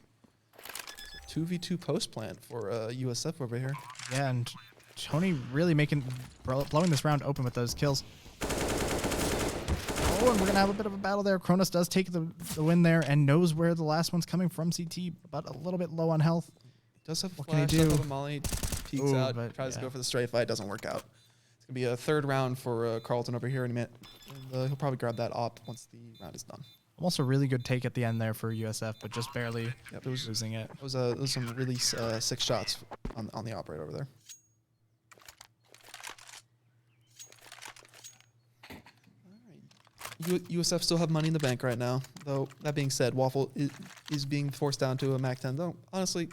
2v2 post plant for USF over here. Yeah, and Tony really blowing this round open with those kills. Oh, and we're gonna have a bit of a battle there. Kronos does take the win there and knows where the last one's coming from CT, but a little bit low on health. Does have what flash, can he do? Up Molly, peeks out, tries to go for the straight fight, doesn't work out. It's gonna be a 3rd round for Carleton over here in a minute. And he'll probably grab that op once the round is done. Almost a really good take at the end there for USF, but just barely losing it. It was some really sick shots on the operator over there. USF still have money in the bank right now, though. That being said, Waffle is being forced down to a MAC-10. Though honestly,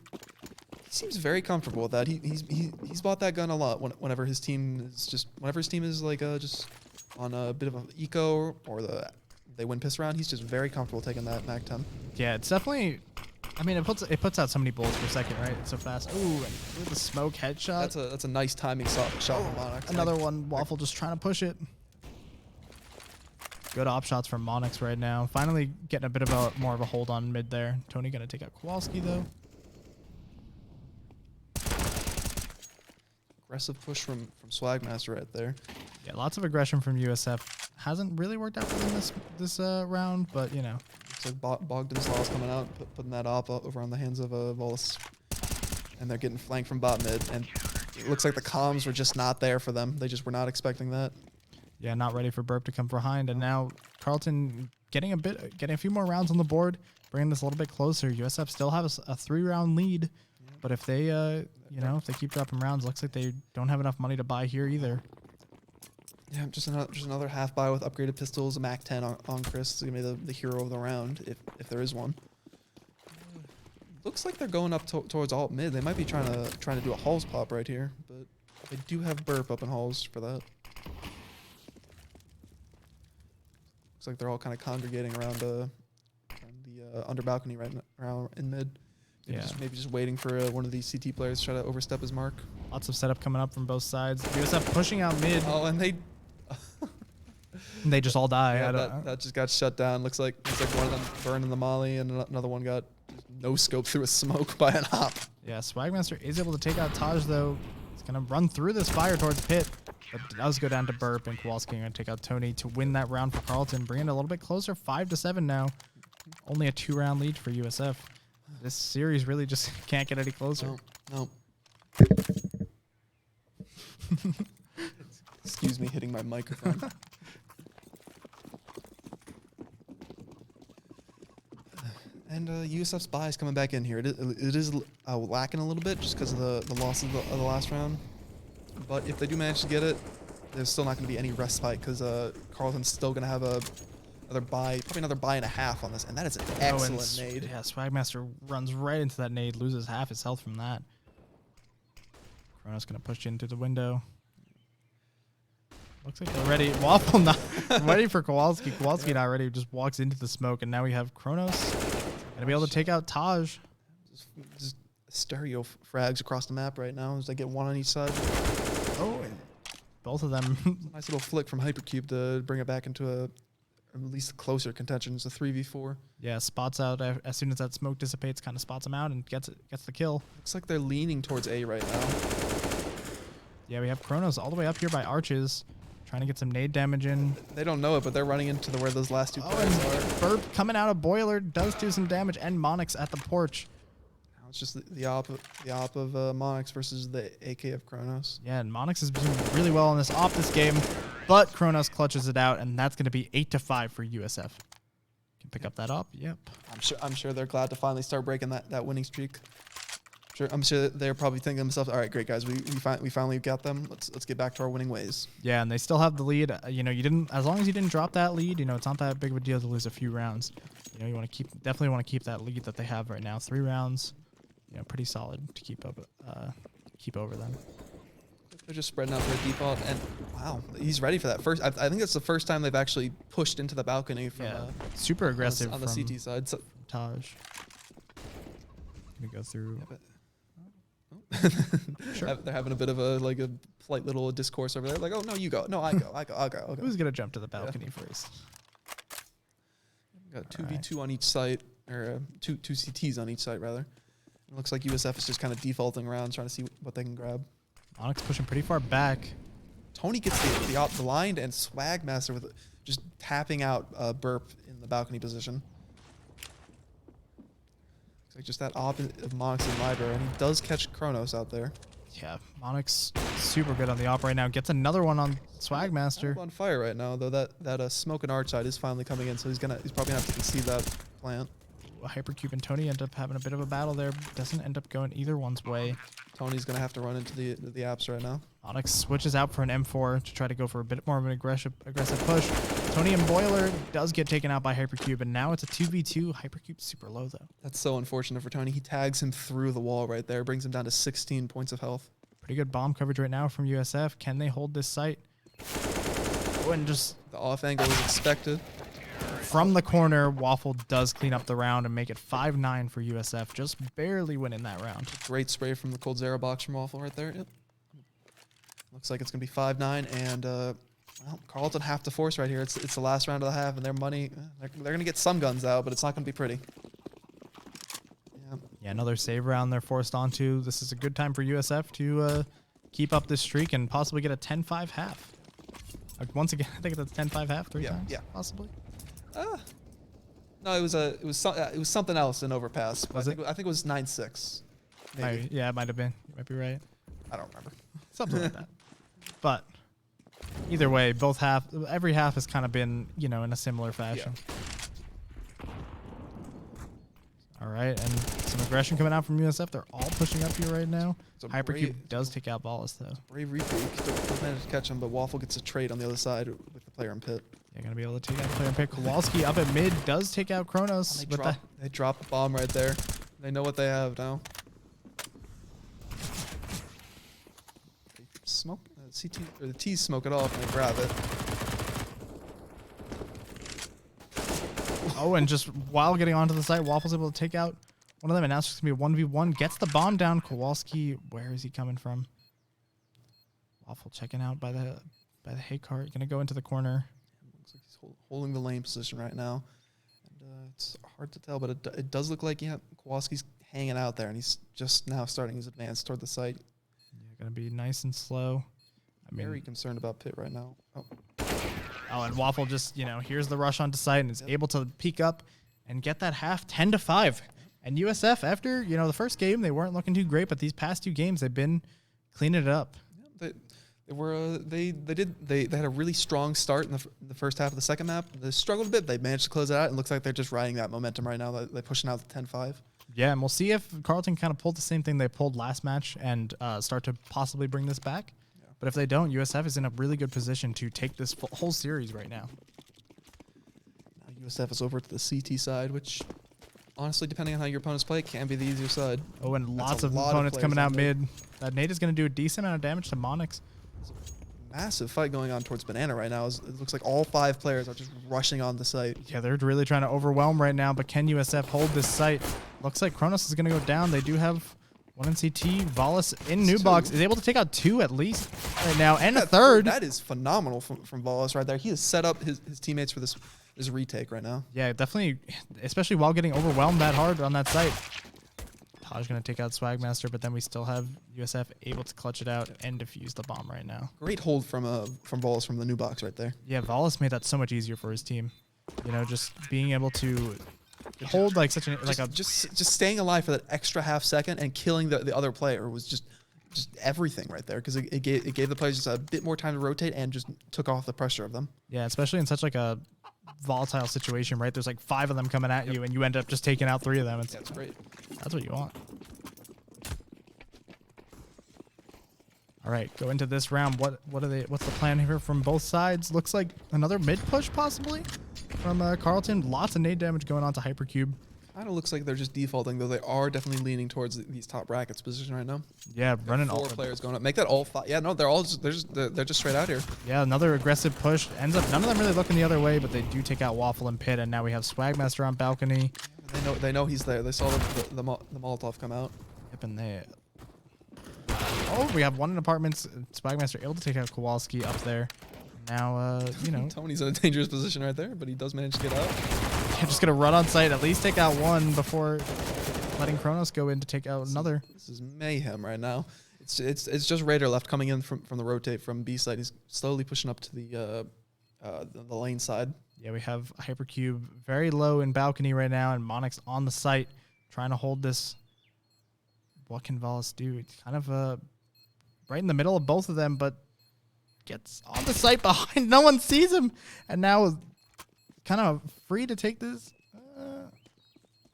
he seems very comfortable with that. He's bought that gun a lot whenever his team is just on a bit of an eco or they win piss round. He's just very comfortable taking that MAC-10. Yeah, it's definitely. I mean, it puts out so many bullets per second, right? It's so fast. Ooh, and with the smoke headshot. That's a nice timing shot from Monix. Another one. Waffle just trying to push it. Good op shots from Monix right now. Finally getting a bit of more of a hold on mid there. Tony gonna take out Kowalski though. Aggressive push from Swagmaster right there. Yeah, lots of aggression from USF. hasn't really worked out for them this round, but you know. Looks like Bogdan's Law's coming out, putting that op over on the hands of Volus. And they're getting flanked from bot mid. And it looks like the comms were just not there for them. They just were not expecting that. Yeah, not ready for Burp to come behind. And now Carleton getting a few more rounds on the board, bringing this a little bit closer. USF still have a 3-round lead. But if they, if they keep dropping rounds, looks like they don't have enough money to buy here either. Yeah, just another half buy with upgraded pistols, a Mac 10 on Chris. It's gonna be the hero of the round if there is one. Looks like they're going up towards alt mid. They might be trying to do a Halls pop right here, but they do have Burp up in Halls for that. Looks like they're all kind of congregating around the under balcony right around in mid. Maybe just waiting for one of these CT players to try to overstep his mark. Lots of setup coming up from both sides. USF pushing out mid. Oh, and they they just all die. Yeah, that just got shut down. Looks like one of them burned in the molly, and another one got no scope through a smoke by an op. Yeah, Swagmaster is able to take out Taj though. He's gonna run through this fire towards Pit, but does go down to Burp, and Kowalski gonna take out Tony to win that round for Carleton, bringing it a little bit closer, 5-7 now. Only a 2-round lead for USF. This series really just can't get any closer. No. Excuse me, hitting my microphone. And USF's buy is coming back in here. It is lacking a little bit just because of the loss of the last round. But if they do manage to get it, there's still not going to be any respite because Carleton's still going to have probably another buy and a half on this, and that is an excellent nade. Yeah, Swagmaster runs right into that nade, loses half his health from that. Chrono's gonna push into the window. Looks like they're ready. Waffle not ready for Kowalski. Kowalski not ready. Just walks into the smoke, and now we have Kronos gonna be able to take out Taj. Just stereo frags across the map right now as they get one on each side. Oh, and both of them. Nice little flick from Hypercube to bring it back into at least closer contention. It's a 3v4. Yeah, spots out as soon as that smoke dissipates, kind of spots him out and gets the kill. Looks like they're leaning towards A right now. Yeah, we have Kronos all the way up here by Arches, trying to get some nade damage in. They don't know it, but they're running into where those last two players are. Burp coming out of Boiler does do some damage, and Monix at the porch. Now it's just the op of Monix versus the AK of Kronos. Yeah, and Monix is doing really well on this off this game, but Kronos clutches it out, and that's going to be 8-5 for USF. Can pick up that up. Yep. I'm sure they're glad to finally start breaking that winning streak. I'm sure they're probably thinking to themselves, all right, great guys, we finally got them. Let's get back to our winning ways. Yeah, and they still have the lead. You didn't, as long as you didn't drop that lead, it's not that big of a deal to lose a few rounds. You definitely want to keep that lead that they have right now. 3 rounds, pretty solid to keep over them. They're just spreading out their default, and wow, he's ready for that first. I think it's the first time they've actually pushed into the balcony from super aggressive on the CT side. So Taj. Gonna go through. Yeah, Sure. They're having a bit of a polite little discourse over there. Like, oh no, you go. No, I'll go. Who's gonna jump to the balcony first? Got 2v2 on each site, or two CTs on each site rather. It looks like USF is just kind of defaulting around, trying to see what they can grab. Onyx pushing pretty far back. Tony gets the blind, and Swagmaster with just tapping out Burp in the balcony position. Looks like just that op of Monix and Library, and he does catch Kronos out there. Yeah, Monix super good on the op right now. Gets another one on Swagmaster. On fire right now, though. That smoke and arch side is finally coming in, so he's probably gonna have to concede that plant. Hypercube and Tony end up having a bit of a battle there. Doesn't end up going either one's way. Tony's gonna have to run into the apps right now. Onyx switches out for an M4 to try to go for a bit more of an aggressive push. Tony and Boiler does get taken out by Hypercube, and now it's a 2v2. Hypercube's super low though. That's so unfortunate for Tony. He tags him through the wall right there, brings him down to 16 points of health. Pretty good bomb coverage right now from USF. Can they hold this site? Oh, and just the off angle was expected. From the corner, Waffle does clean up the round and make it 5-9 for USF, just barely winning that round. Great spray from the cold Zero box from Waffle right there. Yep. Looks like it's going to be 5-9, and well, Carleton have to force right here. It's the last round of the half, and their money, they're going to get some guns out, but it's not going to be pretty. Yeah, another save round they're forced onto. This is a good time for USF to keep up this streak and possibly get a 10-5 half. Like once again, I think it's 10-5 half, three Yeah, times, yeah. possibly. No, it was something else in overpass. Was I think it was 9-6. Maybe. Yeah, it might have been. You might be right. I don't remember. Something like that. But either way, every half has kind of been, in a similar fashion. All right, and some aggression coming out from USF. They're all pushing up here right now. Hypercube does take out Wallace, though. Brave retake. Don't manage to catch him, but Waffle gets a trade on the other side with the player in pit. You're going to be able to take out the player in pit. Kowalski up at mid does take out Kronos. They drop the bomb right there. They know what they have now. They smoke CT or the T's smoke it off and they grab it. Oh, and just while getting onto the site, Waffle's able to take out one of them, and now it's just going to be a 1v1. Gets the bomb down. Kowalski, where is he coming from? Waffle checking out by the hay cart. Going to go into the corner. Looks like he's holding the lane position right now. And it's hard to tell, but it does look like Kowalski's hanging out there, and he's just now starting his advance toward the site. Yeah, going to be nice and slow. Very concerned about pit right now. Oh, and Waffle just, here's the rush onto site and is able to peek up and get that half 10-5. And USF, after, the first game, they weren't looking too great, but these past two games, they've been cleaning it up. Yeah, they had a really strong start in the first half of the second map. They struggled a bit. They managed to close it out. It looks like they're just riding that momentum right now. They're pushing out the 10-5. Yeah, and we'll see if Carleton kind of pulled the same thing they pulled last match and start to possibly bring this back. But if they don't, USF is in a really good position to take this whole series right now. Now USF is over to the CT side, which honestly, depending on how your opponents play, can be the easier side. Oh, and lots of opponents coming out mid. That nade is going to do a decent amount of damage to Monix. Massive fight going on towards Banana right now. It looks like all 5 players are just rushing on the site. Yeah, they're really trying to overwhelm right now, but can USF hold this site? Looks like Kronos is going to go down. They do have one in CT. Valas in new box is able to take out 2 at least right now, and a third. That is phenomenal from Valas right there. He has set up his teammates for this retake right now. Yeah, definitely, especially while getting overwhelmed that hard on that site. Taj going to take out Swagmaster, but then we still have USF able to clutch it out and defuse the bomb right now. Great hold from Valas from the new box right there. Yeah, Valas made that so much easier for his team. Just being able to hold like such just staying alive for that extra half second and killing the other player was just everything right there, because it gave the players just a bit more time to rotate and just took off the pressure of them. Yeah, especially in such like a volatile situation, right? There's like 5 of them coming at you, and you end up just taking out 3 of them. That's great. That's what you want. All right, go into this round. What's the plan here from both sides? Looks like another mid push possibly from Carleton. Lots of nade damage going on to Hypercube. Kind of looks like they're just defaulting, though they are definitely leaning towards these top brackets position right now. Yeah, running 4 players going up. Make that all 5. Yeah, no, they're just straight out here. Yeah, another aggressive push. Ends up none of them really looking the other way, but they do take out Waffle and Pit, and now we have Swagmaster on balcony. They know he's there. They saw the Molotov come out. Yep, and they. Oh, we have one in apartments. Swagmaster able to take out Kowalski up there. Now, Tony's in a dangerous position right there, but he does manage to get out. Yeah, just gonna run on site, at least take out one before letting Kronos go in to take out another. This is mayhem right now. It's just Raider left coming in from the rotate from B side. He's slowly pushing up to the lane side. Yeah, we have Hypercube very low in balcony right now, and Monix on the site trying to hold this. What can Valas do? It's kind of right in the middle of both of them, but gets on the site behind. No one sees him, and now kind of free to take this.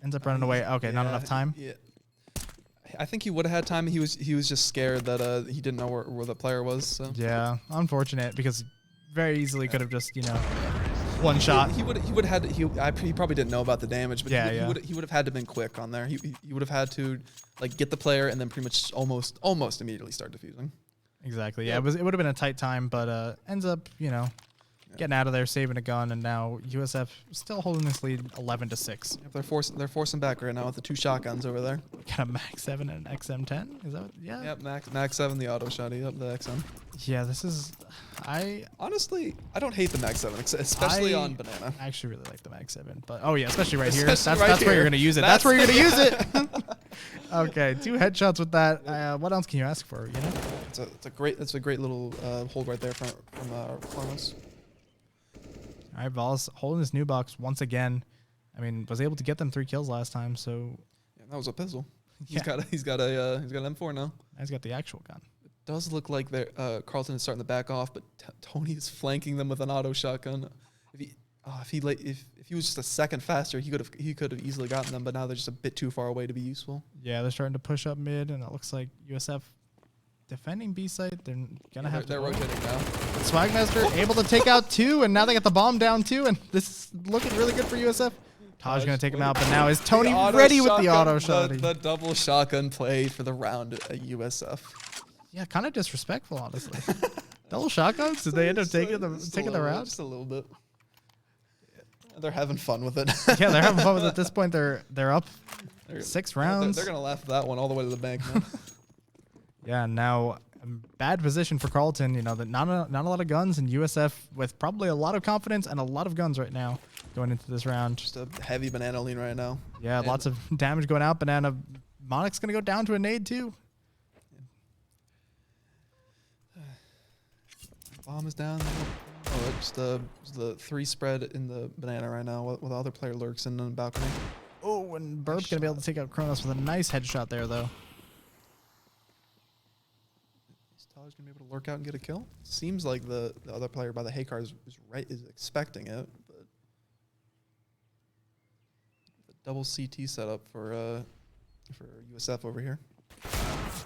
Ends up running away. Okay, not enough time. Yeah, I think he would have had time. He was just scared that he didn't know where the player was. So. Yeah, unfortunate, because very easily could have just one shot. He would have had. He probably didn't know about the damage, but he would have had to been quick on there. He would have had to get the player and then pretty much almost immediately start defusing. Exactly. Yeah, it would have been a tight time, but ends up getting out of there, saving a gun, and now USF still holding this lead 11-6. Yep, they're forcing back right now with the 2 shotguns over there. Got a Max 7 and an XM10. Is that yeah? Yep, Max 7, the auto shotty, the XM. Yeah, this is. Honestly, I don't hate the Max 7, especially on Banana. I actually really like the Max 7, but oh yeah, especially right here. Especially That's right where here. you're gonna use it. That's where you're gonna use it. Okay, 2 headshots with that. What else can you ask for? it's a great little hold right there from Cronus. All right, Volis holding his new box once again. I mean, was able to get them 3 kills last time, so yeah, that was a pistol. Yeah. He's got an M4 now. He's got the actual gun. It does look like Carleton is starting to back off, but Tony is flanking them with an auto shotgun. If he was just a second faster, he could have easily gotten them, but now they're just a bit too far away to be useful. Yeah, they're starting to push up mid, and it looks like USF defending B site. They're gonna have to. They're rotating now. Swagmaster able to take out 2, and now they got the bomb down too, and this is looking really good for USF. Taj gonna take him out, but now is Tony ready with the auto shot? The double shotgun play for the round at USF. Yeah, kind of disrespectful, honestly. Double shotguns? Did they end up taking the round? Just a little bit. They're having fun with it. Yeah, they're having fun with it. At this point, they're up 6 rounds. They're gonna laugh at that one all the way to the bank, man. Yeah, now bad position for Carleton. You know, that not a lot of guns, and USF with probably a lot of confidence and a lot of guns right now going into this round. Just a heavy banana lean right now. Yeah, and lots of damage going out. Banana Monarch's gonna go down to a nade too. Bomb is down. Oh, it's the 3 spread in the banana right now with the other player lurks in the balcony. Oh, and Burp's gonna be able to take out Kronos with a nice headshot there, though. Is Taj gonna be able to lurk out and get a kill? Seems like the other player by the Haykar is expecting it, but the double CT setup for USF over here.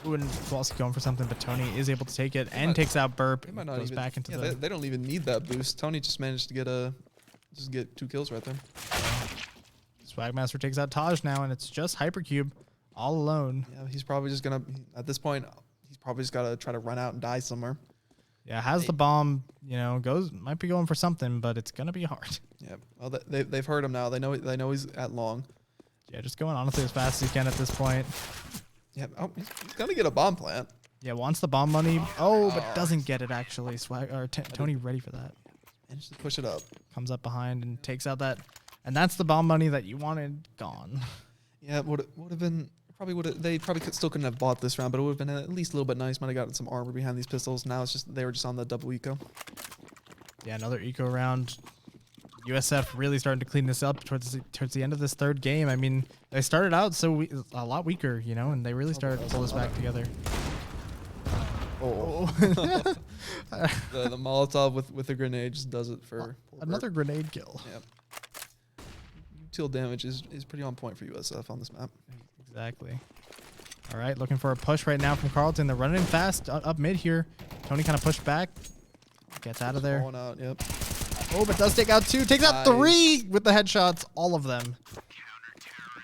Ooh, and Kowalski going for something, but Tony is able to take it and takes out Burp. Goes back into the. They don't even need that boost. Tony just managed to get 2 kills right there. Swagmaster takes out Taj now, and it's just Hypercube all alone. Yeah, he's probably just gonna at this point. He's probably just gotta try to run out and die somewhere. Yeah, has the bomb. You know, might be going for something, but it's gonna be hard. Yeah, well, they've heard him now. They know he's at long. Yeah, just going honestly as fast as he can at this point. Yeah, he's gonna get a bomb plant. Yeah, wants the bomb money. Oh, but doesn't get it actually. Tony ready for that. And just push it up. Comes up behind and takes out that, and that's the bomb money that you wanted gone. Yeah, would have been they still couldn't have bought this round, but it would have been at least a little bit nice. Might have gotten some armor behind these pistols. Now it's just they were just on the double eco. Yeah, another eco round. USF really starting to clean this up towards the end of this 3rd game. I mean, they started out a lot weaker, you know, and they really started to pull this back together. Oh, the Molotov with the grenade just does it for another grenade kill. Yeah, util damage is pretty on point for USF on this map. Exactly. All right, looking for a push right now from Carleton. They're running fast up mid here. Tony kind of pushed back, gets out of there. Falling out, yep. Oh, but does take out 2. Takes out 3 with the headshots, all of them.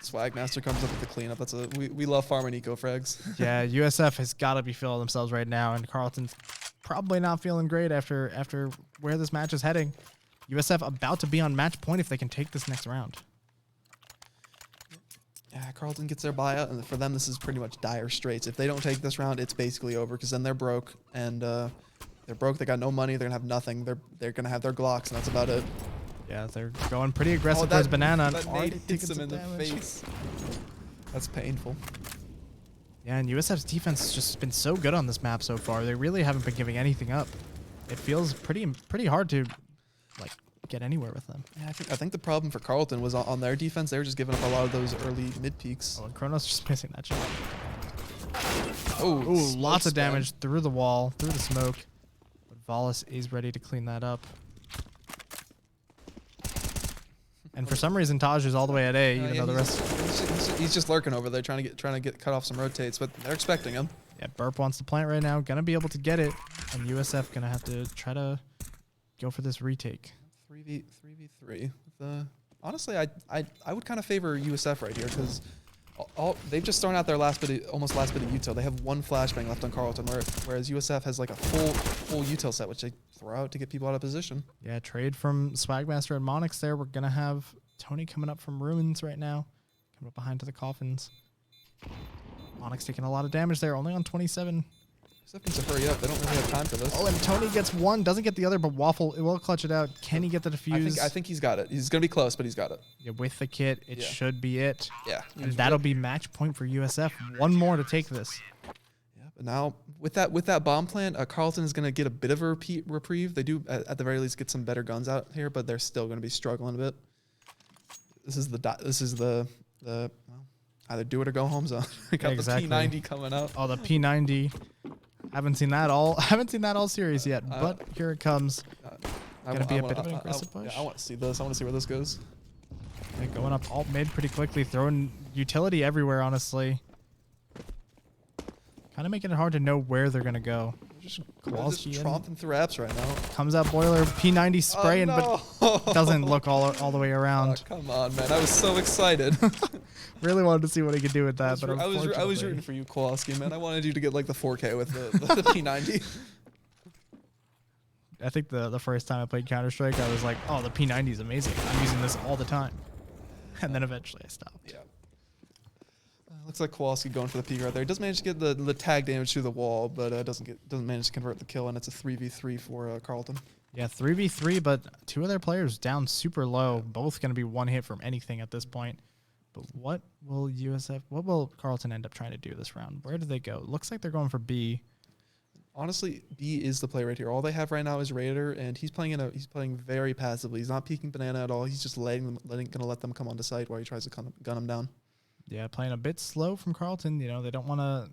Swagmaster comes up with the cleanup. We love farming eco frags. Yeah, USF has got to be feeling themselves right now, and Carleton's probably not feeling great after where this match is heading. USF about to be on match point if they can take this next round. Yeah, Carleton gets their buyout, and for them this is pretty much dire straits. If they don't take this round, it's basically over because then they're broke, and they're broke. They got no money. They're gonna have nothing. They're gonna have their Glocks, and that's about it. Yeah, they're going pretty aggressive towards Banana. That nade hits him in the face. That's painful. Yeah, and USF's defense has just been so good on this map so far. They really haven't been giving anything up. It feels pretty hard to get anywhere with them. Yeah, I think the problem for Carleton was on their defense. They were just giving up a lot of those early mid peaks. Oh, and Kronos just missing that shot. Oh, ooh, lots of damage through the wall, through the smoke. But Volis is ready to clean that up. And for some reason, Taj is all the way at A, even though the rest. He's just lurking over there, trying to get cut off some rotates, but they're expecting him. Yeah, Burp wants to plant right now, gonna be able to get it, and USF gonna have to try to go for this retake. 3v3. Honestly, I would kind of favor USF right here because they've just thrown out their almost last bit of util. They have 1 flashbang left on Carleton, whereas USF has like a full util set, which they throw out to get people out of position. Yeah, trade from Swagmaster and Monix there. We're gonna have Tony coming up from ruins right now, coming up behind to the coffins. Monix taking a lot of damage there, only on 27. USF needs to hurry up. They don't really have time for this. Oh, and Tony gets 1, doesn't get the other, but Waffle will clutch it out. Can he get the defuse? I think he's got it. He's gonna be close, but he's got it. Yeah, with the kit, it should be it. Yeah, and that'll be match point for USF. 1 more to take this. Yeah, but now with that bomb plant, Carleton is going to get a bit of a reprieve. They do at the very least get some better guns out here, but they're still going to be struggling a bit. This is the well, either do it or go home zone. We got Exactly. the P90 coming up. Oh, the P90. Haven't seen that all series yet, but here it comes. Gonna be a bit of an aggressive push. Yeah, I want to see this. I want to see where this goes. Okay, going up alt mid pretty quickly, throwing utility everywhere, honestly. Kind of making it hard to know where they're gonna go. Just tromping through apps right now. Comes out boiler, P90 spraying, but doesn't look all the way around. Oh, come on, man! I was so excited. Really wanted to see what he could do with that, but I was rooting for you, Kowalski, man. I wanted you to get like the 4K with the P90. I think the first time I played Counter-Strike, I was like, oh, the P90 is amazing. I'm using this all the time. And then eventually I stopped. Yeah. Looks like Kowalski going for the peek right there. He does manage to get the tag damage through the wall, but doesn't manage to convert the kill, and it's a 3v3 for Carleton. Yeah, 3v3, but two of their players down super low. Both going to be one hit from anything at this point. But what will Carleton end up trying to do this round? Where do they go? Looks like they're going for B. Honestly, B is the play right here. All they have right now is Raider, and he's playing very passively. He's not peeking banana at all. He's just gonna let them come onto site while he tries to gun them down. Yeah, playing a bit slow from Carleton. You know, they don't want to.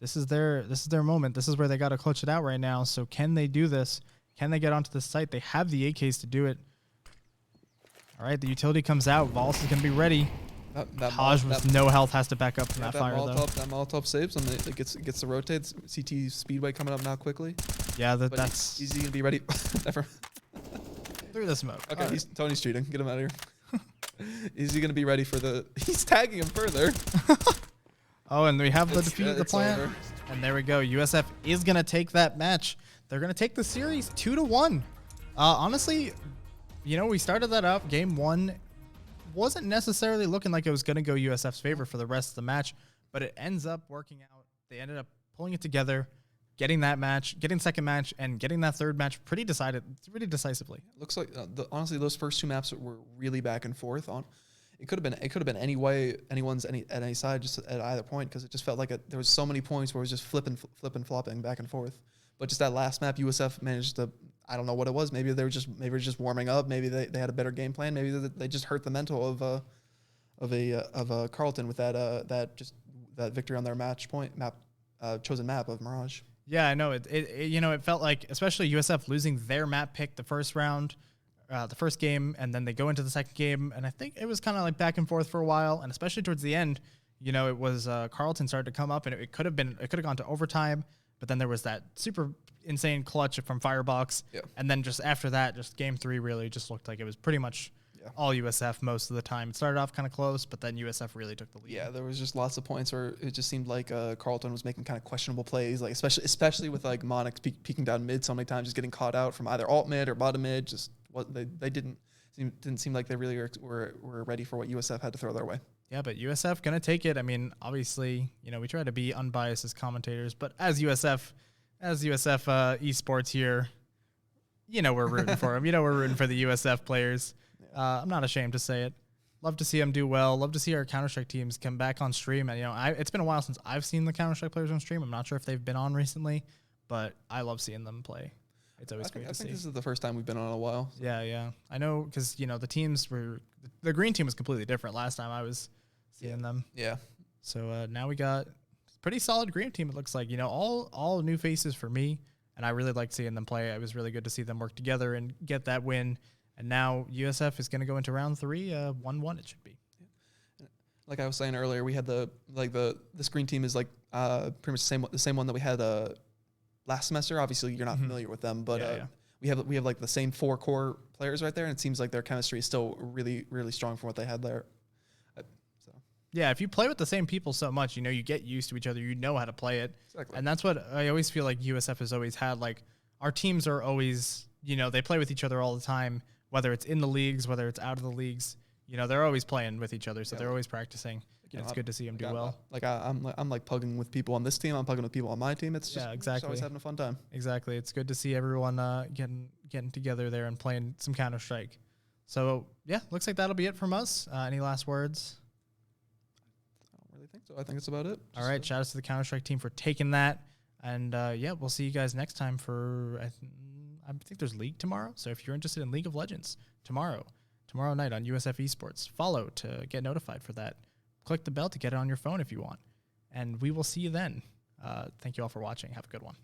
This is their moment. This is where they got to clutch it out right now. So can they do this? Can they get onto the site? They have the AKs to do it. All right, the utility comes out. Vols is gonna be ready. Taj with no health has to back up from that fire though. That Molotov saves and it gets the rotates. CT Speedway coming up now quickly. Yeah, that's. Is he gonna be ready? Never. Through the smoke. Okay, Tony's cheating. Get him out of here. Is he gonna be ready for the? He's tagging him further. Oh, and we have the defeat of the plant. Over. And there we go. USF is gonna take that match. They're gonna take the series 2-1. Honestly, you know, we started that up. Game 1 wasn't necessarily looking like it was gonna go USF's favor for the rest of the match, but it ends up working out. They ended up pulling it together, getting that match, getting second match, and getting that third match pretty decisively. Looks like honestly, those first two maps were really back and forth. It could have been any way, at any side, just at either point, because it just felt like there was so many points where it was just flipping, flopping back and forth. But just that last map, USF managed to. I don't know what it was. Maybe they were just warming up. Maybe they had a better game plan. Maybe they just hurt the mental of Carleton with that victory on their chosen map of Mirage. Yeah, I know. It felt like, especially USF losing their map pick the first round, the first game, and then they go into the second game, and I think it was kind of like back and forth for a while, and especially towards the end, you know, it was Carleton started to come up, and it could have gone to overtime, but then there was that super insane clutch from Firebox, and then just after that, just game 3 really just looked like it was pretty much all USF most of the time. It started off kind of close, but then USF really took the lead. Yeah, there was just lots of points where it just seemed like Carleton was making kind of questionable plays, like especially with like Monix peeking down mid so many times, just getting caught out from either alt mid or bottom mid. Just what they didn't seem like they really were ready for what USF had to throw their way. Yeah, but USF gonna take it. I mean, obviously, you know, we try to be unbiased as commentators, but as USF esports here, you know, we're rooting for them. You know, we're rooting for the USF players. I'm not ashamed to say it. Love to see them do well. Love to see our Counter-Strike teams come back on stream. And, you know, it's been a while since I've seen the Counter-Strike players on stream. I'm not sure if they've been on recently, but I love seeing them play. It's always great to see. I think this is the first time we've been on in a while. So. Yeah. I know because, you know, the green team was completely different last time I was seeing them. Yeah. So now we got a pretty solid green team, it looks like. You know, all new faces for me, and I really liked seeing them play. It was really good to see them work together and get that win. And now USF is going to go into round 3, 1-1 it should be. Yeah. Like I was saying earlier, we had this green team is like pretty much the same one that we had last semester. Obviously, you're not familiar with them, but we have like the same 4 core players right there, and it seems like their chemistry is still really, really strong from what they had there. Yeah, if you play with the same people so much, you know, you get used to each other. You know how to play it. Exactly. And that's what I always feel like USF has always had. Like, our teams are always, you know, they play with each other all the time, whether it's in the leagues, whether it's out of the leagues. You know, they're always playing with each other, so they're always practicing. And it's good to see them do well. Like, I'm like pugging with people on this team. I'm pugging with people on my team. It's just, exactly. Always having a fun time. Exactly. It's good to see everyone getting together there and playing some Counter-Strike. So, yeah, looks like that'll be it from us. Any last words? I think so. I think it's about it. All right. Shout out to the Counter-Strike team for taking that. And yeah, we'll see you guys next time for, I think there's League tomorrow. So if you're interested in League of Legends, tomorrow night on USF Esports, follow to get notified for that. Click the bell to get it on your phone if you want. And we will see you then. Thank you all for watching. Have a good one.